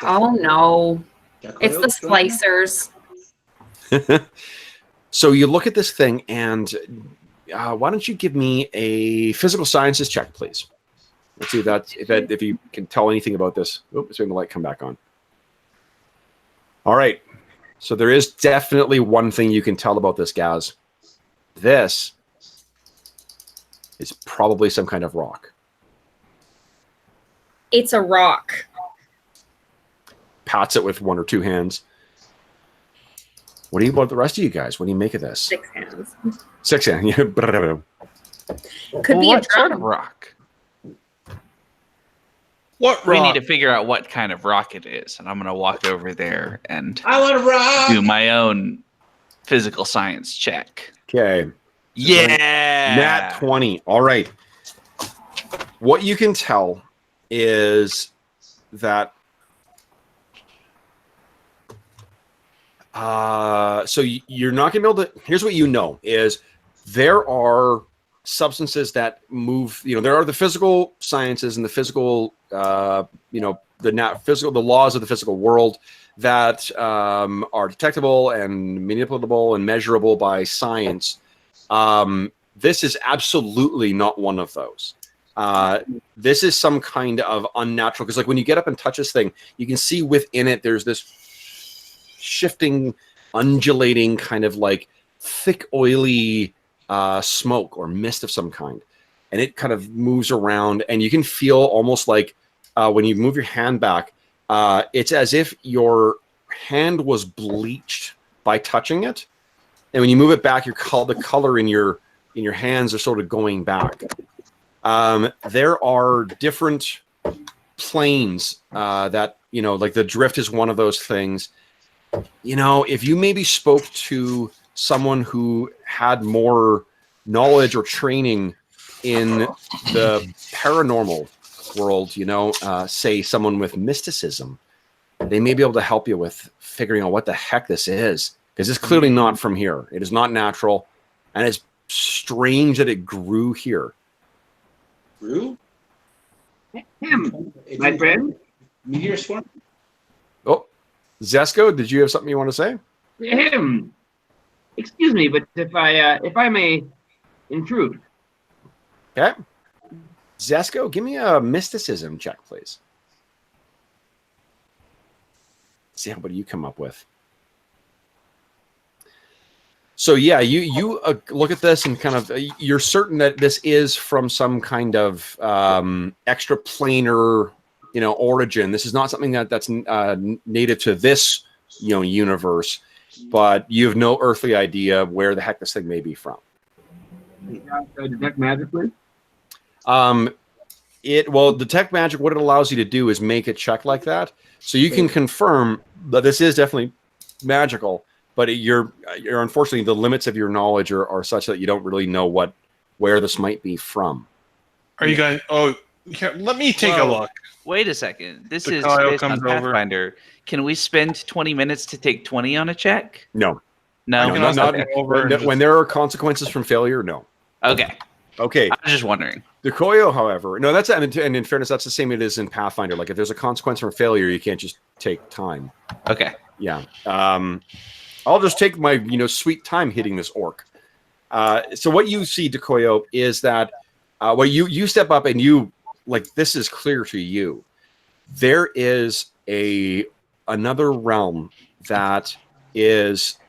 Oh, no. It's the splicers. So you look at this thing, and why don't you give me a physical sciences check, please? Let's see if you can tell anything about this. Oops, the light come back on. All right. So there is definitely one thing you can tell about this, Gaz. This is probably some kind of rock. It's a rock. Pats it with one or two hands. What do you about the rest of you guys? What do you make of this? 6 hands. 6 hands. Could be a What sort of drum. rock? What We rock? need to figure out what kind of rock it is, and I'm going to walk over there and I want to rock. do my own physical science check. Okay. Yeah. Nat 20. All right. What you can tell is that so you're not going to be able to. Here's what you know is there are substances that move. There are the physical sciences and the physical, the laws of the physical world that are detectable and manipulable and measurable by science. This is absolutely not one of those. This is some kind of unnatural, because like when you get up and touch this thing, you can see within it there's this shifting, undulating kind of like thick, oily smoke or mist of some kind, and it kind of moves around, and you can feel almost like when you move your hand back, it's as if your hand was bleached by touching it, and when you move it back, the color in your hands are sort of going back. There are different planes that like the drift is one of those things. If you maybe spoke to someone who had more knowledge or training in the paranormal world, say someone with mysticism, they may be able to help you with figuring out what the heck this is, because it's clearly not from here. It is not natural, and it's strange that it grew here. Grew? Him, my friend. Meteor swarm? Oh, Zesco, did you have something you want to say? Him. Excuse me, but if I may intrude. Okay. Zesco, give me a mysticism check, please. See what you come up with. So yeah, you look at this and kind of you're certain that this is from some kind of extraplanar, origin. This is not something that's native to this universe, but you have no earthly idea where the heck this thing may be from. Detect magic, please. Detect magic. What it allows you to do is make a check like that, so you can confirm that this is definitely magical. But you're unfortunately, the limits of your knowledge are such that you don't really know where this might be from. Are you guys? Oh, Here, let me take a Whoa. look. Wait a second. This The is Kyle based on comes over. Pathfinder. Can we spend 20 minutes to take 20 on a check? No. No. can No, also not go over and when just- there are consequences from failure. No. Okay. Okay. I was just wondering. The Koyo, however, no, that's and in fairness, that's the same it is in Pathfinder. Like if there's a consequence from failure, you can't just take time. Okay. Yeah. I'll just take my sweet time hitting this orc. So what you see, Dekoyo, is that you step up and you like this is clear to you. There is another realm that is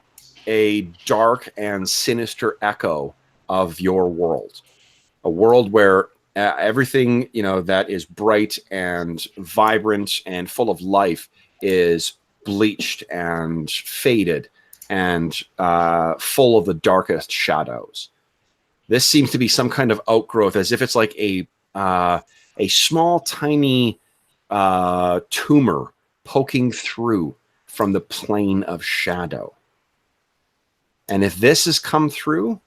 a dark and sinister echo of your world. A world where everything that is bright and vibrant and full of life is bleached and faded and full of the darkest shadows. This seems to be some kind of outgrowth, as if it's like a small, tiny tumor poking through from the plane of shadow. And if this has come through,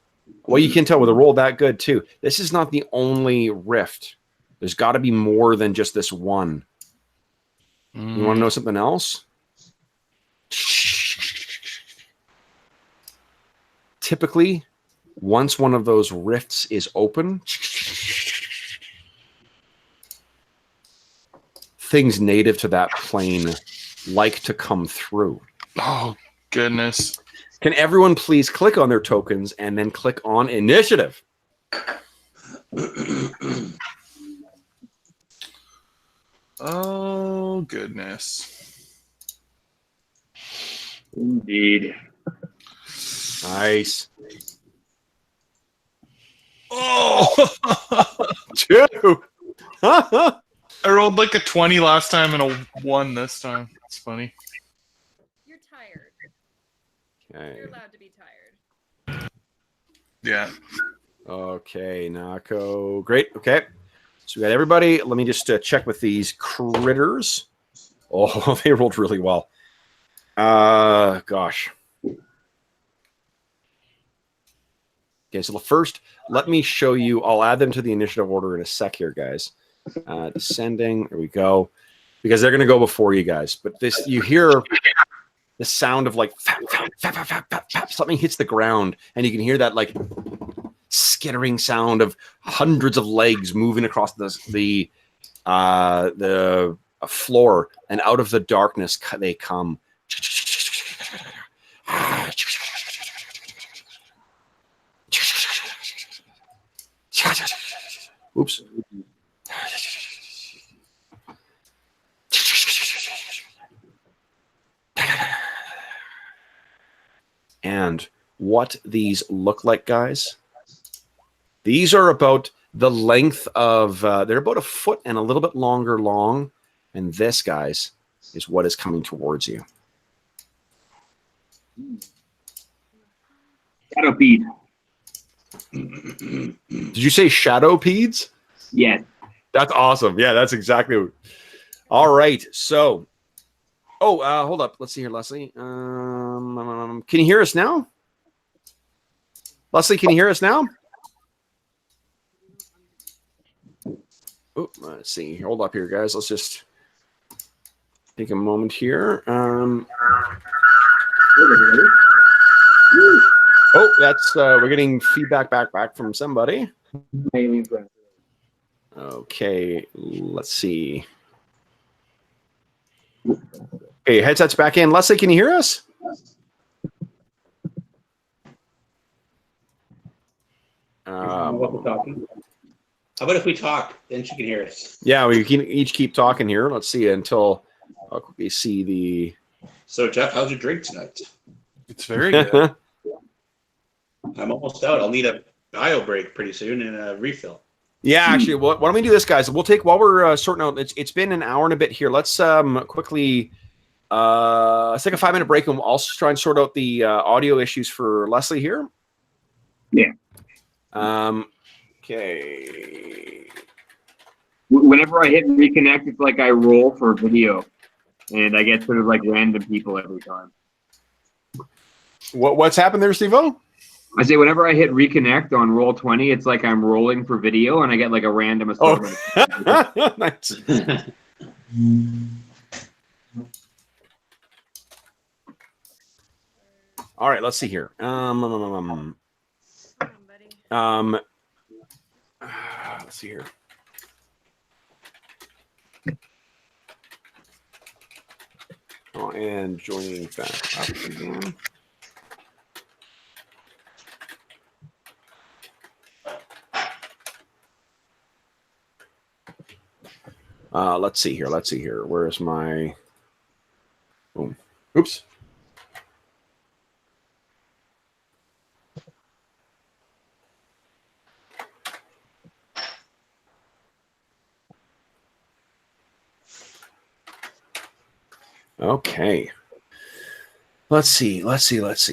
well, you can tell with a roll that good too. This is not the only rift. There's got to be more than just this one. You want to know something else? Typically, once one of those rifts is open, things native to that plane like to come through. Oh, goodness. Can everyone please click on their tokens and then click on initiative? Oh, goodness. Indeed. Nice. Oh! Two. I rolled like a 20 last time and a 1 this time. It's funny. You're tired. Okay. You're allowed to be tired. Yeah. Okay, Nako. Great. Okay. So we got everybody. Let me just check with these critters. Oh, they rolled really well. Gosh. Okay, so the first, let me show you. I'll add them to the initiative order in a sec here, guys. Descending. There we go. Because they're going to go before you guys. But this, you hear the sound of like fap, fap, fap, fap, fap, fap, fap. Something hits the ground, and you can hear that like skittering sound of hundreds of legs moving across the floor, and out of the darkness they come. Oops. And what these look like, guys, these are about the length of, they're about a foot and a little bit longer long. And this, guys, is what is coming towards you. Shadowpeed. Did you say shadowpeeds? Yes. That's awesome. Yeah, that's exactly what. All right. So, hold up. Let's see here, Leslie. Can you hear us now? Leslie, can you hear us now? Oh, let's see. Hold up here, guys. Let's just take a moment here. Oh, that's we're getting feedback back from somebody. Okay, let's see. Okay, headsets back in. Leslie, can you hear us? How about if we talk, then she can hear us? Yeah, we can each keep talking here. Let's see until I'll quickly see the. So, Jeff, how's your drink tonight? It's very good. I'm almost out. I'll need a bio break pretty soon and a refill. Yeah, actually, why don't we do this, guys? We'll take while we're sorting out. It's been an hour and a bit here. Let's quickly let's take a 5-minute break, and we'll also try and sort out the audio issues for Leslie here. Yeah. Okay. Whenever I hit reconnect, it's like I roll for video, and I get sort of like random people every time. What's happened there, Steve-O? I say whenever I hit reconnect on roll 20, it's like I'm rolling for video, and I get like a random assortment. Oh, nice. All right, let's see here. Let's see here. Oh, and joining back up again. Let's see here. Let's see here. Where's my... Boom. Oops. Okay. Let's see. Leslie looks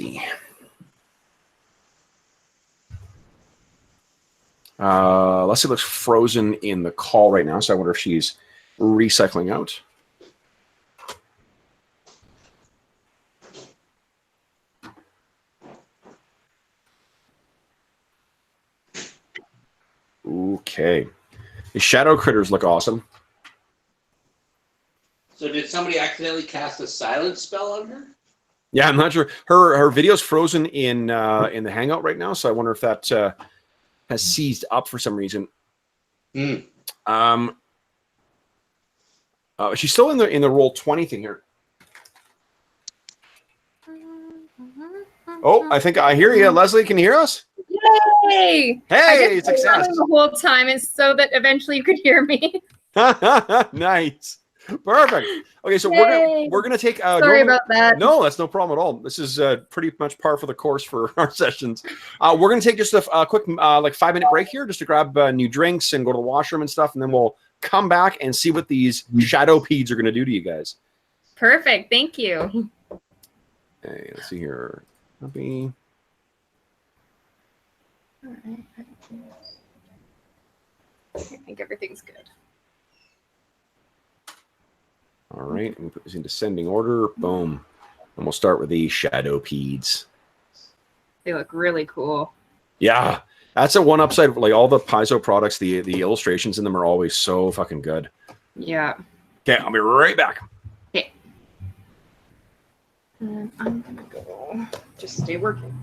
frozen in the call right now, so I wonder if she's recycling out. Okay. The shadow critters look awesome. So did somebody accidentally cast a silence spell on her? Yeah, I'm not sure. Her video's frozen in the Hangout right now, so I wonder if that has seized up for some reason. Mm. She's still in the roll 20 thing here. Oh, I think I hear you, Leslie. Can you hear us? Yay! Hey, success! The whole time is so that eventually you could hear me. Nice, perfect. Okay, so we're gonna take. Sorry about that. No, that's no problem at all. This is pretty much par for the course for our sessions. We're gonna take just a quick like 5-minute break here, just to grab new drinks and go to the washroom and stuff, and then we'll come back and see what these shadow peds are gonna do to you guys. Perfect. Thank you. Okay, let's see here. Copy. All right. I think everything's good. All right, I'm gonna put this in descending order. Boom. And we'll start with the shadow peds. They look really cool. Yeah, that's a one upside. Like all the Paizo products, the illustrations in them are always so fucking good. Yeah. Okay, I'll be right back. Okay. And I'm gonna go. Just stay working.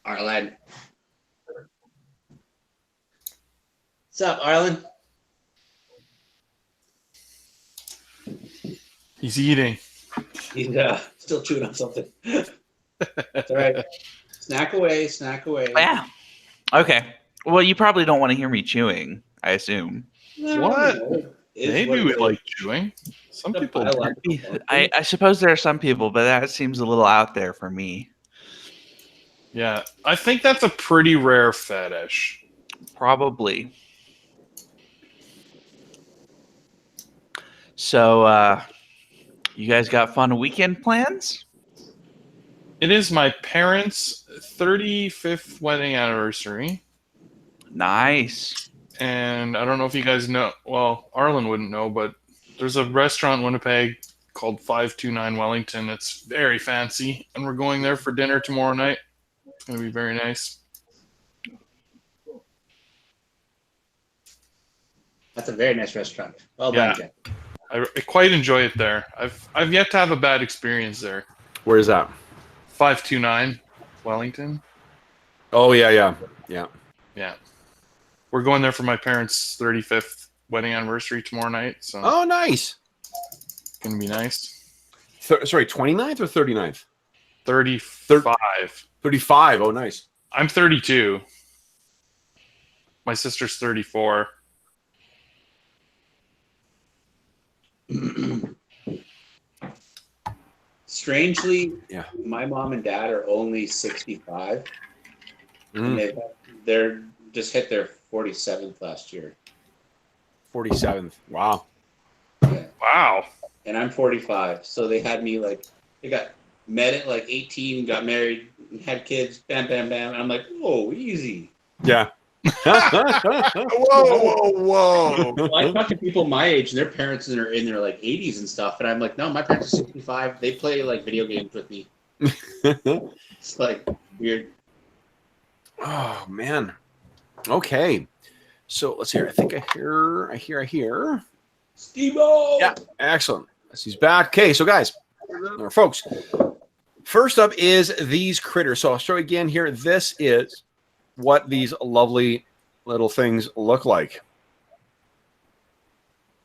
Arlen. What's up, Arlen? He's eating. He's still chewing on something. That's all right. Snack away, snack away. Yeah. Okay. Well, you probably don't want to hear me chewing, I assume. What? It's Maybe what it we is. like chewing. Some people. I like I suppose there are some people, but that seems a little out there for me. Yeah, I think that's a pretty rare fetish. Probably. So, you guys got fun weekend plans? It is my parents' 35th wedding anniversary. Nice. And I don't know if you guys know, well, Arlen wouldn't know, but there's a restaurant in Winnipeg called 529 Wellington. It's very fancy, and we're going there for dinner tomorrow night. It's going to be very nice. That's a very nice restaurant. Well done, Yeah. Jeff. I quite enjoy it there. I've yet to have a bad experience there. Where is that? 529 Wellington. Oh yeah. Yeah. We're going there for my parents' 35th wedding anniversary tomorrow night. So Oh, nice. Gonna be nice. Sorry, 29th or 39th? 35. 35. Oh, nice. I'm 32. My sister's 34. Strangely, Yeah. my mom and dad are only 65, Mm. and they're just hit their 47th last year. 47th. Wow. Yeah. Wow. And I'm 45, so they had me like they got met at like 18, got married, had kids, bam, bam, bam. And I'm like, whoa, easy. Yeah. Whoa. Well, I talk to people my age, and their parents are in their like 80s and stuff, and I'm like, no, my parents are 65. They play like video games with me. It's like weird. Oh man. Okay. So let's hear. I think I hear. Steve-O! Yeah. Excellent. He's back. Okay. So guys, or folks, first up is these critters. So I'll show you again here. This is what these lovely little things look like.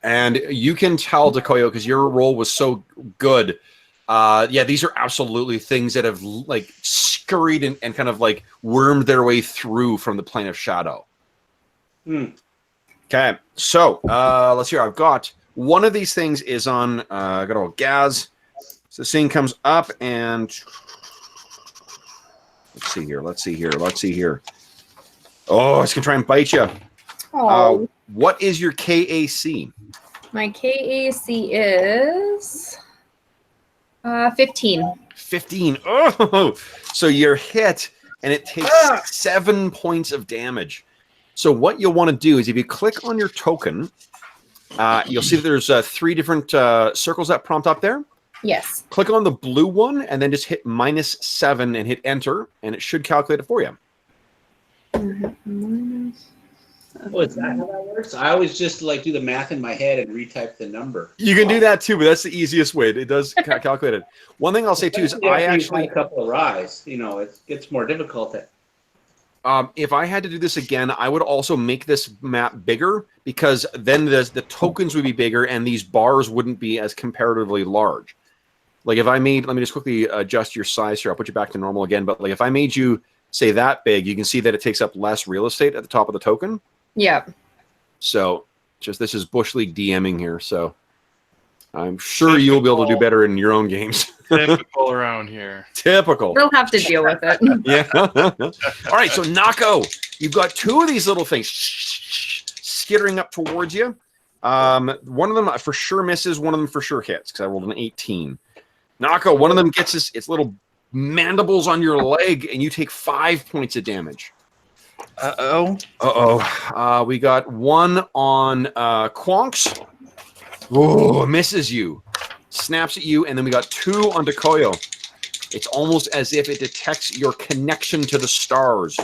And you can tell, Dekoyo, because your role was so good. Yeah, these are absolutely things that have like scurried and kind of like wormed their way through from the plane of shadow. Okay, so let's see. I've got one of these things is on good old Gaz. So this thing comes up and let's see here. Oh, it's gonna try and bite you. Oh, What is your KAC? my KAC is 15. 15. Oh, so you're hit, and it takes 7 points of damage. So what you'll want to do is if you click on your token, you'll see that there's 3 different circles that prompt up there. Yes. Click on the blue one, and then just hit -7 and hit enter, and it should calculate it for you. Oh, is that how that works? I always just like do the math in my head and retype the number. You can do that too, but that's the easiest way. It does calculate it. One thing I'll say too is I actually a couple of rise. You know, it gets more difficult. If I had to do this again, I would also make this map bigger because then the tokens would be bigger and these bars wouldn't be as comparatively large. Like if I made, let me just quickly adjust your size here. I'll put you back to normal again. But like if I made you say that big, you can see that it takes up less real estate at the top of the token. Yep. So just this is Bush League DMing here. So I'm sure you'll be able to do better in your own games. Typical around here. Typical. We'll have to deal with it. Yeah. All right. So Nako, you've got 2 of these little things skittering up towards you. One of them for sure misses. One of them for sure hits because I rolled an 18. Nako, one of them gets its little mandibles on your leg, and you take 5 points of damage. We got one on Quonks. Oh, misses you. Snaps at you, and then we got 2 on Dekoyo. It's almost as if it detects your connection to the stars.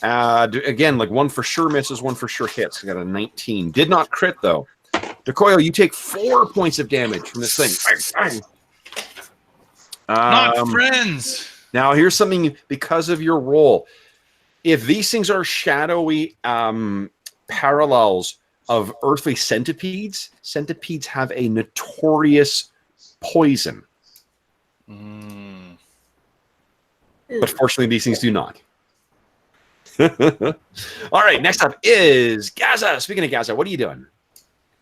Again, like one for sure misses, one for sure hits. I got a 19. Did not crit, though. Dekoyo, you take 4 points of damage from this thing. Not friends. Now, here's something because of your role. If these things are shadowy parallels of earthly centipedes, centipedes have a notorious poison. But fortunately, these things do not. All right, next up is Gaza. Speaking of Gaza, what are you doing?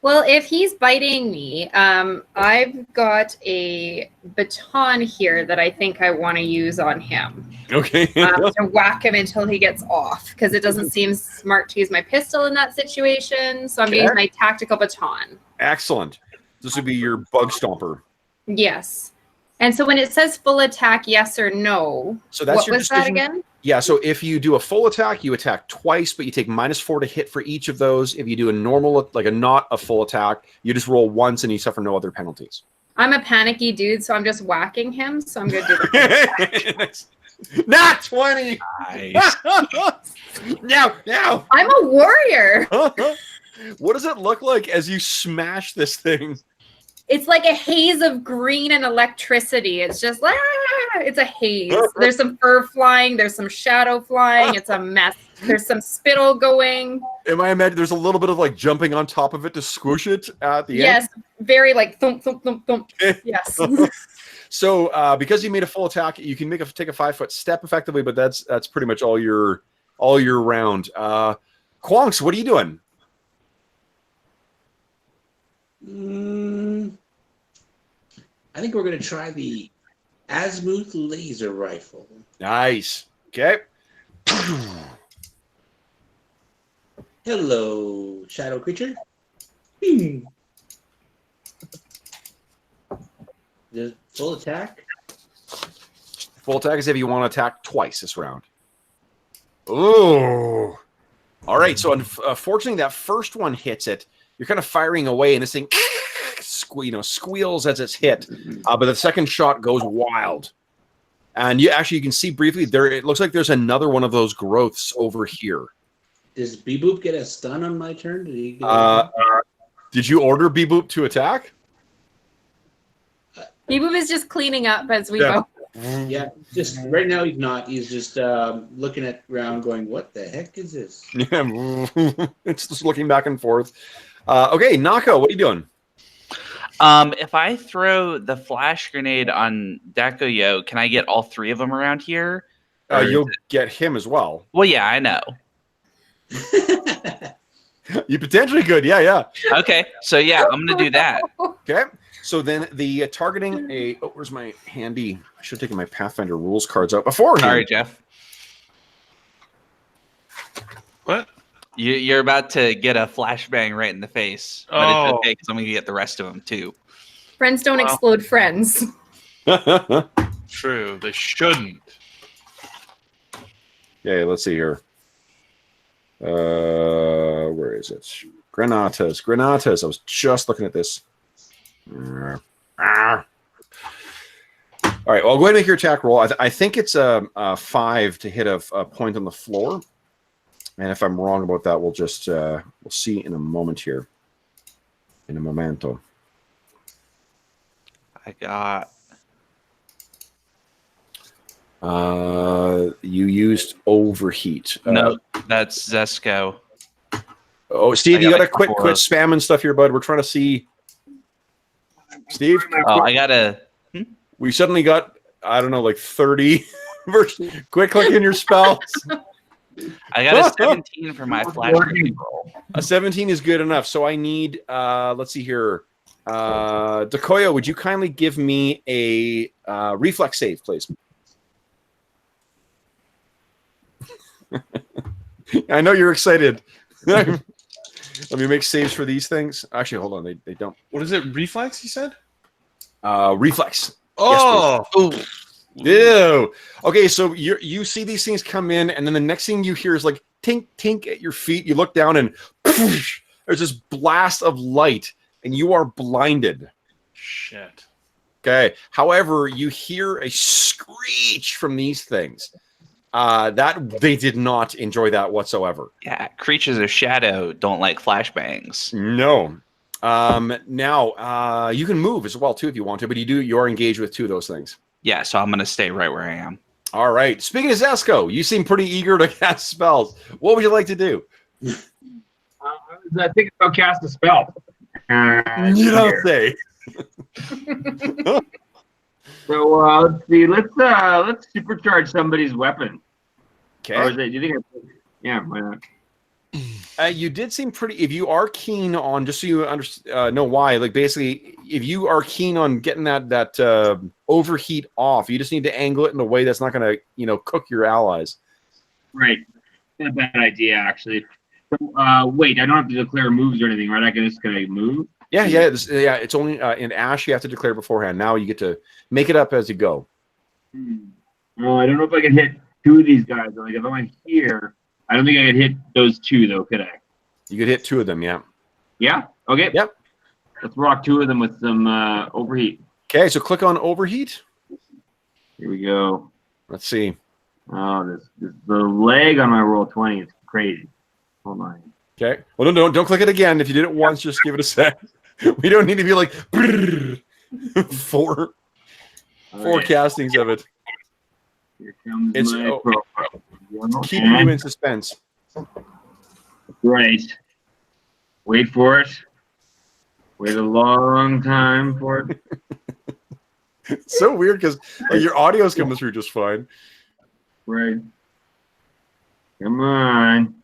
Well, if he's biting me, I've got a baton here that I think I want to use on him. Okay. To whack him until he gets off, because it doesn't seem smart to use my pistol in that situation. So I'm going to use my tactical baton. Excellent. This would be your bug stomper. Yes. And so when it says full attack, yes or no, so that's what your was that decision? again? Yeah, so if you do a full attack, you attack twice, but you take -4 to hit for each of those. If you do a normal, like not a full attack, you just roll once and you suffer no other penalties. I'm a panicky dude, so I'm just whacking him. So I'm going to do the Not 20. Nice. Now. I'm a warrior. What does it look like as you smash this thing? It's like a haze of green and electricity. It's just like, it's a haze. There's some fur flying. There's some shadow flying. It's a mess. There's some spittle going. Am I imagining there's a little bit of like jumping on top of it to squish it at the end? Yes, very like thump, thump, thump, thump. Yes. So because you made a full attack, you can take a 5-foot step effectively, but that's pretty much all year round. Quonks, what are you doing? I think we're going to try the azimuth laser rifle. Nice. Okay. Hello, shadow creature. The full attack. Full attack is if you want to attack twice this round. Oh. All right. So unfortunately, that first one hits it. You're kind of firing away, and this thing squeals as it's hit. But the second shot goes wild. And you can see briefly there. It looks like there's another one of those growths over here. Does Beboop get a stun on my turn? Did he get did you order Beboop to attack? Beboop is just cleaning up as we go. Yeah, just right now he's not. He's just looking at ground going, what the heck is this? Yeah, it's just looking back and forth. Okay, Nako, what are you doing? If I throw the flash grenade on Dakoyo, can I get all 3 of them around here? You'll get him as well. Well, yeah, I know. You potentially could, yeah. Okay, so yeah, I'm gonna do that. Okay, so then the targeting where's my handy? I should have taken my Pathfinder rules cards out before. Sorry, Jeff. What? You're about to get a flashbang right in the face, but it's okay because I'm gonna get the rest of them too. Friends don't explode friends. True, they shouldn't. Yeah, let's see here. Where is it? Granatas. I was just looking at this. All right, well, go ahead and make your attack roll. I think it's a 5 to hit a point on the floor. And if I'm wrong about that, we'll just we'll see in a moment here. In a momento. I got. You used overheat. No, that's Zesco. Oh, Steve, you got to quit spamming stuff here, bud. We're trying to see. Steve? Oh, I got a. We suddenly got, I don't know, like 30. Quit clicking your spells. I got a 17 for my flash roll. A 17 is good enough. So I need, let's see here. Dakoyo, would you kindly give me a reflex save, please? I know you're excited. Let me make saves for these things. Actually, hold on. They don't. What is it? Reflex, you said? Reflex. Oh! Yes, ew. Okay, so you see these things come in, and then the next thing you hear is like tink, tink at your feet. You look down, and poof, there's this blast of light, and you are blinded. Shit. Okay. However, you hear a screech from these things. That they did not enjoy that whatsoever. Yeah, creatures of shadow don't like flashbangs. No. Now you can move as well too if you want to, but you're engaged with 2 of those things. Yeah, so I'm gonna stay right where I am. All right. Speaking of Zesco, you seem pretty eager to cast spells. What would you like to do? I think I'll cast a spell. You don't say. So let's see. Let's supercharge somebody's weapon. Okay. Or is it? Do you think? Yeah, why not? You did seem pretty. If you are keen on, just so you know why, like basically, if you are keen on getting that overheat off, you just need to angle it in a way that's not going to, cook your allies. Right. Not a bad idea, actually. So, wait, I don't have to declare moves or anything, right? I can just move. Yeah. It's only in Ash you have to declare beforehand. Now you get to make it up as you go. Well, I don't know if I can hit 2 of these guys. Like if I went here, I don't think I could hit those 2 though, could I? You could hit 2 of them, yeah. Yeah. Okay. Yep. Let's rock 2 of them with some overheat. Okay, so click on overheat. Here we go. Let's see. Oh, this the leg on my roll 20 is crazy. Hold on. Okay. Well, don't click it again. If you did it once, just give it a sec. We don't need to be like four castings of it. Here comes It's my profile. keeping you in suspense. Right. Wait for it. Wait a long time for it. It's so weird because like, your audio's coming through just fine. Right. Come on.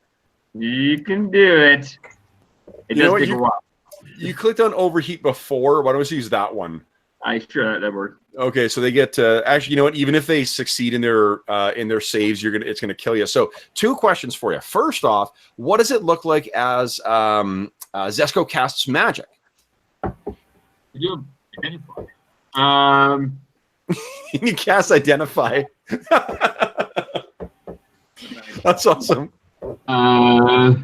You can do it. It You know does what, take a while. You clicked on overheat before. Why don't we use that one? Sure that works. Okay, so they get actually. You know what? Even if they succeed in their saves, it's gonna kill you. So 2 questions for you. First off, what does it look like as Zesco casts magic? You identify. You cast identify. That's awesome. Oh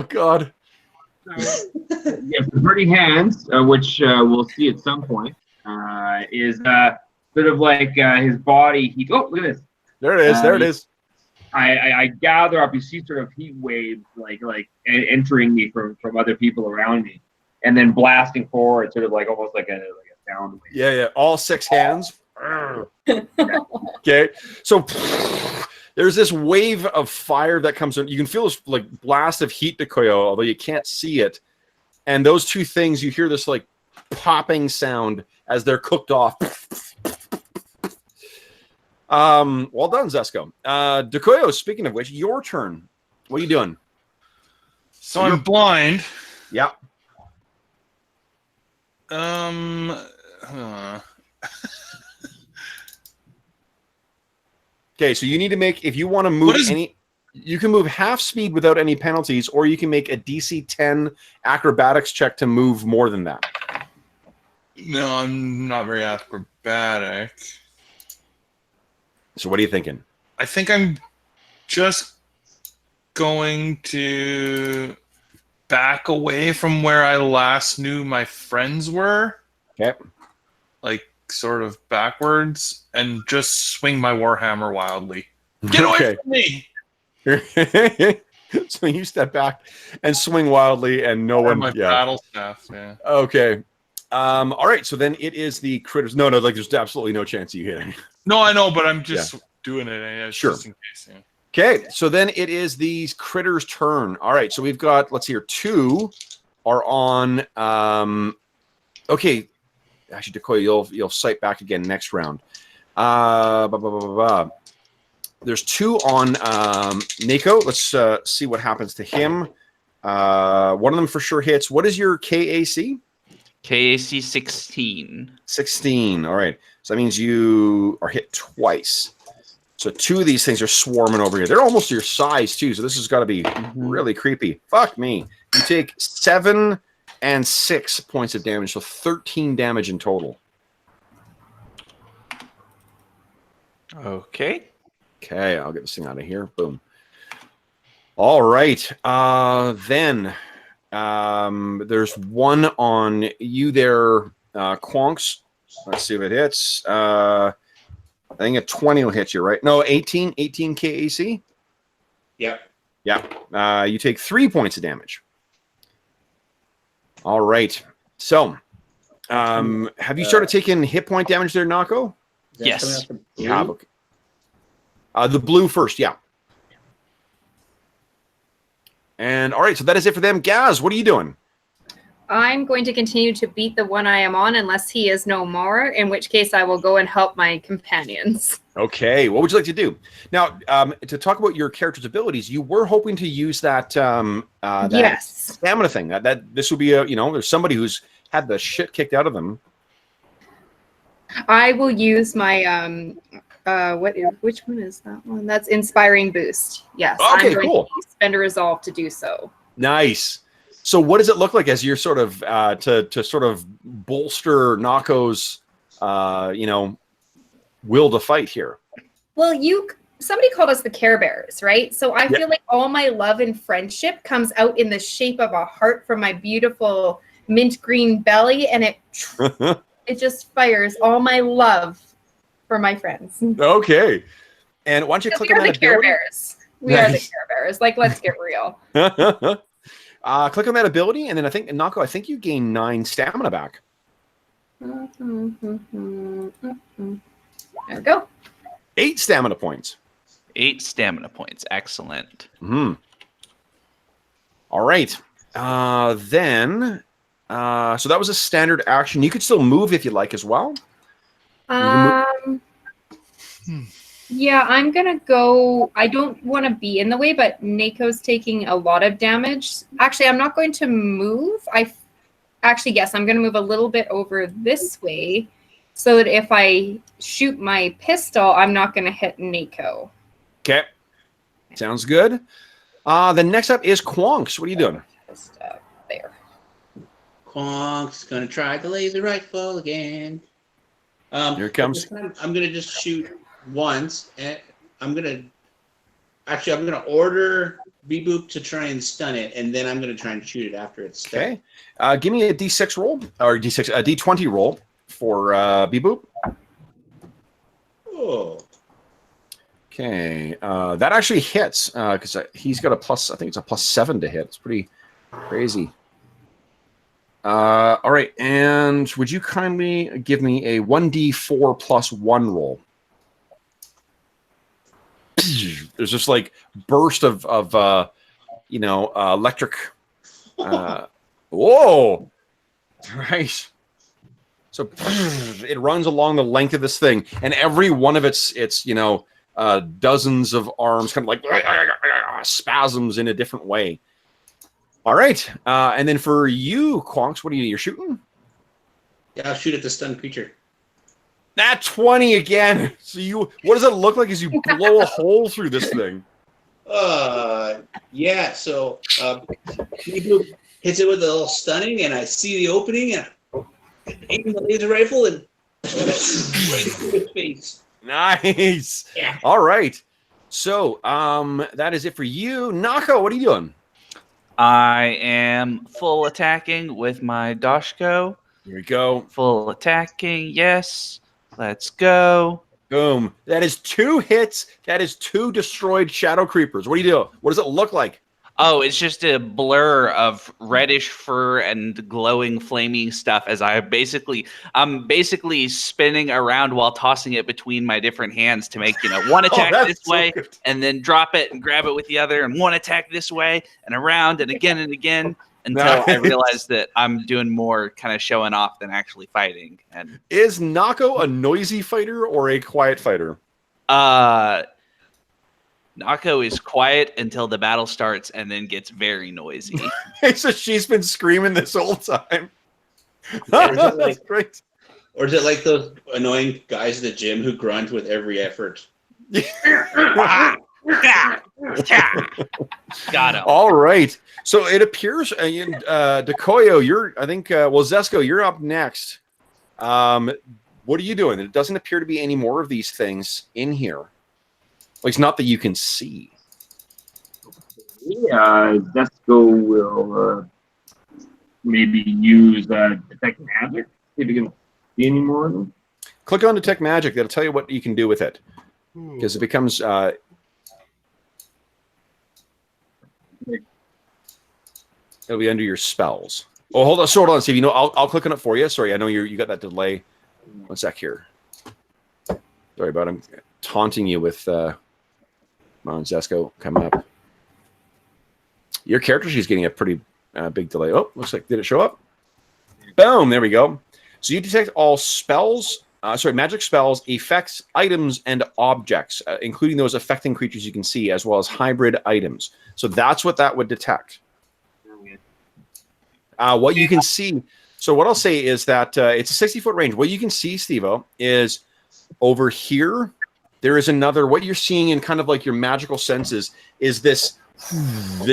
God. Yes, the Burning Hands, which we'll see at some point, is sort of like his body. Oh, look at this. There it is. There it is. I gather up. You see sort of heat waves like entering me from other people around me, and then blasting forward, sort of like almost like a sound wave. Yeah. All 6 hands. Okay, so there's this wave of fire that comes in. You can feel this like blast of heat, Dekoyo, although you can't see it. And those 2 things, you hear this like popping sound as they're cooked off. Well done, Zesco. Dekoyo, speaking of which, your turn. What are you doing? So I'm blind. Yeah. Okay, so you need to make, if you want to move you can move half speed without any penalties, or you can make a DC 10 acrobatics check to move more than that. No, I'm not very acrobatic. So what are you thinking? I think I'm just going to back away from where I last knew my friends were. Okay. Like, sort of backwards, and just swing my warhammer wildly. Get away from me! So you step back and swing wildly, and no one. My battle staff. Yeah. Okay. All right. So then it is the critters. No. Like there's absolutely no chance of you hitting. No, I know, but I'm just doing it. Sure. Just in case, yeah. Okay. So then it is these critters' turn. All right. So we've got. Let's see here. 2 are on. Okay. Actually, Dekoya, you'll sight back again next round. There's 2 on Nako. Let's see what happens to him. One of them for sure hits. What is your KAC? KAC 16. 16. All right. So that means you are hit twice. So 2 of these things are swarming over here. They're almost your size, too. So this has got to be really creepy. Fuck me. You take 7 and 6 points of damage. So 13 damage in total. Okay. Okay, I'll get this thing out of here. Boom. All right. Then there's 1 on you there, Quonks. Let's see if it hits. I think a 20 will hit you, right? No, 18 KAC? Yep. Yeah. You take 3 points of damage. All right. So, have you started taking hit point damage there, Nako? Yes. Yeah. Okay. The blue first, yeah. And all right, so that is it for them. Gaz, what are you doing? I'm going to continue to beat the one I am on unless he is no more, in which case I will go and help my companions. Okay, what would you like to do? Now, to talk about your character's abilities, you were hoping to use that, yes, stamina thing. That this would be there's somebody who's had the shit kicked out of them. I will use my which one is that one? That's Inspiring Boost. Yes. Okay, I'm going cool. to spend a resolve to do so. Nice. So what does it look like as you're sort of to sort of bolster Nako's will to fight here? Well, somebody called us the Care Bears, right? So I feel like all my love and friendship comes out in the shape of a heart from my beautiful mint green belly, and it just fires all my love for my friends. Okay. And why don't you click on that Care ability? Bears. We are the Care Bears. Like, let's get real. Click on that ability, and then Nako, I think you gain 9 stamina back. There we go. 8 stamina points. 8 stamina points. Excellent. Mm-hmm. All right. Then, so that was a standard action. You could still move if you like as well. Yeah, I'm gonna go. I don't want to be in the way, but Nako's taking a lot of damage. Actually, I'm not going to move. Actually, yes, I'm gonna move a little bit over this way, so that if I shoot my pistol, I'm not gonna hit Nako. Okay. Sounds good. The next up is Quonks. What are you doing? Just there. Quonk's gonna try the laser rifle again. Here it comes. This time I'm gonna just shoot once, and I'm gonna order B-Boop to try and stun it, and then I'm gonna try and shoot it after it's stunned. Okay. Give me a D6 roll or a D20 roll for B-Boop. Oh. Okay. That actually hits because he's got a plus. I think it's a +7 to hit. It's pretty crazy. All right. And would you kindly give me a 1d4 +1 roll? There's just like burst of electric. Whoa! Right. So it runs along the length of this thing, and every one of its dozens of arms kind of like spasms in a different way. All right. And then for you, Quonks, what are you're shooting? Yeah, I'll shoot at the stunned creature. Nat 20 again. So what does it look like as you blow a hole through this thing? Yeah. So B-Boop hits it with a little stunning, and I see the opening, and I aim the laser rifle and right through his face. Nice. Yeah. All right. So that is it for you. Nako, what are you doing? I am full attacking with my Doshko. Here we go. Full attacking, yes. Let's go. Boom. That is 2 hits. That is 2 destroyed shadow creepers. What do you do? What does it look like? Oh, it's just a blur of reddish fur and glowing, flaming stuff as I'm basically spinning around while tossing it between my different hands to make, one attack this way and then drop it and grab it with the other, and one attack this way and around and again until I realize that I'm doing more kind of showing off than actually fighting. And is Nako a noisy fighter or a quiet fighter? Nako is quiet until the battle starts and then gets very noisy. So she's been screaming this whole time. That's great. Or is it like those annoying guys at the gym who grunt with every effort? Got him. All right. So it appears, Dekoyo, Zesco, you're up next. What are you doing? It doesn't appear to be any more of these things in here. Like, it's not that you can see. Zesco will maybe use detect magic. See if you can see any more of them. Click on detect magic. That'll tell you what you can do with it. Because it becomes it'll be under your spells. Oh, hold on, Steve. I'll click on it for you. Sorry, I know you got that delay. 1 sec here. Sorry about I'm taunting you with Zesco coming up. Your character she's getting a pretty big delay. Oh, looks like, did it show up? Boom, there we go. So you detect all spells, magic spells, effects, items, and objects, including those affecting creatures you can see, as well as hybrid items. So that's what that would detect. What you can see, so what I'll say is that it's a 60-foot range. What you can see, Steve-O, is over here, there is another, what you're seeing in kind of like your magical senses is this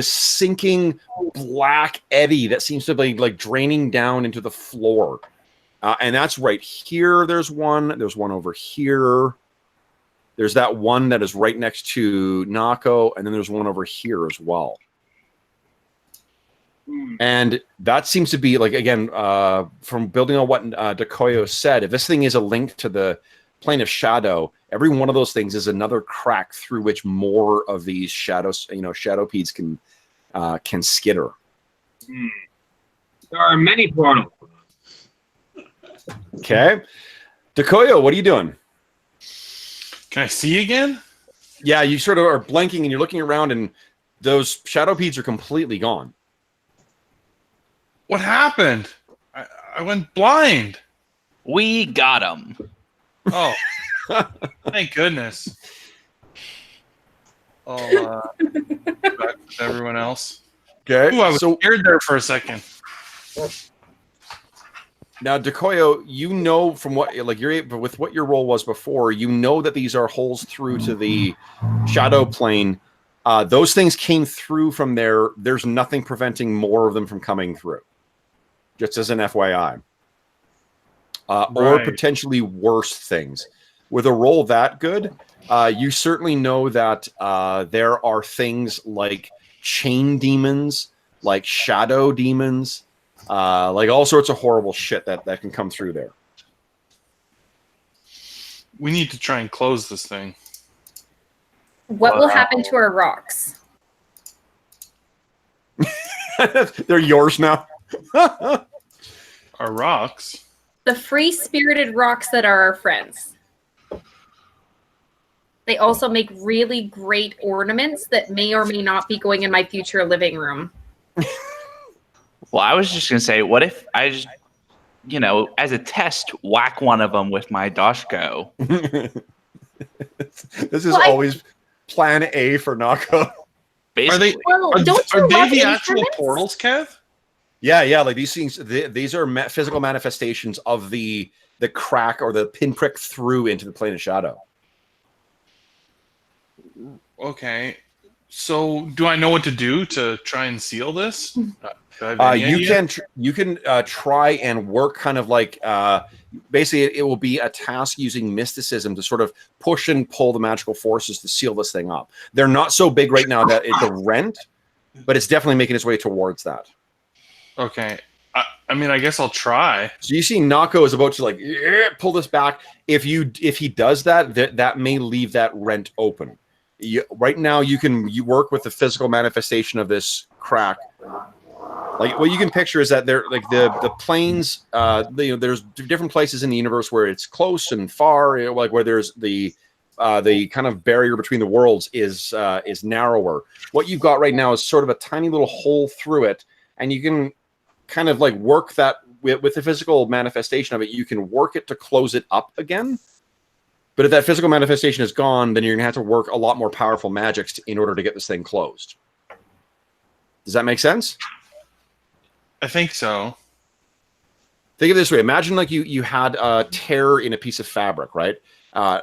sinking black eddy that seems to be like draining down into the floor. And that's right here. There's one over here. There's that one that is right next to Nako, and then there's one over here as well. And that seems to be like, again, from building on what Dekoyo said, if this thing is a link to the plane of shadow, every one of those things is another crack through which more of these shadows, shadowpedes can skitter. There are many portals. Okay. Dekoyo, what are you doing? Can I see again? Yeah, you sort of are blinking and you're looking around and those shadowpedes are completely gone. What happened? I went blind. We got him. Oh, thank goodness. I'll back with everyone else. Okay. Ooh, I was scared there for a second. Now, Dekoyo, you know from what with what your role was before, you know that these are holes through to the shadow plane. Those things came through from there. There's nothing preventing more of them from coming through. Just as an FYI. Or potentially worse things. With a roll that good, you certainly know that there are things like chain demons, like shadow demons, like all sorts of horrible shit that can come through there. We need to try and close this thing. What will happen to our rocks? They're yours now. Our rocks? The free-spirited rocks that are our friends. They also make really great ornaments that may or may not be going in my future living room. Well, I was just going to say, what if I just, as a test, whack one of them with my Doshko? This is always plan A for Nako. Basically. Are they the actual portals, Kev? Yeah, like these things, these are physical manifestations of the crack or the pinprick through into the plane of shadow. Okay. So, do I know what to do to try and seal this? Do I have any idea? You can try and work kind of like basically it will be a task using mysticism to sort of push and pull the magical forces to seal this thing up. They're not so big right now that it's a rent, but it's definitely making its way towards that. Okay. I mean, I guess I'll try. So you see Nako is about to pull this back. If he does that may leave that rent open. Right now you work with the physical manifestation of this crack. Like what you can picture is that they're like the planes. There's different places in the universe where it's close and far. Like where there's the kind of barrier between the worlds is narrower. What you've got right now is sort of a tiny little hole through it, and you can kind of like work that with the physical manifestation of it. You can work it to close it up again. But if that physical manifestation is gone, then you're going to have to work a lot more powerful magics in order to get this thing closed. Does that make sense? I think so. Think of it this way. Imagine like you had a tear in a piece of fabric, right?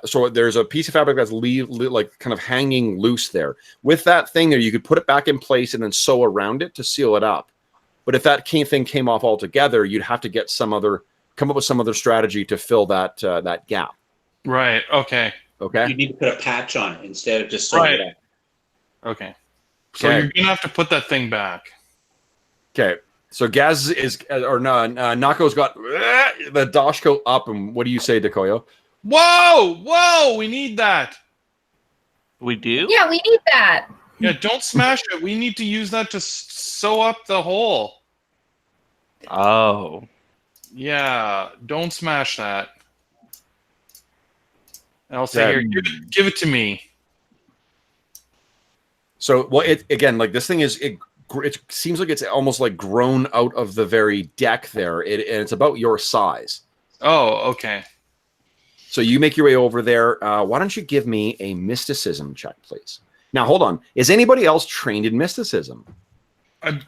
So there's a piece of fabric that's like kind of hanging loose there. With that thing there, you could put it back in place and then sew around it to seal it up. But if that thing came off altogether, you'd have to get come up with some other strategy to fill that gap. Right. Okay. Okay. You need to put a patch on it instead of just sewing it up. Okay. So you're gonna have to put that thing back. Okay. So Gaz Nako's got the Doshko up, and what do you say, Dekoyo? Whoa! We need that. We do? Yeah, we need that. Yeah, don't smash it. We need to use that to sew up the hole. Oh. Yeah, don't smash that. I'll say here, give it to me. So, well, like this thing it seems like it's almost like grown out of the very deck there, and it's about your size. Oh, okay. So you make your way over there. Why don't you give me a mysticism check, please? Now, hold on. Is anybody else trained in mysticism? I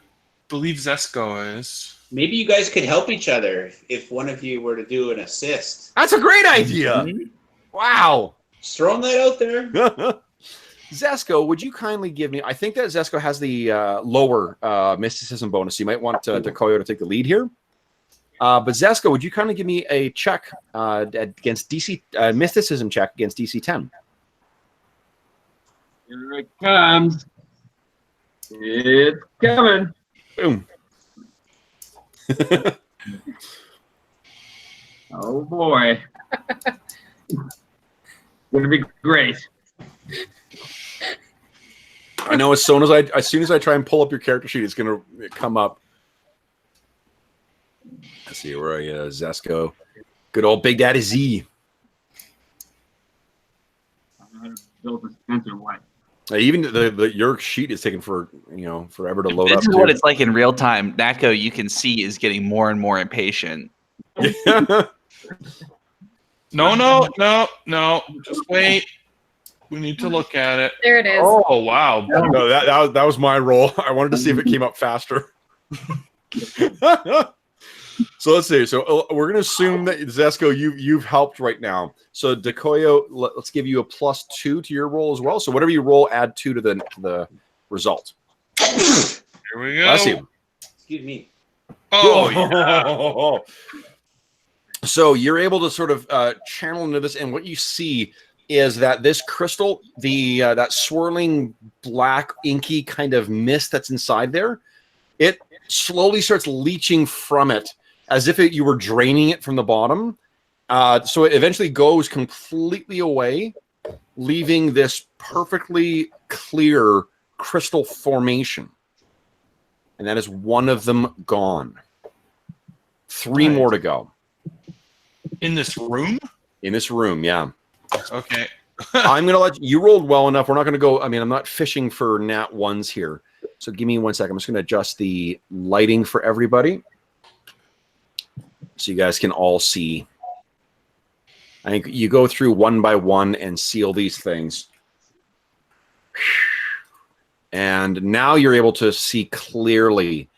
believe Zesko is. Maybe you guys could help each other if one of you were to do an assist. That's a great idea. Mm-hmm. Wow. Just throwing that out there. Zesko, would you kindly give me... I think that Zesko has the lower mysticism bonus. You might want Dekoyo to take the lead here. But Zesko, would you kindly give me a check against DC... mysticism check against DC 10? Here it comes. It's coming. Boom. Oh, boy. Gonna be great. I know as soon as I try and pull up your character sheet, it's gonna come up. Let's see, where are you, Zesko? Good old Big Daddy Z. I'm gonna build a Spencer White. Even your sheet is taking forever to load This up. is what it's like in real time. Nako, you can see, is getting more and more impatient. Yeah. No. Just wait. We need to look at it. There it is. Oh wow. No, that was my roll. I wanted to see if it came up faster. So let's see. So we're going to assume that Zesco, you've helped right now. So Dekoyo, let's give you a +2 to your roll as well. So whatever you roll, add 2 to the result. Here we go. Bless you. Excuse me. Oh yeah. So you're able to sort of channel into this, and what you see is that this crystal, that swirling black inky kind of mist that's inside there, it slowly starts leaching from it as if you were draining it from the bottom. So it eventually goes completely away, leaving this perfectly clear crystal formation. And that is one of them gone. 3 more to go. In this room? In this room, yeah. Okay. I'm going to let you rolled well enough. We're not going to go. I mean, I'm not fishing for nat ones here. So give me 1 second. I'm just going to adjust the lighting for everybody so you guys can all see. I think you go through one by one and seal these things. And now you're able to see clearly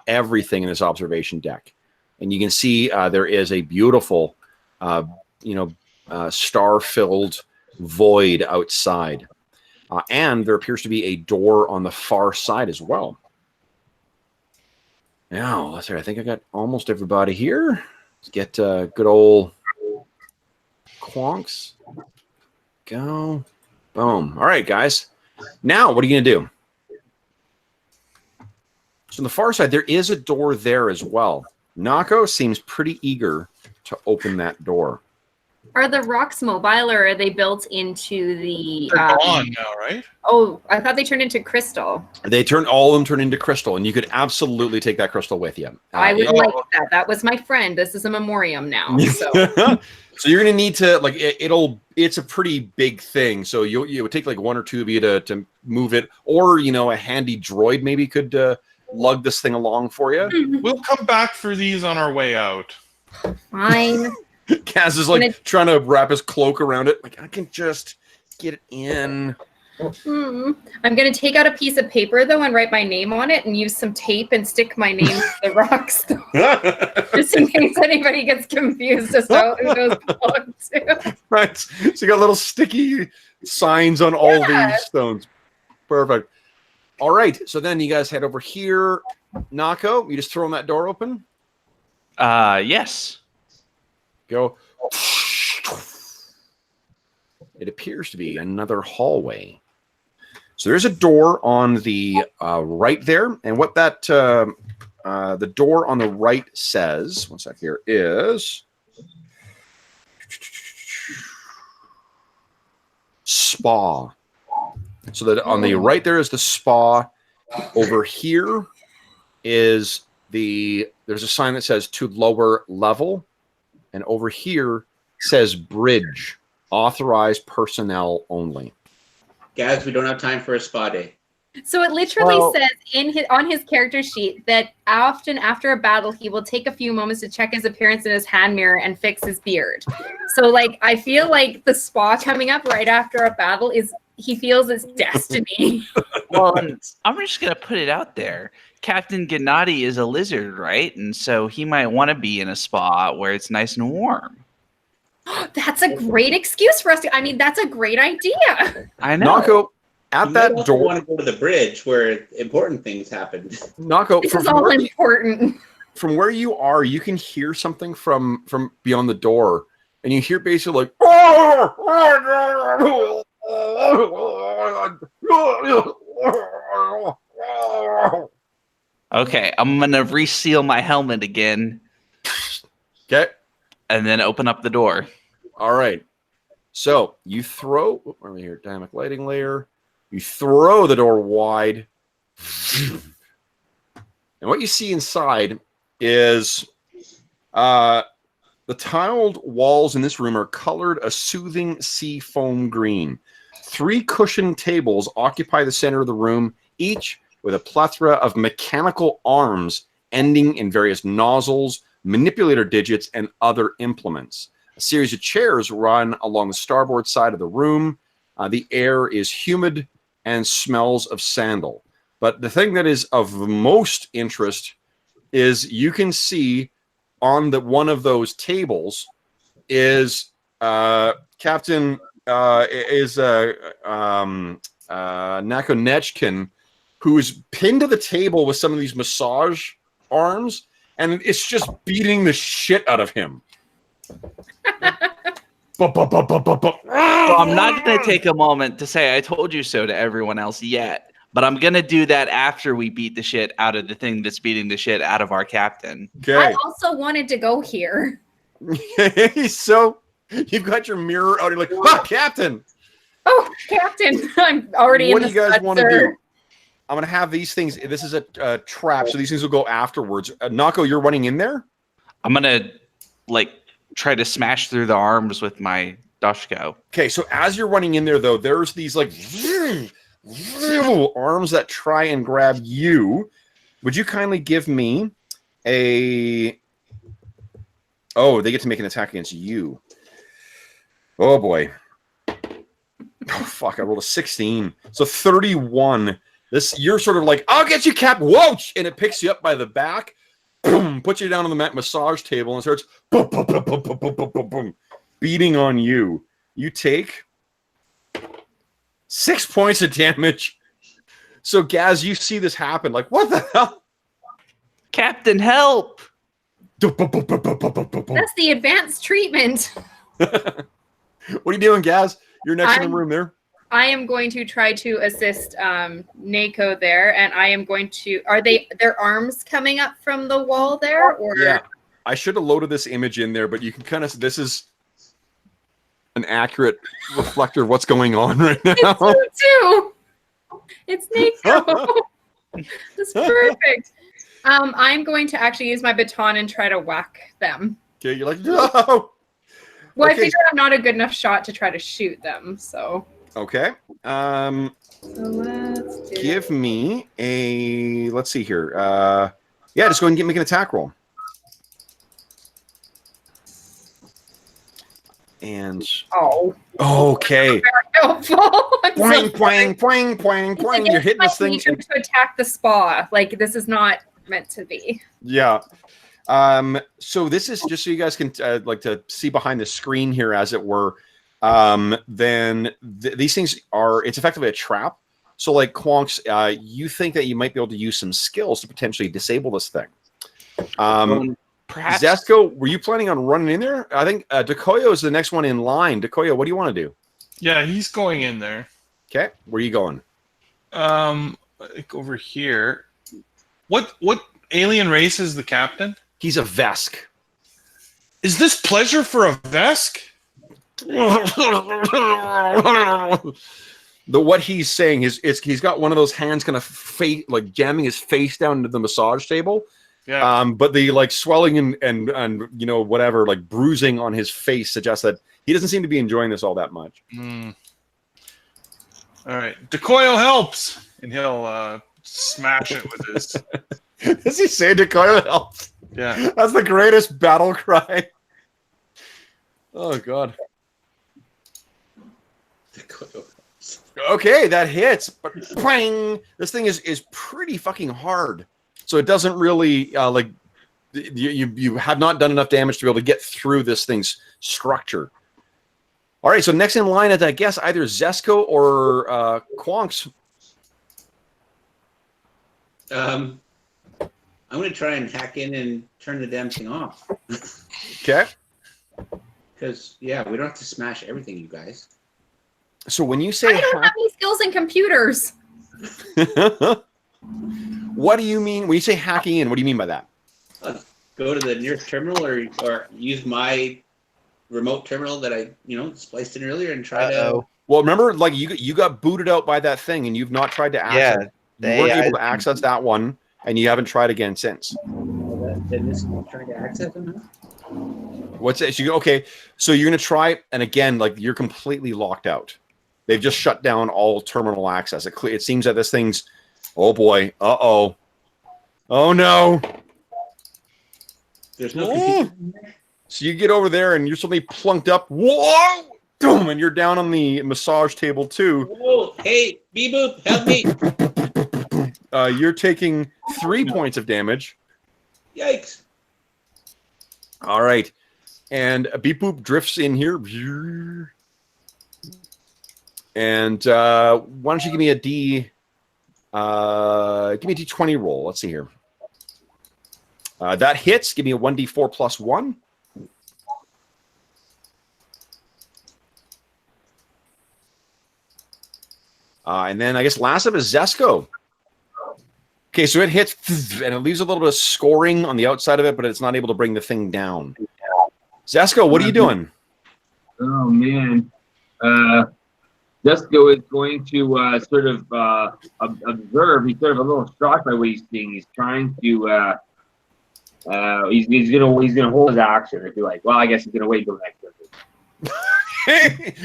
everything in this observation deck. And you can see there is a beautiful, star-filled void outside. And there appears to be a door on the far side as well. Now, let's see. I think I got almost everybody here. Let's get good old Quonks. Go. Boom. All right, guys. Now, what are you going to do? So on the far side, there is a door there as well. Nako seems pretty eager to open that door. Are the rocks mobile, or are they built into the? They're gone now, right? Oh, I thought they turned into crystal. All of them turn into crystal, and you could absolutely take that crystal with you. I would like that. That was my friend. This is a memoriam now. So, so you're gonna need to it's a pretty big thing. So you would take like 1 or 2 of you to move it, or a handy droid maybe could lug this thing along for you. We'll come back for these on our way out. Fine. Kaz is trying to wrap his cloak around it. Like, I can just get it in. I'm going to take out a piece of paper, though, and write my name on it and use some tape and stick my name to the rocks, just in case anybody gets confused as to who those belong to. Right. So you got little sticky signs on all these stones. Perfect. All right. So then you guys head over here. Nako, you just throwing that door open? Yes. Go. It appears to be another hallway. So there's a door on the right there, and what that the door on the right says, 1 sec here, is spa. So that on the right there is the spa. Over here is there's a sign that says to lower level. And over here says bridge, authorized personnel only. Guys, we don't have time for a spa day. So it literally says on his character sheet that often after a battle, he will take a few moments to check his appearance in his hand mirror and fix his beard. So I feel like the spa coming up right after a battle he feels it's destiny. Well, I'm just going to put it out there. Captain Gennady is a lizard, right? And so he might want to be in a spa where it's nice and warm. That's a great excuse for us to. I mean, that's a great idea. I know. Nako, at that also door. want to go to the bridge where important things happen. Nako, This is all important. From where you are, you can hear something from beyond the door, and you hear basically like. Oh! Okay, I'm going to reseal my helmet again. Okay. And then open up the door. All right. So you throw, where are we here? Dynamic lighting layer. You throw the door wide. And what you see inside is the tiled walls in this room are colored a soothing sea foam green. 3 cushioned tables occupy the center of the room, each with a plethora of mechanical arms ending in various nozzles, manipulator digits, and other implements. A series of chairs run along the starboard side of the room. The air is humid and smells of sandal. But the thing that is of most interest is you can see on one of those tables is Captain Nakonechkin, who is pinned to the table with some of these massage arms, and it's just beating the shit out of him. Well, I'm not going to take a moment to say I told you so to everyone else yet, but I'm going to do that after we beat the shit out of the thing that's beating the shit out of our captain. Okay. I also wanted to go here. So you've got your mirror out. You're like, ah, Captain. Oh, Captain. I'm already What in do the you guys want to sir. do? I'm going to have these things. This is a trap, so these things will go afterwards. Nako, you're running in there? I'm going to, try to smash through the arms with my Doshko. Okay, so as you're running in there, though, there's these, arms that try and grab you. Would you kindly give me a... Oh, they get to make an attack against you. Oh, boy. Oh, fuck, I rolled a 16. So 31. You're sort of like, I'll get you, Cap. Whoa! And it picks you up by the back, boom, puts you down on the massage table and starts boom, boom, boom, boom, boom, boom, boom, boom, boom, beating on you. You take 6 points of damage. So, Gaz, you see this happen. Like, what the hell? Captain, help! That's the advanced treatment. What are you doing, Gaz? You're next in the room there. I am going to try to assist Nako there, and I am going to... Are their arms coming up from the wall there? Or? Yeah. I should have loaded this image in there, but you can kind of... This is an accurate reflector of what's going on right now. It's you too. It's Nako. That's perfect. I'm going to actually use my baton and try to whack them. Okay, you're like, no! Well, Okay. I figure I'm not a good enough shot to try to shoot them, so... Okay. So let's do... Give me a... Let's see here. Yeah, just go ahead and make an attack roll. And... Oh. Okay. Very helpful. I'm so Poing, sorry. poing, poing, poing, It's poing. against You're hitting my this thing. nature to attack the spa. Like, this is not meant to be. Yeah. So this is just so you guys can like to see behind the screen here, as it were. Then these things are, it's effectively a trap. So like Quonks, you think that you might be able to use some skills to potentially disable this thing. Perhaps Zesco, were you planning on running in there? I think Dekoyo is the next one in line. Dekoyo, what do you want to do? Yeah, he's going in there. Okay, where are you going? Like over here. What alien race is the captain? He's a Vesk. Is this pleasure for a Vesk? What he's saying is he's got one of those hands kind of like jamming his face down into the massage table. Yeah. But the like swelling and you know whatever like bruising on his face suggests that he doesn't seem to be enjoying this all that much. All right, Decoyle helps, and he'll smash it with his. Does he say Decoyle helps? Yeah. That's the greatest battle cry. Oh god. Okay, that hits, but bang! This thing is pretty fucking hard. So it doesn't really like you have not done enough damage to be able to get through this thing's structure. All right, so next in line is I guess either Zesco or Quonks. I'm going to try and hack in and turn the damn thing off. Okay. Because, yeah, we don't have to smash everything, you guys. So when you say I don't have any skills in computers. what do you mean when you say hacking in? What do you mean by that? Go to the nearest terminal or use my remote terminal that I, spliced in earlier and try to... Well, remember, like you got booted out by that thing, and you've not tried to access. You weren't able to access that one, and you haven't tried again since. Then this is trying to access them now? What's it? So okay, so you're gonna try, and again, like you're completely locked out. they've just shut down all terminal access. It seems that this thing's, oh boy, oh no. There's no computer. So you get over there and you're suddenly plunked up. Whoa! Boom! And you're down on the massage table too. Whoa! Hey, Bee-boop, help me! You're taking 3 points of damage. Yikes! All right. And Beep Boop drifts in here. And why don't you give me a D20 roll. Let's see here. That hits. Give me a 1d4 plus 1. And then I guess last up is Zesco. Okay, so it hits, and it leaves a little bit of scoring on the outside of it, but it's not able to bring the thing down. Zesco, what are you doing? Oh, man. Zesco is going to sort of observe. He's sort of a little shocked by what he's seeing. He's trying to... he's gonna hold his action and be like, well, I guess he's gonna wait until next turn.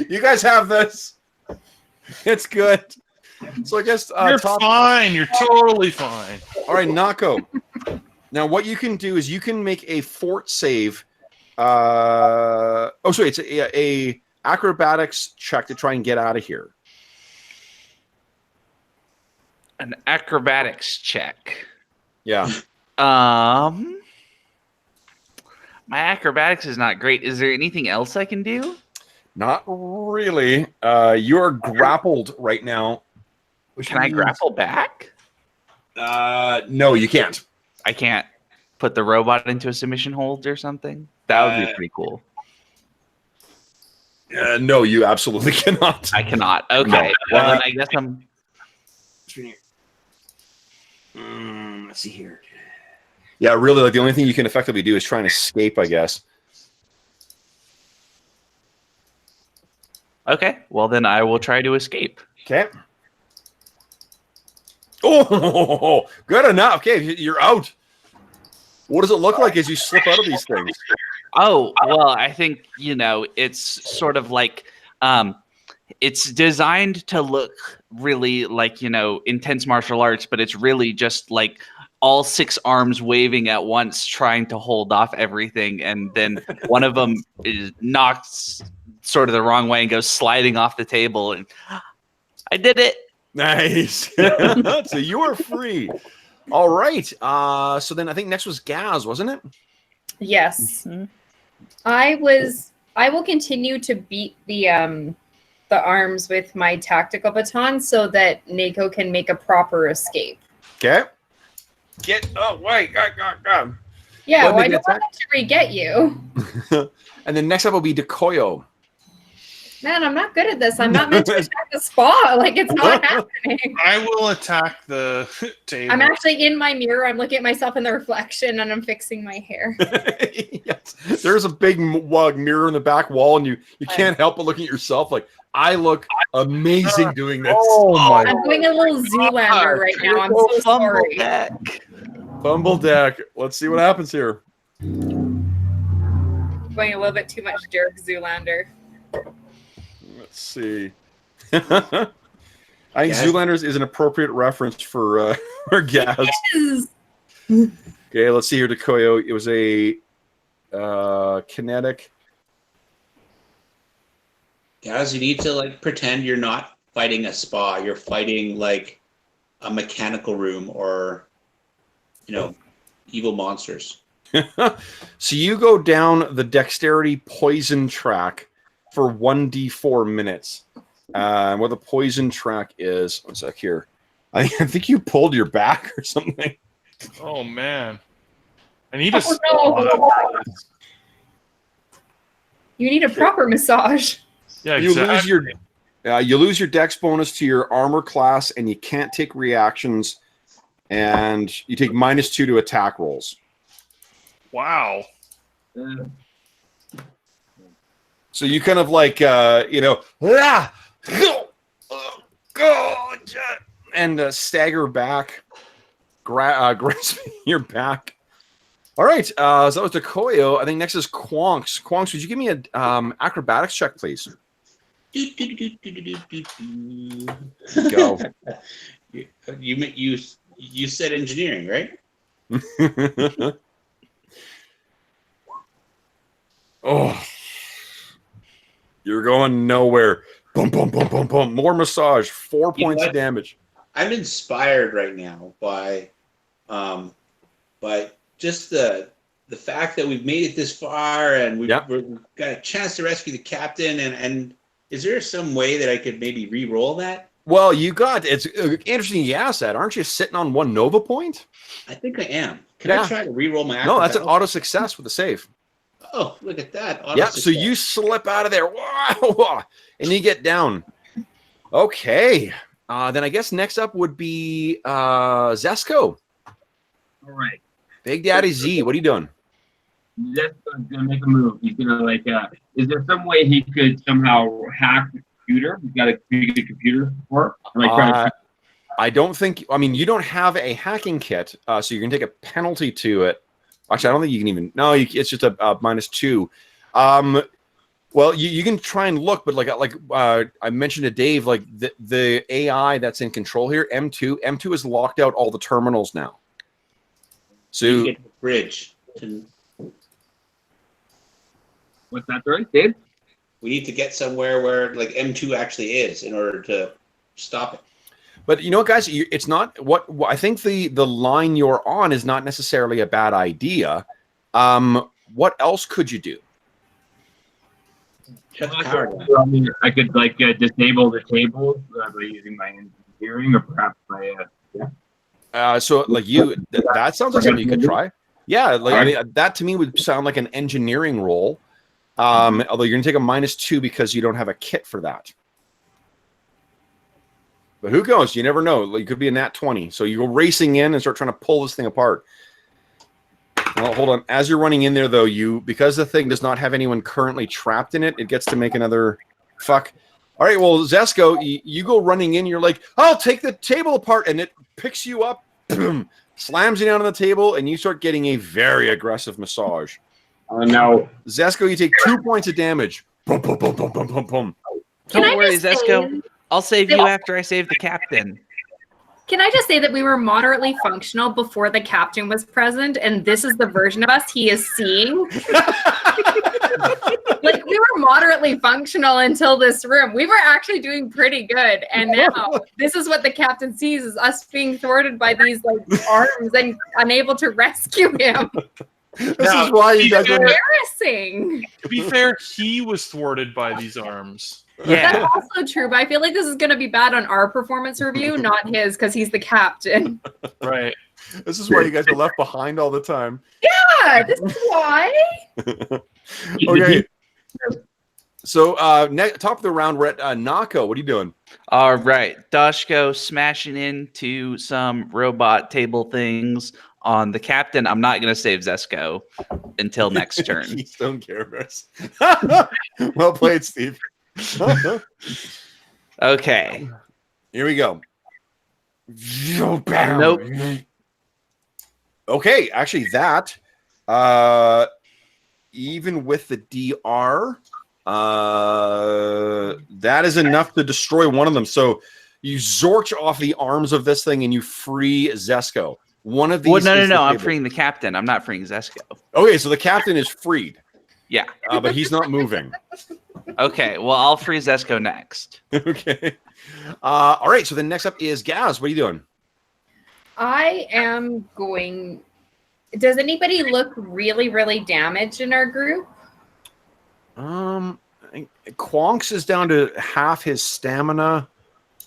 You guys have this. It's good. So I guess You're fine. You're totally fine. All right, Nako. Now what you can do is you can make a fort save. It's a acrobatics check to try and get out of here. An acrobatics check. Yeah. My acrobatics is not great. Is there anything else I can do? Not really. You are grappled right now. Can I grapple back? No, you can't. I can't put the robot into a submission hold or something? That would be pretty cool. No, you absolutely cannot. I cannot. Okay. Well, then I guess I'm... Let's see here. Yeah, really, like the only thing you can effectively do is try and escape, I guess. Okay. Well, then I will try to escape. Okay. Oh, good enough. Okay, you're out. What does it look like as you slip out of these things? Oh, well, I think, it's sort of like it's designed to look really like, intense martial arts, but it's really just like all 6 arms waving at once, trying to hold off everything. And then one of them is knocked sort of the wrong way and goes sliding off the table. And I did it. Nice. So you are free. All right. So then I think next was Gaz, wasn't it? Yes. I will continue to beat the arms with my tactical baton so that Nako can make a proper escape. Okay. Oh, wait. Yeah, well, I don't want to re-get you. And then next up will be Dekoyo. Man, I'm not good at this. I'm not meant to attack the spot. Like, it's not happening. I will attack the table. I'm actually in my mirror. I'm looking at myself in the reflection, and I'm fixing my hair. Yes. There's a big mirror in the back wall, and you can't help but look at yourself like, I look amazing doing this. Oh, my I'm doing a little Zoolander right now. I'm so sorry. Fumble deck. Let's see what happens here. Going a little bit too much jerk Zoolander. Let's see. I think Zoolanders is an appropriate reference for Gaz. Yes. Okay, let's see here, Dekoyo. It was a kinetic. Guys, you need to pretend you're not fighting a spa. You're fighting like a mechanical room or, evil monsters. So you go down the dexterity poison track for 1d4 minutes. What the poison track is, one sec here. I think you pulled your back or something. Oh, man. I need a You need a proper massage. Yeah, exactly. You lose your dex bonus to your armor class, and you can't take reactions, and you take -2 to attack rolls. Wow. So you kind of and stagger back, grasping your back. All right, so that was Dekoyo. I think next is Quonks. Quonks, would you give me an acrobatics check, please? Go. You said engineering, right? Oh, you're going nowhere. Boom, boom, boom, boom, boom. More massage. 4 You know points of what? damage. I'm inspired right now by just the fact that we've made it this far and we've got a chance to rescue the captain. And is there some way that I could maybe re-roll that? Well, it's interesting you asked that. Aren't you sitting on 1 Nova point? I think I am. Can I try to re-roll my No, that's an acrobatics? auto success with a save. Oh, look at that. Yeah, so you slip out of there. Wow, and you get down. Okay. Then I guess next up would be Zesco. All right. Big Daddy Z, what are you doing? Zesco's gonna make a move. He's gonna is there some way he could somehow hack the computer? He's got to create a computer for it. I don't think. I mean, you don't have a hacking kit, so you can take a penalty to it. Actually, I don't think you can even. No, it's just a -2. Well, you can try and look, but I mentioned to Dave, like the AI that's in control here, M2 has locked out all the terminals now. So you get the bridge. What's that, sorry, Dave? We need to get somewhere where like M2 actually is in order to stop it. But you know what, guys? It's not what I think the line you're on is not necessarily a bad idea. What else could you do? Shut the power down. I mean, I could disable the tables by using my engineering, or perhaps my So like that sounds like something you could try. Yeah, I mean, that to me would sound like an engineering roll. Although you're gonna take a -2 because you don't have a kit for that. But who knows? You never know. Like, it could be a nat 20. So you go racing in and start trying to pull this thing apart. Well, hold on. As you're running in there, though, because the thing does not have anyone currently trapped in it, it gets to make another fuck. All right, well, Zesco, you go running in. You're like, I'll take the table apart. And it picks you up, boom, slams you down on the table, and you start getting a very aggressive massage. No. Zesco, you take 2 points of damage. Boom, boom, boom, boom, boom, boom, boom. Don't worry, Zesco. I'll save you after I save the captain. Can I just say that we were moderately functional before the captain was present, and this is the version of us he is seeing? Like, we were moderately functional until this room. We were actually doing pretty good, and now this is what the captain sees, is us being thwarted by these arms and unable to rescue him. This is why you guys are embarrassing. To be fair, he was thwarted by these arms. Yeah. That's also true, but I feel like this is going to be bad on our performance review, not his, because he's the captain. Right. This is why you guys are left behind all the time. Yeah, this is why. Okay. So, top of the round, we're at Nako. What are you doing? All right. Dashko smashing into some robot table things on the captain. I'm not going to save Zesco until next turn. Keystone Caravers. Well played, Steve. Okay. Here we go. Nope. Okay, actually that, even with the DR, that is enough to destroy one of them. So you zorch off the arms of this thing and you free Zesco. One of these. Well, no. I'm freeing the captain. I'm not freeing Zesco. Okay, so the captain is freed. Yeah. But he's not moving. Okay, well, I'll free Zesco next. Okay. All right, so then next up is Gaz. What are you doing? I am going... Does anybody look really, really damaged in our group? I think Quonks is down to half his stamina.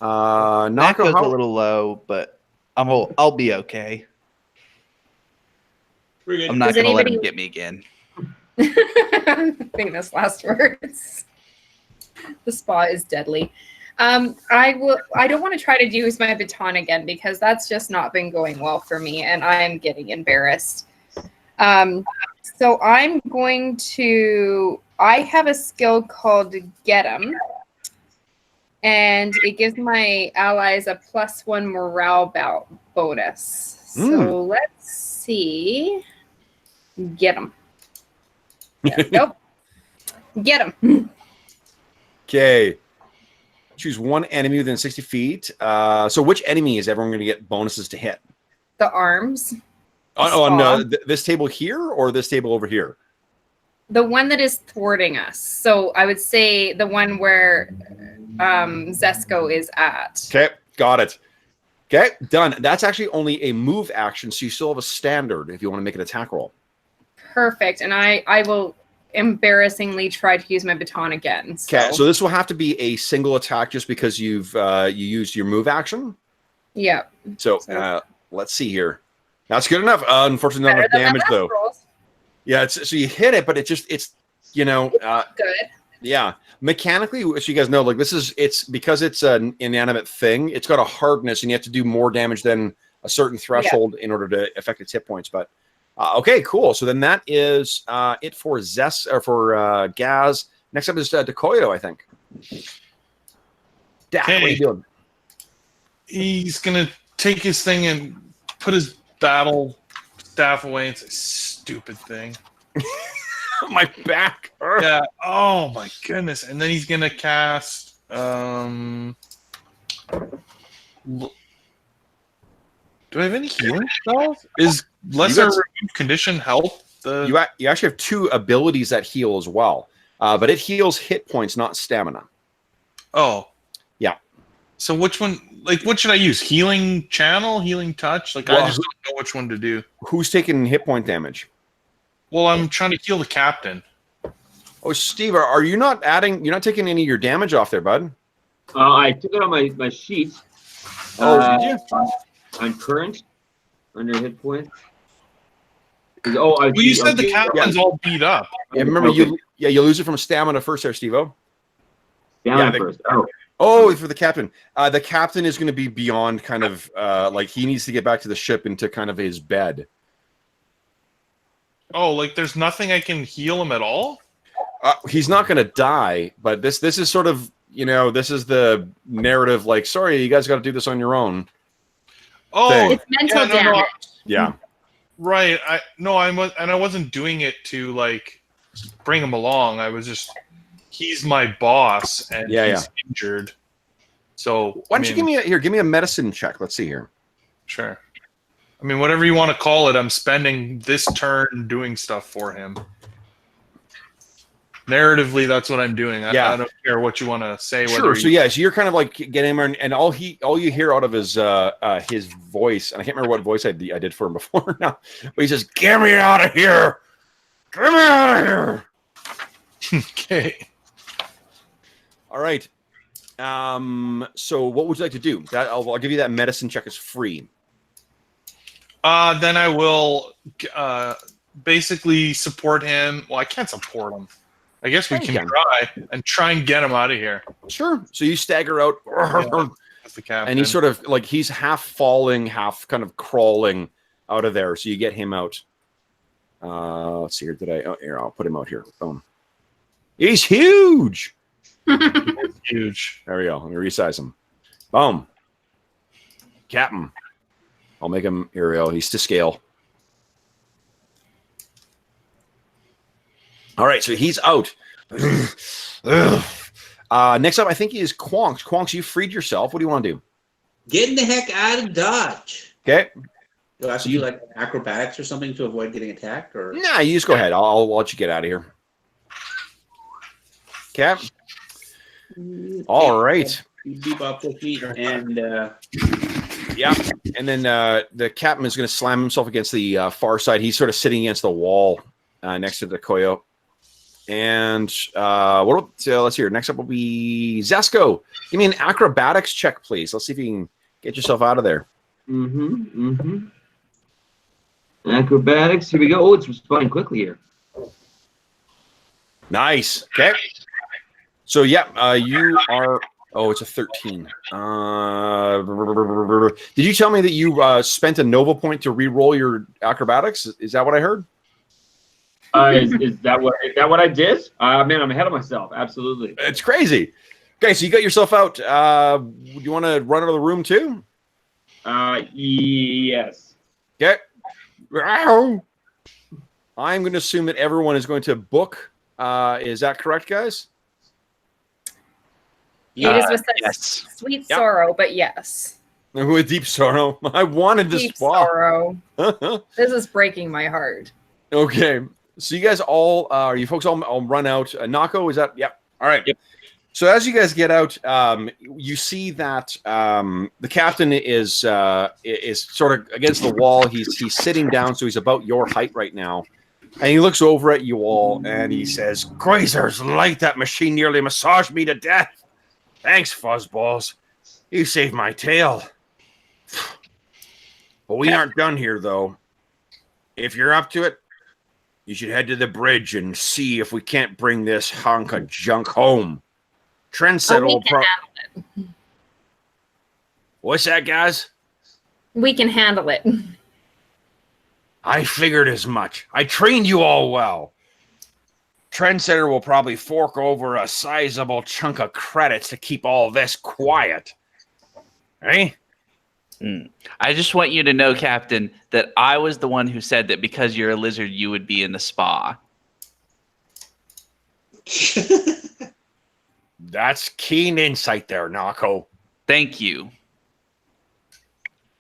Nako's a little low, but I'll be okay. I'm not going to let him get me again. Famous last words. The spa is deadly. I don't want to try to use my baton again because that's just not been going well for me, and I'm getting embarrassed. So I'm going to. I have a skill called Get 'em, and it gives my allies a +1 morale bonus. So let's see. Get 'em. Yeah, nope. Get him. Okay. Choose one enemy within 60 feet. So which enemy is everyone going to get bonuses to hit? The arms. On this table here or this table over here? The one that is thwarting us. So I would say the one where Zesco is at. Okay, got it. Okay, done. That's actually only a move action, so you still have a standard if you want to make an attack roll. Perfect. And I will embarrassingly try to use my baton again. Okay, so this will have to be a single attack just because you used your move action. Yeah. So let's see here. That's good enough. Unfortunately, not enough damage though. Rolls. Yeah, so you hit it, but it's good. Yeah, mechanically, so you guys know, like it's because it's an inanimate thing. It's got a hardness, and you have to do more damage than a certain threshold in order to affect its hit points. But okay, cool. So then that is it for for Gaz. Next up is Decoyo, I think. Dak, what are you doing? He's gonna take his thing and put his battle staff away and say, "Stupid thing." My back. Yeah. Oh my goodness. And then he's gonna cast. Do I have any healing spells? Is lesser remove condition help? You actually have two abilities that heal as well, but it heals hit points, not stamina. Oh. Yeah. So which one? Like, what should I use? Healing channel, healing touch? Like, I just don't know which one to do. Who's taking hit point damage? Well, I'm trying to heal the captain. Oh, Steve, are you not adding? You're not taking any of your damage off there, bud? I took it on my sheet. Oh, did you? On current, under hit points. Well, you said the captain's all beat up. Yeah, remember you lose it from stamina first there, Steve-O. Stamina first. Oh, for the captain. The captain is going to be beyond kind of like he needs to get back to the ship into kind of his bed. Oh, like there's nothing I can heal him at all? He's not going to die, but this is sort of, this is the narrative, like, sorry, you guys got to do this on your own. Oh, thing. It's mental damage. Yeah. Right. I wasn't doing it to like bring him along. I was just he's my boss and he's injured. So why don't you give me a medicine check? Let's see here. Sure. I mean, whatever you want to call it, I'm spending this turn doing stuff for him. Narratively, that's what I'm doing. I don't care what you want to say. Sure. So you're kind of like getting him, and all you hear out of his voice, and I can't remember what voice I did for him before now, but he says, "Get me out of here! Get me out of here!" Okay. All right. So what would you like to do? That I'll give you that medicine check is free. Then I will basically support him. Well, I can't support him. I guess we can try and get him out of here. Sure. So you stagger out, and he's sort of like he's half falling, half kind of crawling out of there. So you get him out. Let's see here. Here, I'll put him out here. Boom. He's huge. He's huge. There we go. Let me resize him. Boom. Captain. I'll make him here we go. He's to scale. All right, so he's out. Next up, I think is Quonks. Quonks, you freed yourself. What do you want to do? Getting the heck out of Dodge. Okay. Do I have to do like acrobatics or something to avoid getting attacked? Or nah, you just go ahead. I'll let you get out of here. Cap. All right. Bebop with me and yeah, and then the captain is going to slam himself against the far side. He's sort of sitting against the wall next to the Koyo. And let's hear. Next up will be Zesco. Give me an acrobatics check, please. Let's see if you can get yourself out of there. Acrobatics. Here we go. Oh, it's responding quickly here. Nice. Okay. So you are. Oh, it's a 13. Did you tell me that you spent a Nova point to re-roll your acrobatics? Is that what I heard? Is that what I did? Man, I'm ahead of myself. Absolutely. It's crazy. Okay, so you got yourself out. Do you want to run out of the room too? Yes. Okay. I'm going to assume that everyone is going to book. Is that correct, guys? It is with such Yes. sweet Yep. sorrow, but yes. With deep sorrow. I wanted this Deep spot. sorrow. This is breaking my heart. Okay. So you guys all, you folks all run out. Nako, is that? Yep. All right. Yep. So as you guys get out, you see that the captain is sort of against the wall. He's sitting down, so he's about your height right now. And he looks over at you all, and he says, "Grazer's light, that machine nearly massaged me to death. Thanks, Fuzzballs. You saved my tail. But we aren't done here, though. If you're up to it, you should head to the bridge and see if we can't bring this hunk of junk home. Trendsetter we will can handle it. What's that, guys? We can handle it. I figured as much. I trained you all well. Trendsetter will probably fork over a sizable chunk of credits to keep all this quiet. Eh? I just want you to know, Captain, that I was the one who said that because you're a lizard, you would be in the spa. That's keen insight there, Nako. Thank you.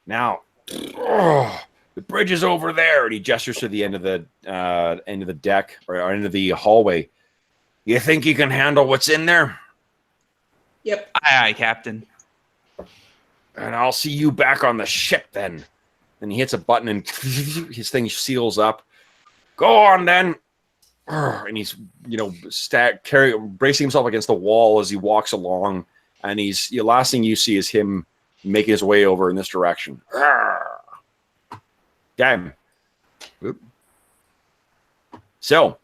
Now, the bridge is over there, and he gestures to the end of the deck or end of the hallway. You think you can handle what's in there? Yep. Aye, aye, Captain. And I'll see you back on the ship then. And he hits a button, and his thing seals up. Go on then. And he's, bracing himself against the wall as he walks along. And the last thing you see is him making his way over in this direction. Damn. So,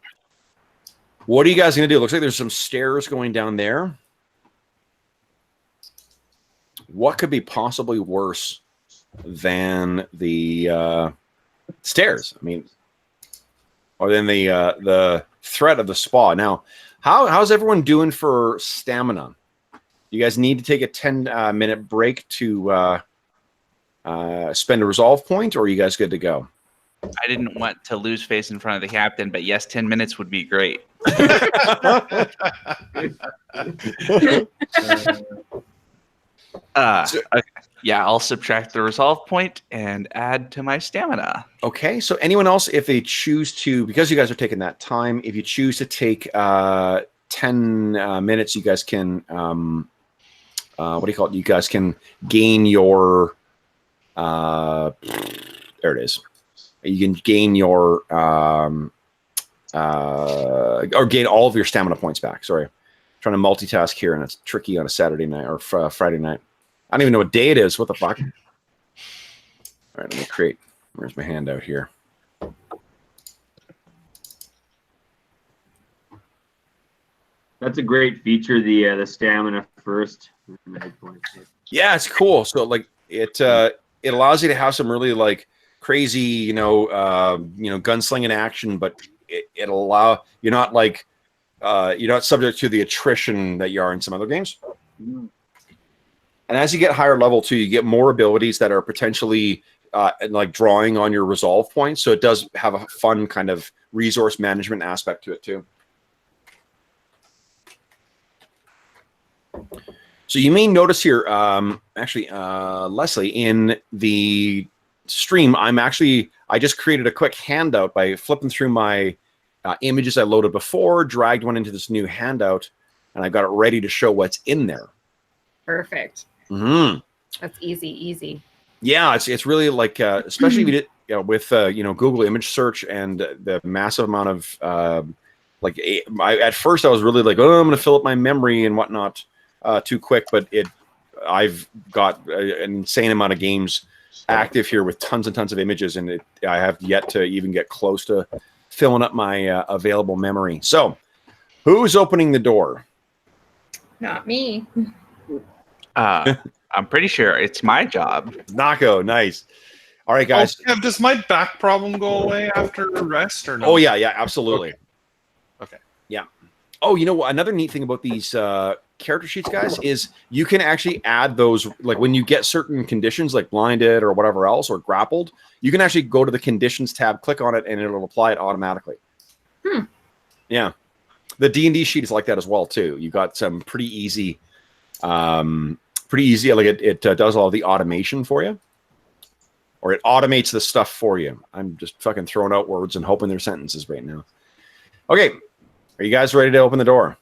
what are you guys going to do? Looks like there's some stairs going down there. What could be possibly worse than the stairs? I mean, or than the threat of the spa. Now, how's everyone doing for stamina? You guys need to take a 10-minute break to spend a resolve point, or are you guys good to go? I didn't want to lose face in front of the captain, but yes, 10 minutes would be great. Okay. Yeah, I'll subtract the resolve point and add to my stamina. Okay, so anyone else, if they choose to, because you guys are taking that time, if you choose to take 10 minutes, you guys can, what do you call it? You guys can gain your, there it is. You can gain your, or gain all of your stamina points back. Sorry. I'm trying to multitask here, and it's tricky on a Saturday night or Friday night. I don't even know what day it is. What the fuck? All right, let me create. Where's my handout here? That's a great feature. The stamina first. Yeah, it's cool. So like it allows you to have some really like crazy, gunslinging action, but it allow you're not like you're not subject to the attrition that you are in some other games. Mm. And as you get higher level too, you get more abilities that are potentially like drawing on your resolve points. So it does have a fun kind of resource management aspect to it too. So you may notice here, Leslie, in the stream, I just created a quick handout by flipping through my images I loaded before, dragged one into this new handout, and I got it ready to show what's in there. Perfect. Mm-hmm. That's easy. Yeah, it's really like, especially if you did, with Google image search and the massive amount of at first I was really like, oh, I'm going to fill up my memory and whatnot too quick, but I've got an insane amount of games active here with tons and tons of images, and I have yet to even get close to filling up my available memory. So, who's opening the door? Not me. I'm pretty sure it's my job. Nako, nice. All right, guys. Oh, does my back problem go away after rest or no? Oh yeah, absolutely. Okay. Yeah. Oh, you know what? Another neat thing about these character sheets, guys, is you can actually add those, like when you get certain conditions like blinded or whatever else, or grappled, you can actually go to the conditions tab, click on it, and it'll apply it automatically. Yeah. The D&D sheet is like that as well, too. You got some pretty easy Pretty easy. Like it does all the automation for you, or it automates the stuff for you. I'm just fucking throwing out words and hoping they're sentences right now. Okay, are you guys ready to open the door?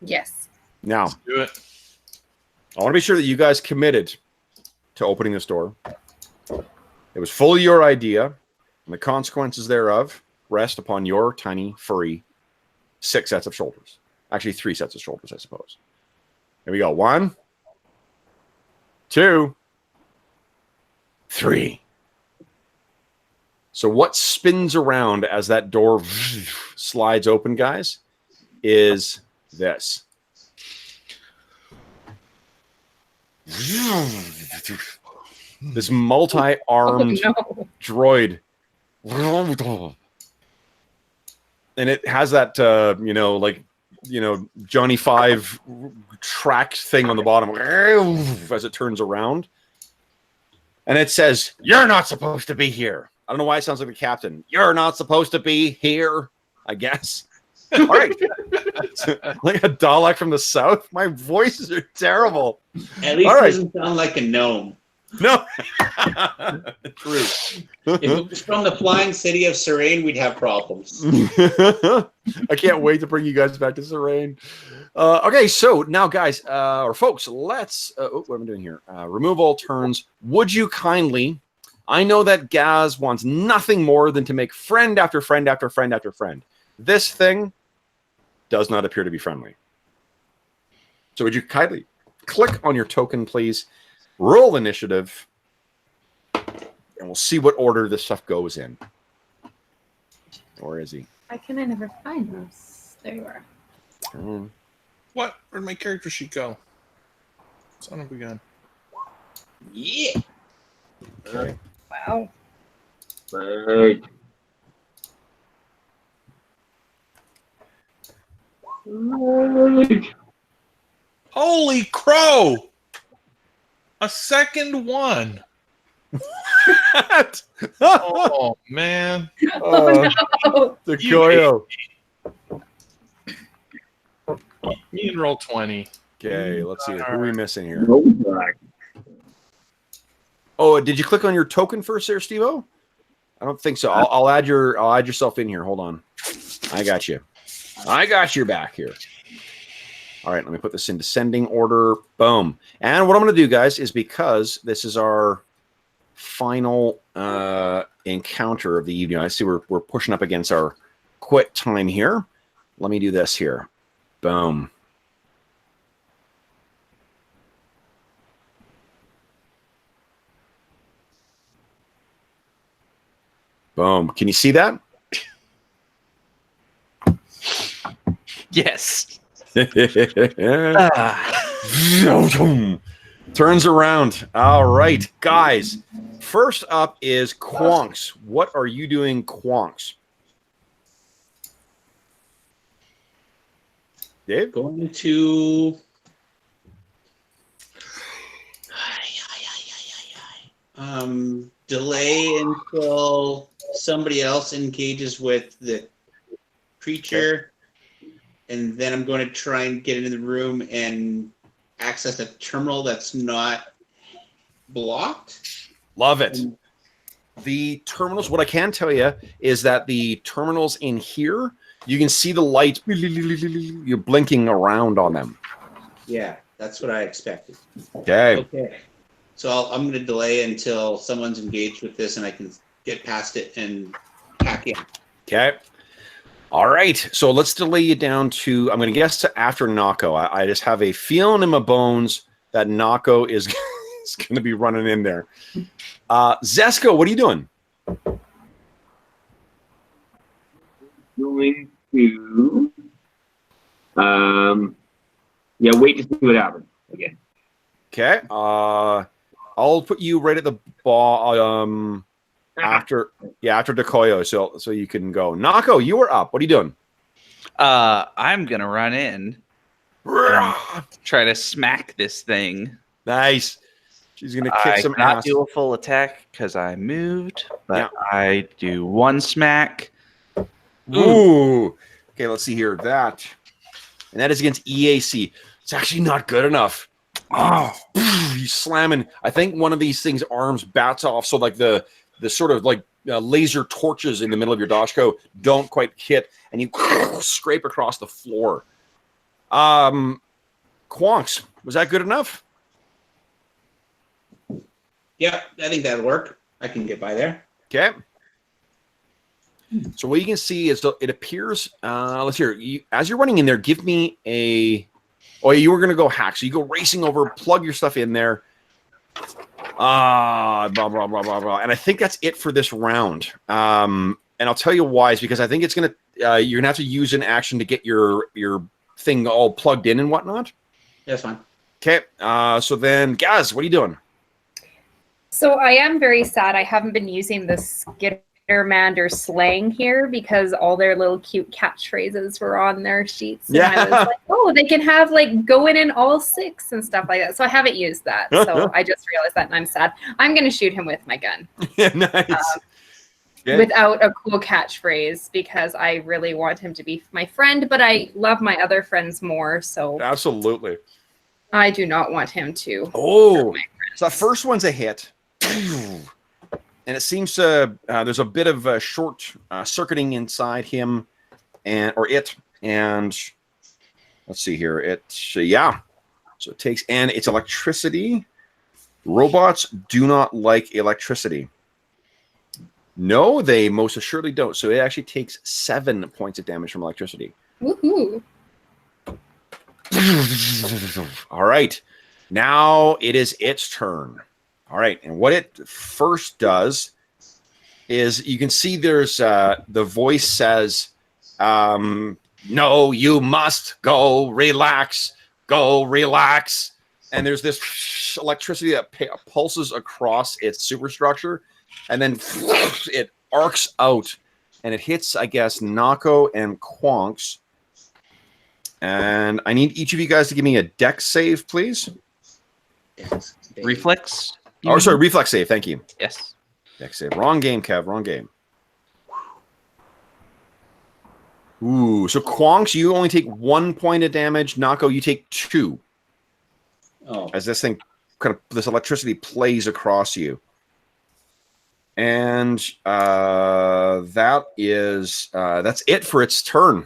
Yes. Now, Let's do it. I want to be sure that you guys committed to opening this door. It was fully your idea, and the consequences thereof rest upon your tiny, furry 6 sets of shoulders. Actually, 3 sets of shoulders, I suppose. Here we go. 1, 2, 3. So what spins around as that door slides open, guys, is this. This multi-armed droid. And it has that, Johnny 5 track thing on the bottom as it turns around. And it says, "You're not supposed to be here." I don't know why it sounds like the captain. "You're not supposed to be here," I guess. All right. Like a Dalek from the south. My voices are terrible. At least All it right. doesn't sound like a gnome. No. True. If it was from the flying city of Serene, we'd have problems. I can't wait to bring you guys back to Serene. Okay, so now, guys, or folks, let's. What am I doing here? Remove all turns. Would you kindly? I know that Gaz wants nothing more than to make friend after friend after friend after friend. This thing does not appear to be friendly. So would you kindly click on your token, please? Roll initiative, and we'll see what order this stuff goes in. Where is he? Why can I never find those? There you are. What? Where'd my character sheet go? Son of a gun. Yeah. Okay. Wow. Right. Holy crow! A second one. Oh man. Oh, no. Decoyo. Me and roll 20. Okay, let's see. Who are we missing here? No black. Oh, did you click on your token first there, Steve-O? I don't think so. I'll add yourself in here. Hold on. I got you. I got your back here. All right, let me put this in descending order. Boom. And what I'm going to do, guys, is because this is our final encounter of the evening. I see we're pushing up against our quit time here. Let me do this here. Boom. Boom. Can you see that? Yes. Turns around. All right, guys. First up is Quonks. What are you doing, Quonks? Dave? Going to delay until somebody else engages with the creature, and then I'm going to try and get into the room and access a terminal that's not blocked. Love it. The terminals, what I can tell you is that the terminals in here, you can see the light, you're blinking around on them. Yeah, that's what I expected. Okay. Okay. So I'm going to delay until someone's engaged with this and I can get past it and hack in. Okay. All right. So let's delay you down to, I'm going to guess to after Nako. I just have a feeling in my bones that Nako is going to be running in there. Zesko, what are you doing? Going to wait to see what happens again. Okay. I'll put you right at the ball after Decoyo, so you can go. Nako, you were up. What are you doing? I'm gonna run in, try to smack this thing. Nice. She's gonna kick some cannot ass. do a full attack because I moved, but Yeah. I do one smack. Ooh. Okay, let's see here. And that is against EAC. It's actually not good enough. Oh, you slamming. I think one of these things' arms bats off, so like the sort of like laser torches in the middle of your Dashko don't quite hit, and you scrape across the floor. Quonks, was that good enough? Yeah, I think that'll work. I can get by there. Okay. So what you can see is it appears. Let's hear. As you're running in there, give me a. Oh, you were gonna go hack. So you go racing over, plug your stuff in there. Blah blah blah blah blah. And I think that's it for this round. And I'll tell you why. Is because I think it's gonna. You're gonna have to use an action to get your thing all plugged in and whatnot. That's fine. Okay. So then, Gaz, what are you doing? So I am very sad I haven't been using the Skittermander slang here because all their little cute catchphrases were on their sheets. And I was like, oh, they can have like going in all 6 and stuff like that. So I haven't used that. So I just realized that and I'm sad. I'm going to shoot him with my gun. Nice. Without a cool catchphrase because I really want him to be my friend, but I love my other friends more. So absolutely. I do not want him to. Oh, so the first one's a hit. And it seems there's a bit of short circuiting inside him or it. And let's see here. So it takes, and it's electricity. Robots do not like electricity. No, they most assuredly don't. So it actually takes 7 points of damage from electricity. Woohoo. All right. Now it is its turn. All right, and what it first does is you can see there's the voice says, no, you must go relax, and there's this electricity that pulses across its superstructure, and then it arcs out, and it hits, I guess, Nako and Quonks. And I need each of you guys to give me a dex save, please. Reflex? Oh, sorry, reflex save. Thank you. Yes. Dex save. Wrong game, Kev. Wrong game. Ooh, so Quonks, you only take 1 point of damage. Nako, you take 2. Oh. As this thing this electricity plays across you. And that's it for its turn.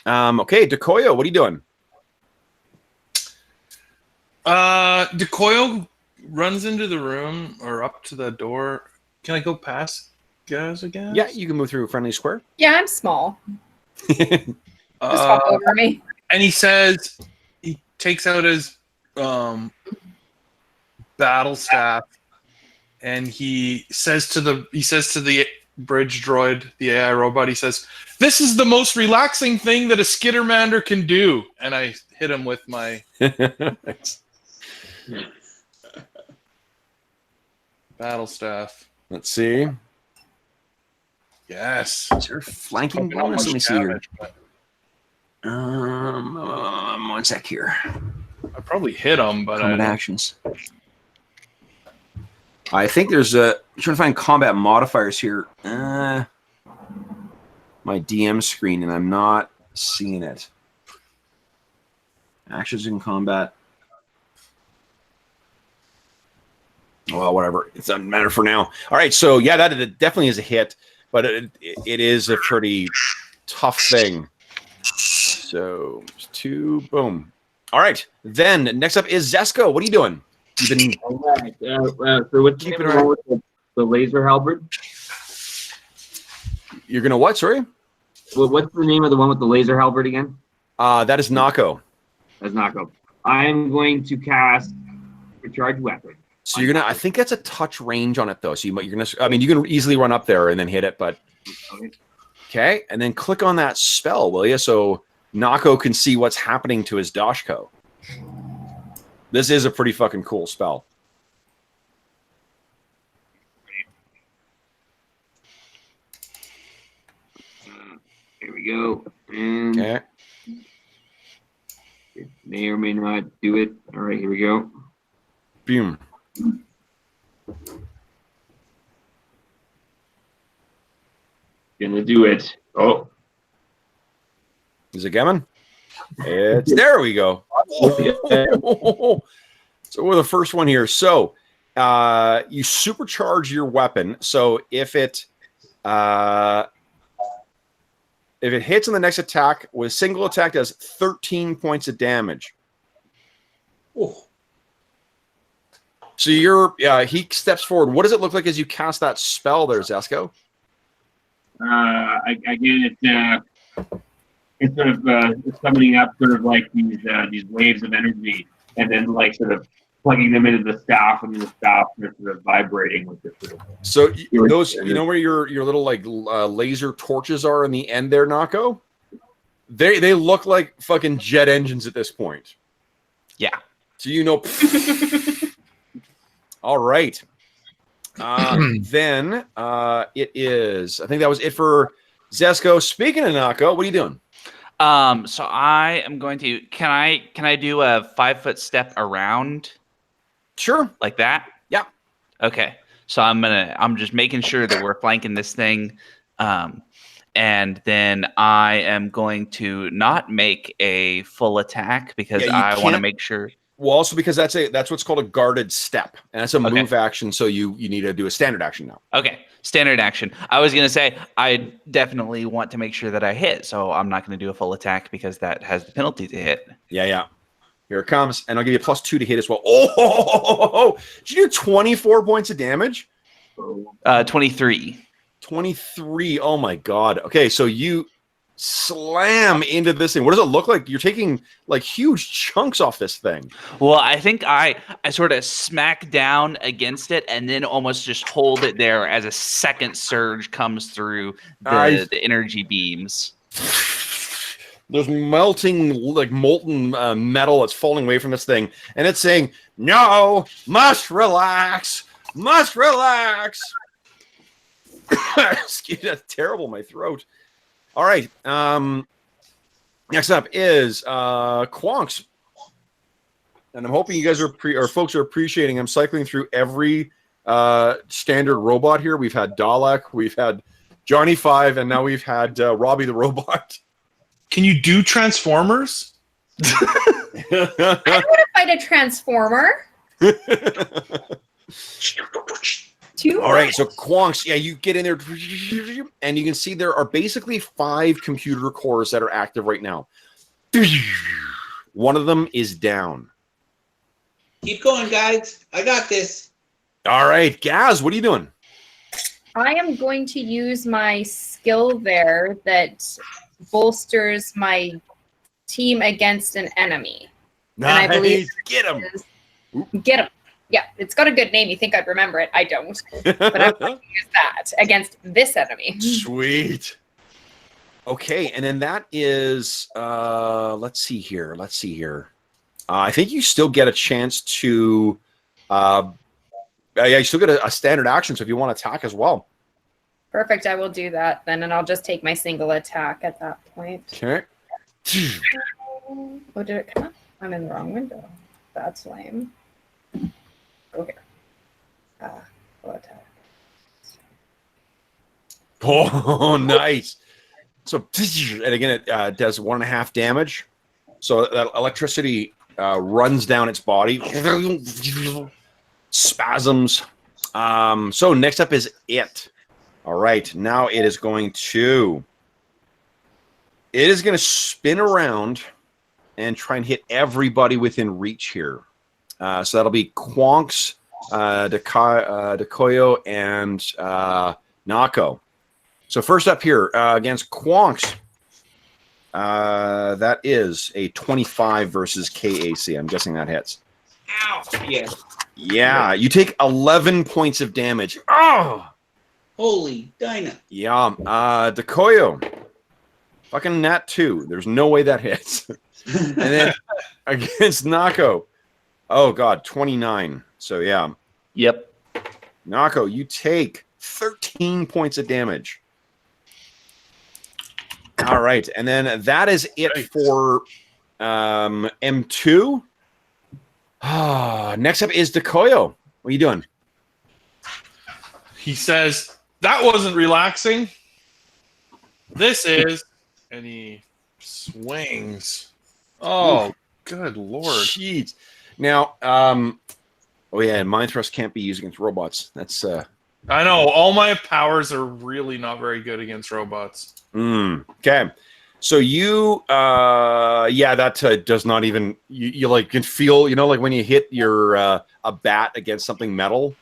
Okay, Decoyo, what are you doing? DeCoyle runs into the room or up to the door. Can I go past guys again? Yeah, you can move through a friendly square. Yeah, I'm small. Just hop over me. And he says, he takes out his battle staff, and he says to the bridge droid, the AI robot, he says, "This is the most relaxing thing that a Skittermander can do." And I hit him with my battle staff. Let's see. Yes. Is there a flanking bonus? Let me see here. 1 sec here. I probably hit him, but combat actions. I think there's I'm trying to find combat modifiers here. My DM screen, and I'm not seeing it. Actions in combat. Well, whatever. It doesn't matter for now. All right, so yeah, that definitely is a hit, but it is a pretty tough thing. So 2, boom. All right, then next up is Zesko. What are you doing? You've been so what's keeping with the laser halberd? You're gonna what? Sorry. Well, what's the name of the one with the laser halberd again? That is Nako. That's Nako. I'm going to cast Recharge Weapon. So you're gonna. I think that's a touch range on it though. So you're gonna. I mean, you can easily run up there and then hit it, but okay. And then click on that spell, will you? So Nako can see what's happening to his Dashko. This is a pretty fucking cool spell. Here we go. And okay. It may or may not do it. All right, here we go. Boom. Gonna do it. Oh. Is it coming? It's there we go. So we're the first one here. So you supercharge your weapon. So if it hits on the next attack with a single attack, does 13 points of damage. Ooh. So he steps forward. What does it look like as you cast that spell there, Zesco? Again, it's sort of summoning up sort of like these waves of energy, and then like sort of plugging them into the staff, and the staff are sort of vibrating with it. Sort of. So those, where your little like laser torches are in the end there, Nako? They look like fucking jet engines at this point. Yeah. So all right. Then it is. I think that was it for Zesco. Speaking of Nako, what are you doing? So I am going to. Can I do a 5-foot step around? Sure. Like that? Yeah. Okay. So I'm just making sure that we're flanking this thing. And then I am going to not make a full attack because I want to make sure. Well, also because that's what's called a guarded step, and that's a move action. So you need to do a standard action now. Okay, standard action. I was gonna say I definitely want to make sure that I hit, so I'm not gonna do a full attack because that has the penalty to hit. Yeah. Here it comes, and I'll give you +2 to hit as well. Oh! Did you do 24 points of damage? 23. 23. Oh my god. Okay, so you slam into this thing. What does it look like? You're taking like huge chunks off this thing. Well, I think I sort of smack down against it and then almost just hold it there as a second surge comes through the energy beams. There's melting, like molten metal that's falling away from this thing, and it's saying, "No, must relax, must relax." Excuse me, that's terrible. My throat. All right. Next up is Quonks, and I'm hoping you guys are folks are appreciating. I'm cycling through every standard robot here. We've had Dalek, we've had Johnny 5, and now we've had Robbie the robot. Can you do Transformers? I want to fight a Transformer. All right, so Quonks, you get in there, and you can see there are basically 5 computer cores that are active right now. One of them is down. Keep going, guys. I got this. All right, Gaz, what are you doing? I am going to use my skill there that bolsters my team against an enemy. Nice. And I believe Get him. Get him. Yeah, it's got a good name. You think I'd remember it? I don't. But I'm going to use that against this enemy. Sweet. Okay, and then that is, let's see here. I think you still get a chance to, you still get a standard action, so if you want to attack as well. Perfect, I will do that then, and I'll just take my single attack at that point. Okay. Oh, did it come up? I'm in the wrong window. That's lame. Go here. Go attack. Oh, nice. So, and again, it does 1.5 damage. So that electricity runs down its body. Spasms. So next up is it. All right, now it is going to spin around and try and hit everybody within reach here. So that'll be Quonks, Dekoyo, and Nako. So first up here against Quonks, that is a 25 versus KAC. I'm guessing that hits. Ow! Yeah. Yeah, you take 11 points of damage. Oh! Holy Dinah. Yeah, Dekoyo. Fucking nat 2. There's no way that hits. And then against Nako. Oh, God, 29. So, yeah. Yep. Nako, you take 13 points of damage. All right, and then that is it for M2. Next up is Dekoyo. What are you doing? He says, that wasn't relaxing. This is. And he swings. Oh, good Lord. Jeez. Now, oh yeah, and Mind Thrust can't be used against robots. That's I know all my powers are really not very good against robots. Okay. So you, that does not even, you like can feel, like when you hit your, a bat against something metal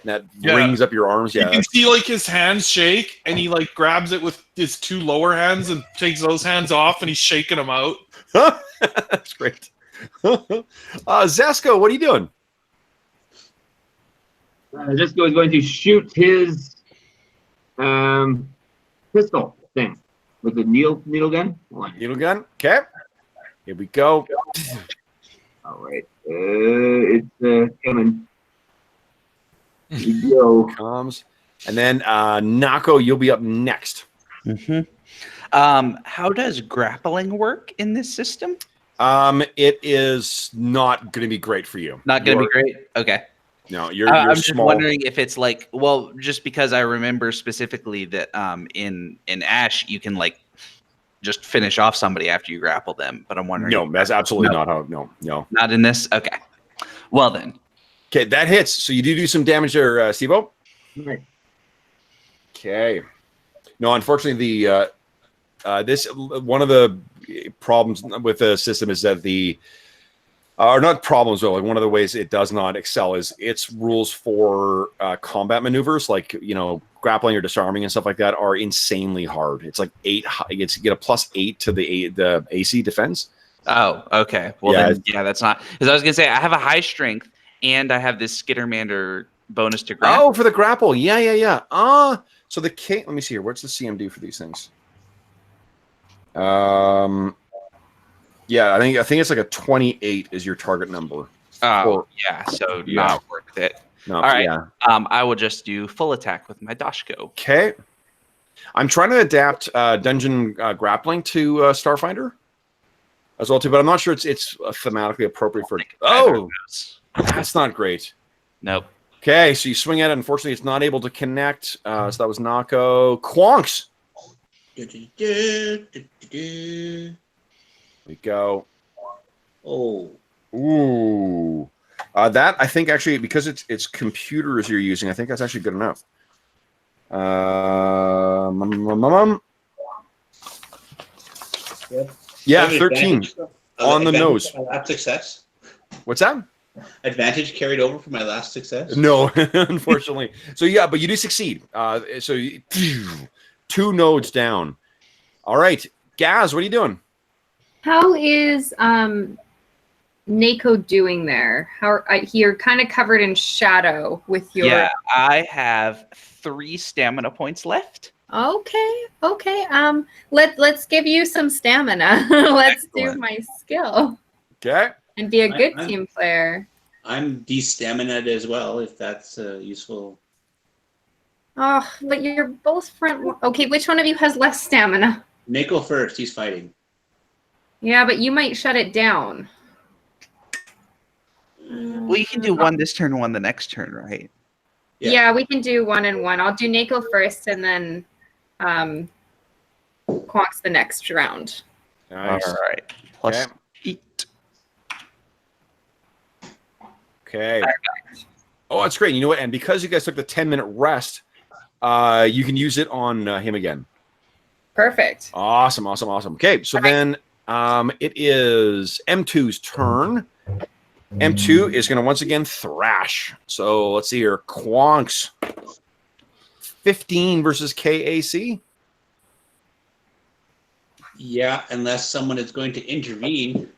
that rings up your arms. Yeah. You can see like his hands shake and he like grabs it with his two lower hands and takes those hands off and he's shaking them out. That's great. Zasco, what are you doing? Zisco is going to shoot his pistol thing with the needle gun. Needle gun. Okay. Here we go. All right. It's coming. Here we go. Comes. And then Nako, you'll be up next. How does grappling work in this system? It is not going to be great for you. Not going to be great? Okay. No, you're I'm just small. wondering if it's like, well, just because I remember specifically that in Ash you can like just finish off somebody after you grapple them, but I'm wondering. No, that's absolutely not how. No, not in this. Okay, well then. Okay, that hits. So you do some damage there, Steve-O. Right. Okay. No, unfortunately, the this one of the problems with the system is that the or not problems, but like one of the ways it does not excel is its rules for combat maneuvers, like grappling or disarming and stuff like that, are insanely hard. It's like 8. You get a +8 to the AC defense. Oh, okay. Well, then, that's not because I was gonna say I have a high strength and I have this Skittermander bonus to grapple. Oh, for the grapple, yeah. So the let me see here. What's the CMD for these things? Yeah, I think it's like a 28 is your target number. Oh, yeah. So not worth it. No, all right. Yeah. I will just do full attack with my Dashko. Okay. I'm trying to adapt dungeon grappling to Starfinder as well too, but I'm not sure it's thematically appropriate for. Oh, that's not great. Nope. Okay, so you swing at it. Unfortunately, it's not able to connect. So that was Nako. Quonks. We go. Oh. Ooh. That I think actually because it's computers you're using, I think that's actually good enough. Yeah, 13 on the nose. Last success. What's that? Advantage carried over from my last success. No, unfortunately. So yeah, but you do succeed. So you, 2 nodes down. All right, Gaz, what are you doing? How is Nako doing there? You're kind of covered in shadow with your. Yeah, I have 3 stamina points left. Okay. Let's give you some stamina. Let's do my skill. Okay. And be a good team player. I'm de-staminaed as well, if that's useful. Oh, but you're both front. Okay, which one of you has less stamina? Nako first. He's fighting. Yeah, but you might shut it down. Well, you can do 1 this turn, 1 the next turn, right? Yeah, we can do 1 and 1. I'll do Nako first, and then Quonks the next round. Nice. All right. Plus 8. Okay. Oh, that's great. You know what? And because you guys took the 10-minute rest, you can use it on him again. Perfect. Awesome. Okay, so then it is M2's turn. M2 is going to once again thrash. So let's see here. Quonks. 15 versus KAC. Yeah, unless someone is going to intervene.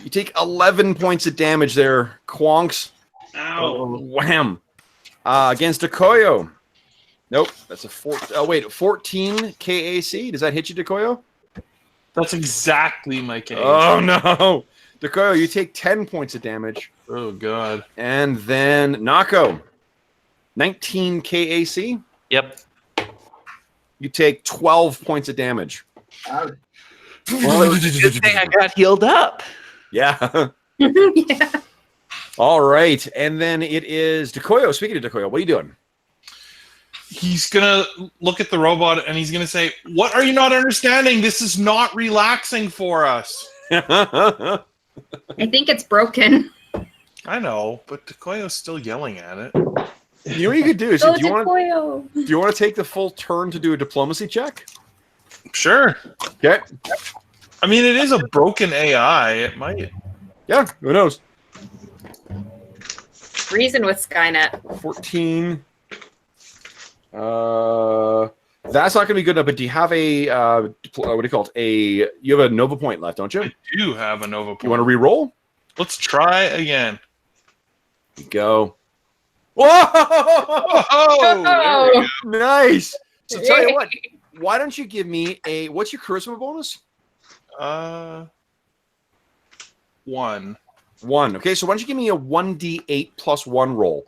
You take 11 points of damage there, Quonks. Ow. Wham. Against Dekoyo. Nope, that's a 14 KAC. Does that hit you, Dekoyo? That's exactly my case. Oh, no. Dekoyo, you take 10 points of damage. Oh, God. And then Nako. 19 KAC. Yep. You take 12 points of damage. Well, it was a good thing I got healed up. Yeah. Yeah. All right. And then it is Dekoyo. Speaking of Dekoyo, what are you doing? He's going to look at the robot and he's going to say, "What are you not understanding? This is not relaxing for us." I think it's broken. I know, but Decoyo's still yelling at it. You know what you could do is, Go do you want Decoyo. to take the full turn to do a diplomacy check? Sure. Okay. I mean, it is a broken AI. It might. Yeah. Who knows? Reason with Skynet. 14. That's not going to be good enough. But do you have a what do you call it? You have a Nova point left, don't you? I do have a Nova point. You want to re-roll? Let's try again. Go. Whoa! Oh, Nice. So tell you what. Why don't you give me a? What's your charisma bonus? 1. 1. Okay. So why don't you give me a 1d8 plus 1 roll?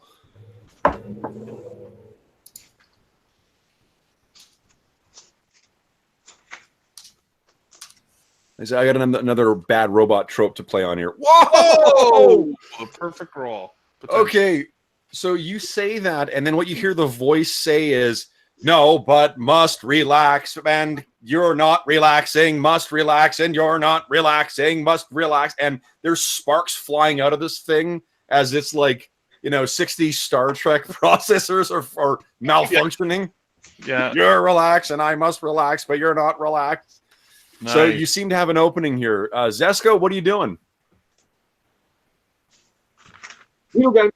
I got another bad robot trope to play on here. Whoa! A perfect roll. Okay, so you say that, and then what you hear the voice say is, "No, but must relax, and you're not relaxing. Must relax, and you're not relaxing. Must relax." And there's sparks flying out of this thing as it's like, 60s Star Trek processors are malfunctioning. Yeah. You're relaxed, and I must relax, but you're not relaxed. Nice. So you seem to have an opening here. Zesko, what are you doing? Okay.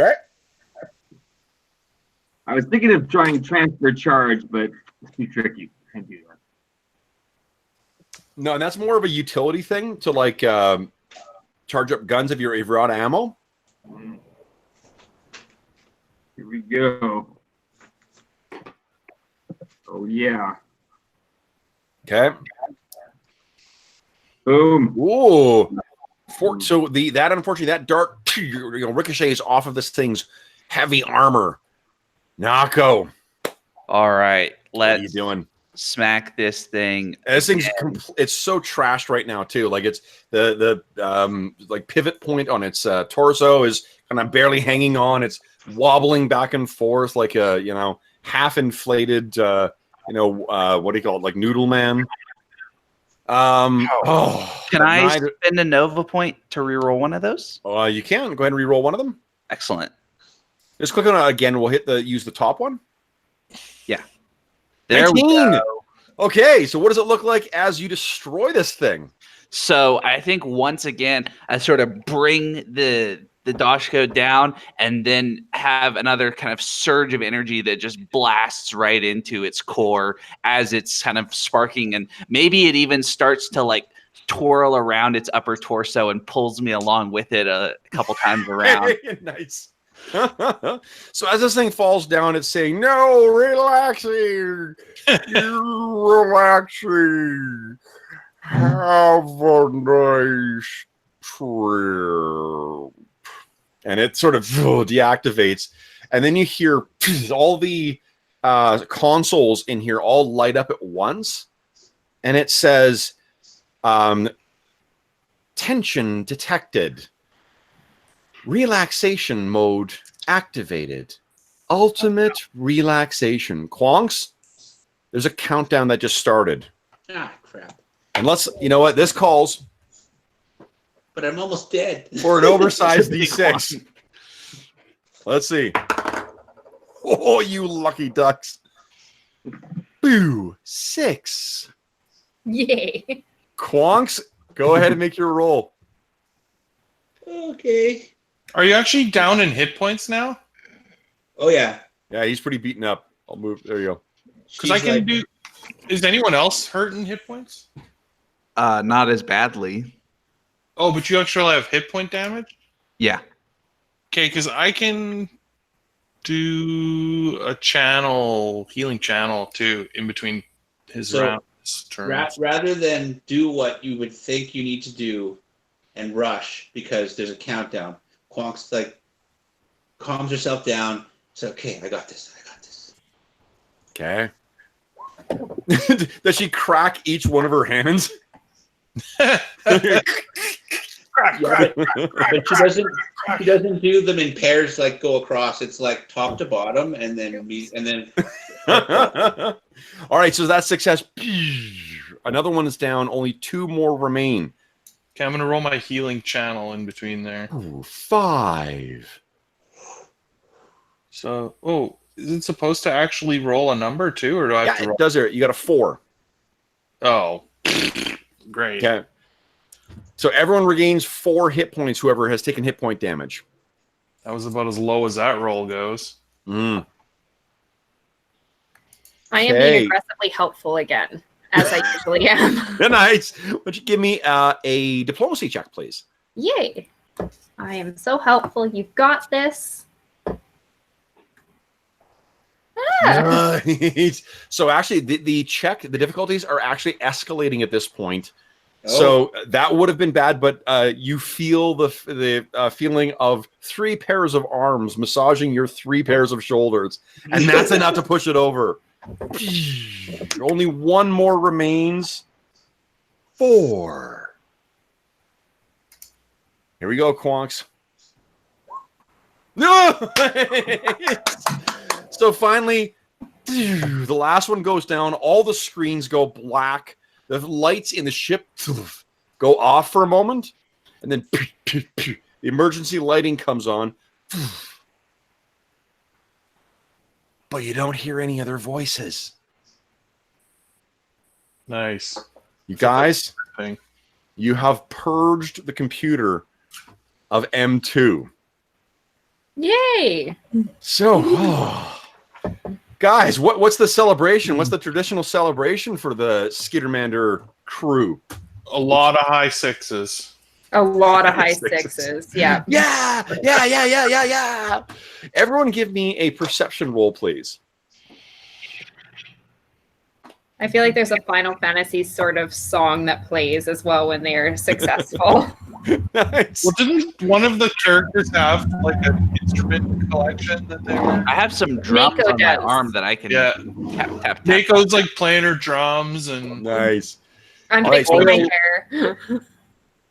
Okay. I was thinking of trying transfer charge, but it's too tricky. Can't do that. No, and that's more of a utility thing to like charge up guns if you're out of ammo. Here we go. Oh yeah. Okay. Boom. Ooh. So unfortunately that dart ricochets off of this thing's heavy armor. Nako. All right, What are you let's doing? smack this thing. And this thing's it's so trashed right now too. Like it's the like pivot point on its torso is kind of barely hanging on. It's wobbling back and forth like a half inflated what do you call it, like Noodle Man. Can I spend a Nova point to reroll one of those? You can go ahead and reroll one of them. Excellent. Just click on it again. We'll use the top one. Yeah. There 19. we go. Okay, so what does it look like as you destroy this thing? So I think once again, I sort of bring the Dashko down and then have another kind of surge of energy that just blasts right into its core as it's kind of sparking. And maybe it even starts to like twirl around its upper torso and pulls me along with it a couple times around. Nice. So as this thing falls down, it's saying, "No, relaxing. You're relaxing. Have a nice trip." And it sort of deactivates. And then you hear all the consoles in here all light up at once. And it says, tension detected. Relaxation mode activated. Ultimate relaxation. Quonks, there's a countdown that just started. Ah, crap. And you know what? This calls But I'm almost dead. for an oversized D6. Let's see. Oh, you lucky ducks. Boo. 6. Yay. Quonks, go ahead and make your roll. Okay. Are you actually down in hit points now? Oh, yeah. Yeah, he's pretty beaten up. I'll move. There you go. Because I can do. Is anyone else hurt in hit points? Not as badly. Oh, but you actually have hit point damage? Yeah. Okay, because I can do a healing channel too, in between his turns. Rather than do what you would think you need to do and rush because there's a countdown, Quonk's like calms herself down. It's okay, I got this. Okay. Does she crack each one of her hands? But she doesn't do them in pairs like go across. It's like top to bottom and then All right, so that's success. Another one is down. Only 2 more remain. Okay, I'm gonna roll my healing channel in between there. Ooh, 5. So, is it supposed to actually roll a number too, or do I have Yeah, to it roll? does it. You got a 4. Oh, great. Okay. So everyone regains 4 hit points, whoever has taken hit point damage. That was about as low as that roll goes. Mm. I am Okay. being aggressively helpful again, as I usually am. Nice. Why don't you give me a diplomacy check, please? Yay. I am so helpful. You've got this. Ah. Nice. So actually, the difficulties are actually escalating at this point. Oh. So that would have been bad, but you feel the feeling of 3 pairs of arms massaging your 3 pairs of shoulders, and that's enough to push it over. Only 1 more remains. 4. Here we go, Quonks. No! So finally, the last one goes down. All the screens go black. The lights in the ship go off for a moment, and then the emergency lighting comes on. But you don't hear any other voices. Nice. You guys, Thing. you have purged the computer of M2. Yay. So, guys, what's the celebration? What's the traditional celebration for the Skittermander crew? A lot of high 6s. A lot of high Sixes. 6s. Yeah. Yeah. Everyone give me a perception roll, please. I feel like there's a Final Fantasy sort of song that plays as well when they're successful. Nice. Well, didn't one of the characters have like an instrument collection that they were? I have some drums Mako on my does. arm that I can Yeah. tap. Mako's like playing her drums and Nice. I'm All right, fixing my so- hair.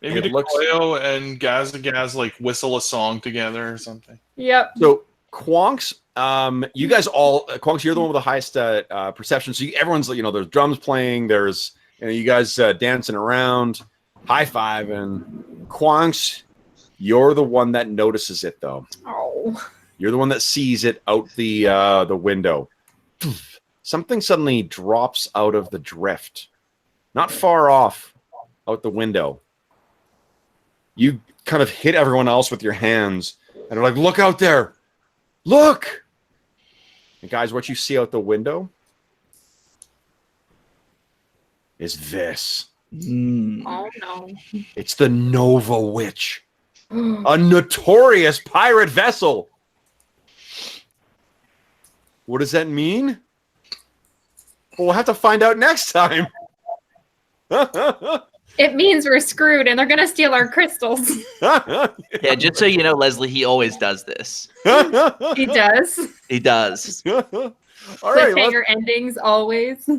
maybe It looks- Decoyo and Gaz like whistle a song together or something. Yep. So, Quonks, you guys all, Quonks, you're the one with the highest perception. So everyone's, there's drums playing, there's, you guys dancing around, high five, and Quonks, you're the one that notices it though. Oh. You're the one that sees it out the window. Something suddenly drops out of the drift, not far off, out the window. You kind of hit everyone else with your hands, and are like, "Look out there! Look!" And guys, what you see out the window is this. Oh no. It's the Nova Witch, a notorious pirate vessel. What does that mean? Well, we'll have to find out next time. It means we're screwed and they're going to steal our crystals. Yeah, just so you know, Leslie, he always does this. He does. He does. All right, Cliffhanger endings always.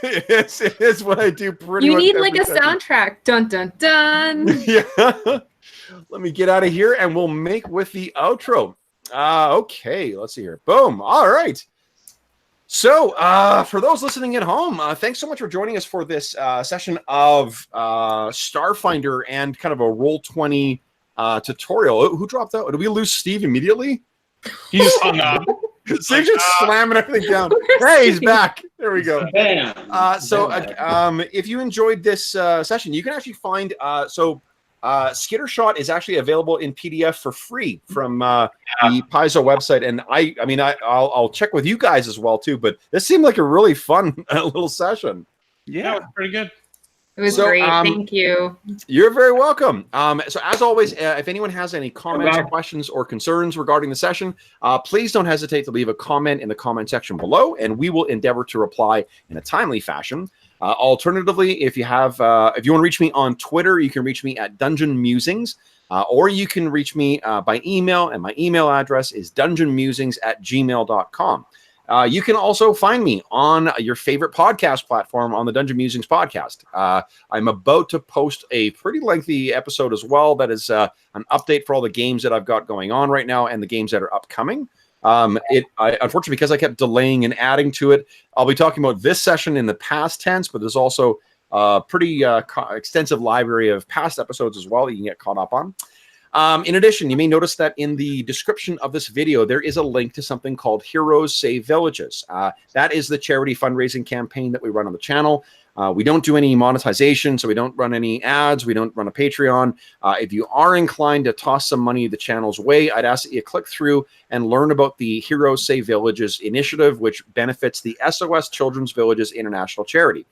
it's what I do pretty You much need like every a time. soundtrack. Dun dun dun. Yeah. Let me get out of here and we'll make with the outro. Okay, let's see here. Boom. All right. So, for those listening at home, thanks so much for joining us for this session of Starfinder and kind of a Roll20 tutorial. Who dropped out? Did we lose Steve immediately? He just hung up. Steve just slamming everything down. Where's Hey, he's Steve? back. There we go. Bam. If you enjoyed this session, you can actually find Skitter Shot is actually available in PDF for free from the Paizo website, and I'll check with you guys as well too. But this seemed like a really fun little session. Yeah, it was pretty good. It was So, great. Thank you. You're very welcome. So as always, if anyone has any comments, questions, or concerns regarding the session, please don't hesitate to leave a comment in the comment section below, and we will endeavor to reply in a timely fashion. Alternatively, if you want to reach me on Twitter, you can reach me at Dungeon Musings, or you can reach me by email, and my email address is dungeonmusings@gmail.com. You can also find me on your favorite podcast platform on the Dungeon Musings podcast. I'm about to post a pretty lengthy episode as well. That is an update for all the games that I've got going on right now and the games that are upcoming. Unfortunately, because I kept delaying and adding to it, I'll be talking about this session in the past tense, but there's also pretty extensive library of past episodes as well that you can get caught up on. In addition, you may notice that in the description of this video, there is a link to something called Heroes Save Villages. That is the charity fundraising campaign that we run on the channel. We don't do any monetization, so we don't run any ads. We don't run a Patreon. If you are inclined to toss some money the channel's way, I'd ask that you click through and learn about the Heroes Save Villages initiative, which benefits the SOS Children's Villages International Charity.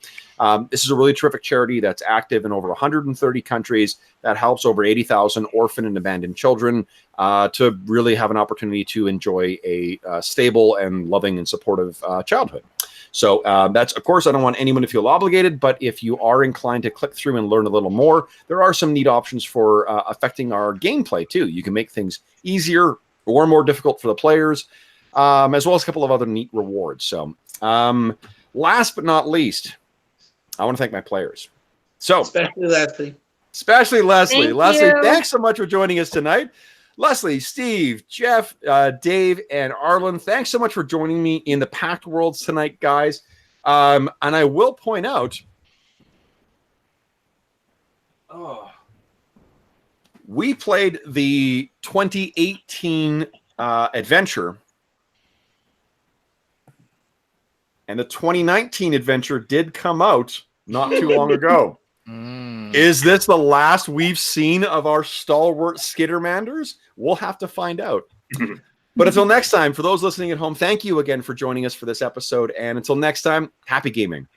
This is a really terrific charity that's active in over 130 countries that helps over 80,000 orphan and abandoned children to really have an opportunity to enjoy a stable and loving and supportive childhood. So that's, of course, I don't want anyone to feel obligated, but if you are inclined to click through and learn a little more, there are some neat options for affecting our gameplay too. You can make things easier or more difficult for the players, as well as a couple of other neat rewards. So last but not least, I want to thank my players. So Especially Leslie. Leslie. Thank Leslie, you. thanks so much for joining us tonight. Leslie, Steve, Jeff, Dave, and Arlen, thanks so much for joining me in the Packed Worlds tonight, guys. And I will point out, we played the 2018 adventure, and the 2019 adventure did come out not too long ago. Is this the last we've seen of our stalwart Skittermanders? We'll have to find out. But until next time, for those listening at home, thank you again for joining us for this episode. And until next time, happy gaming.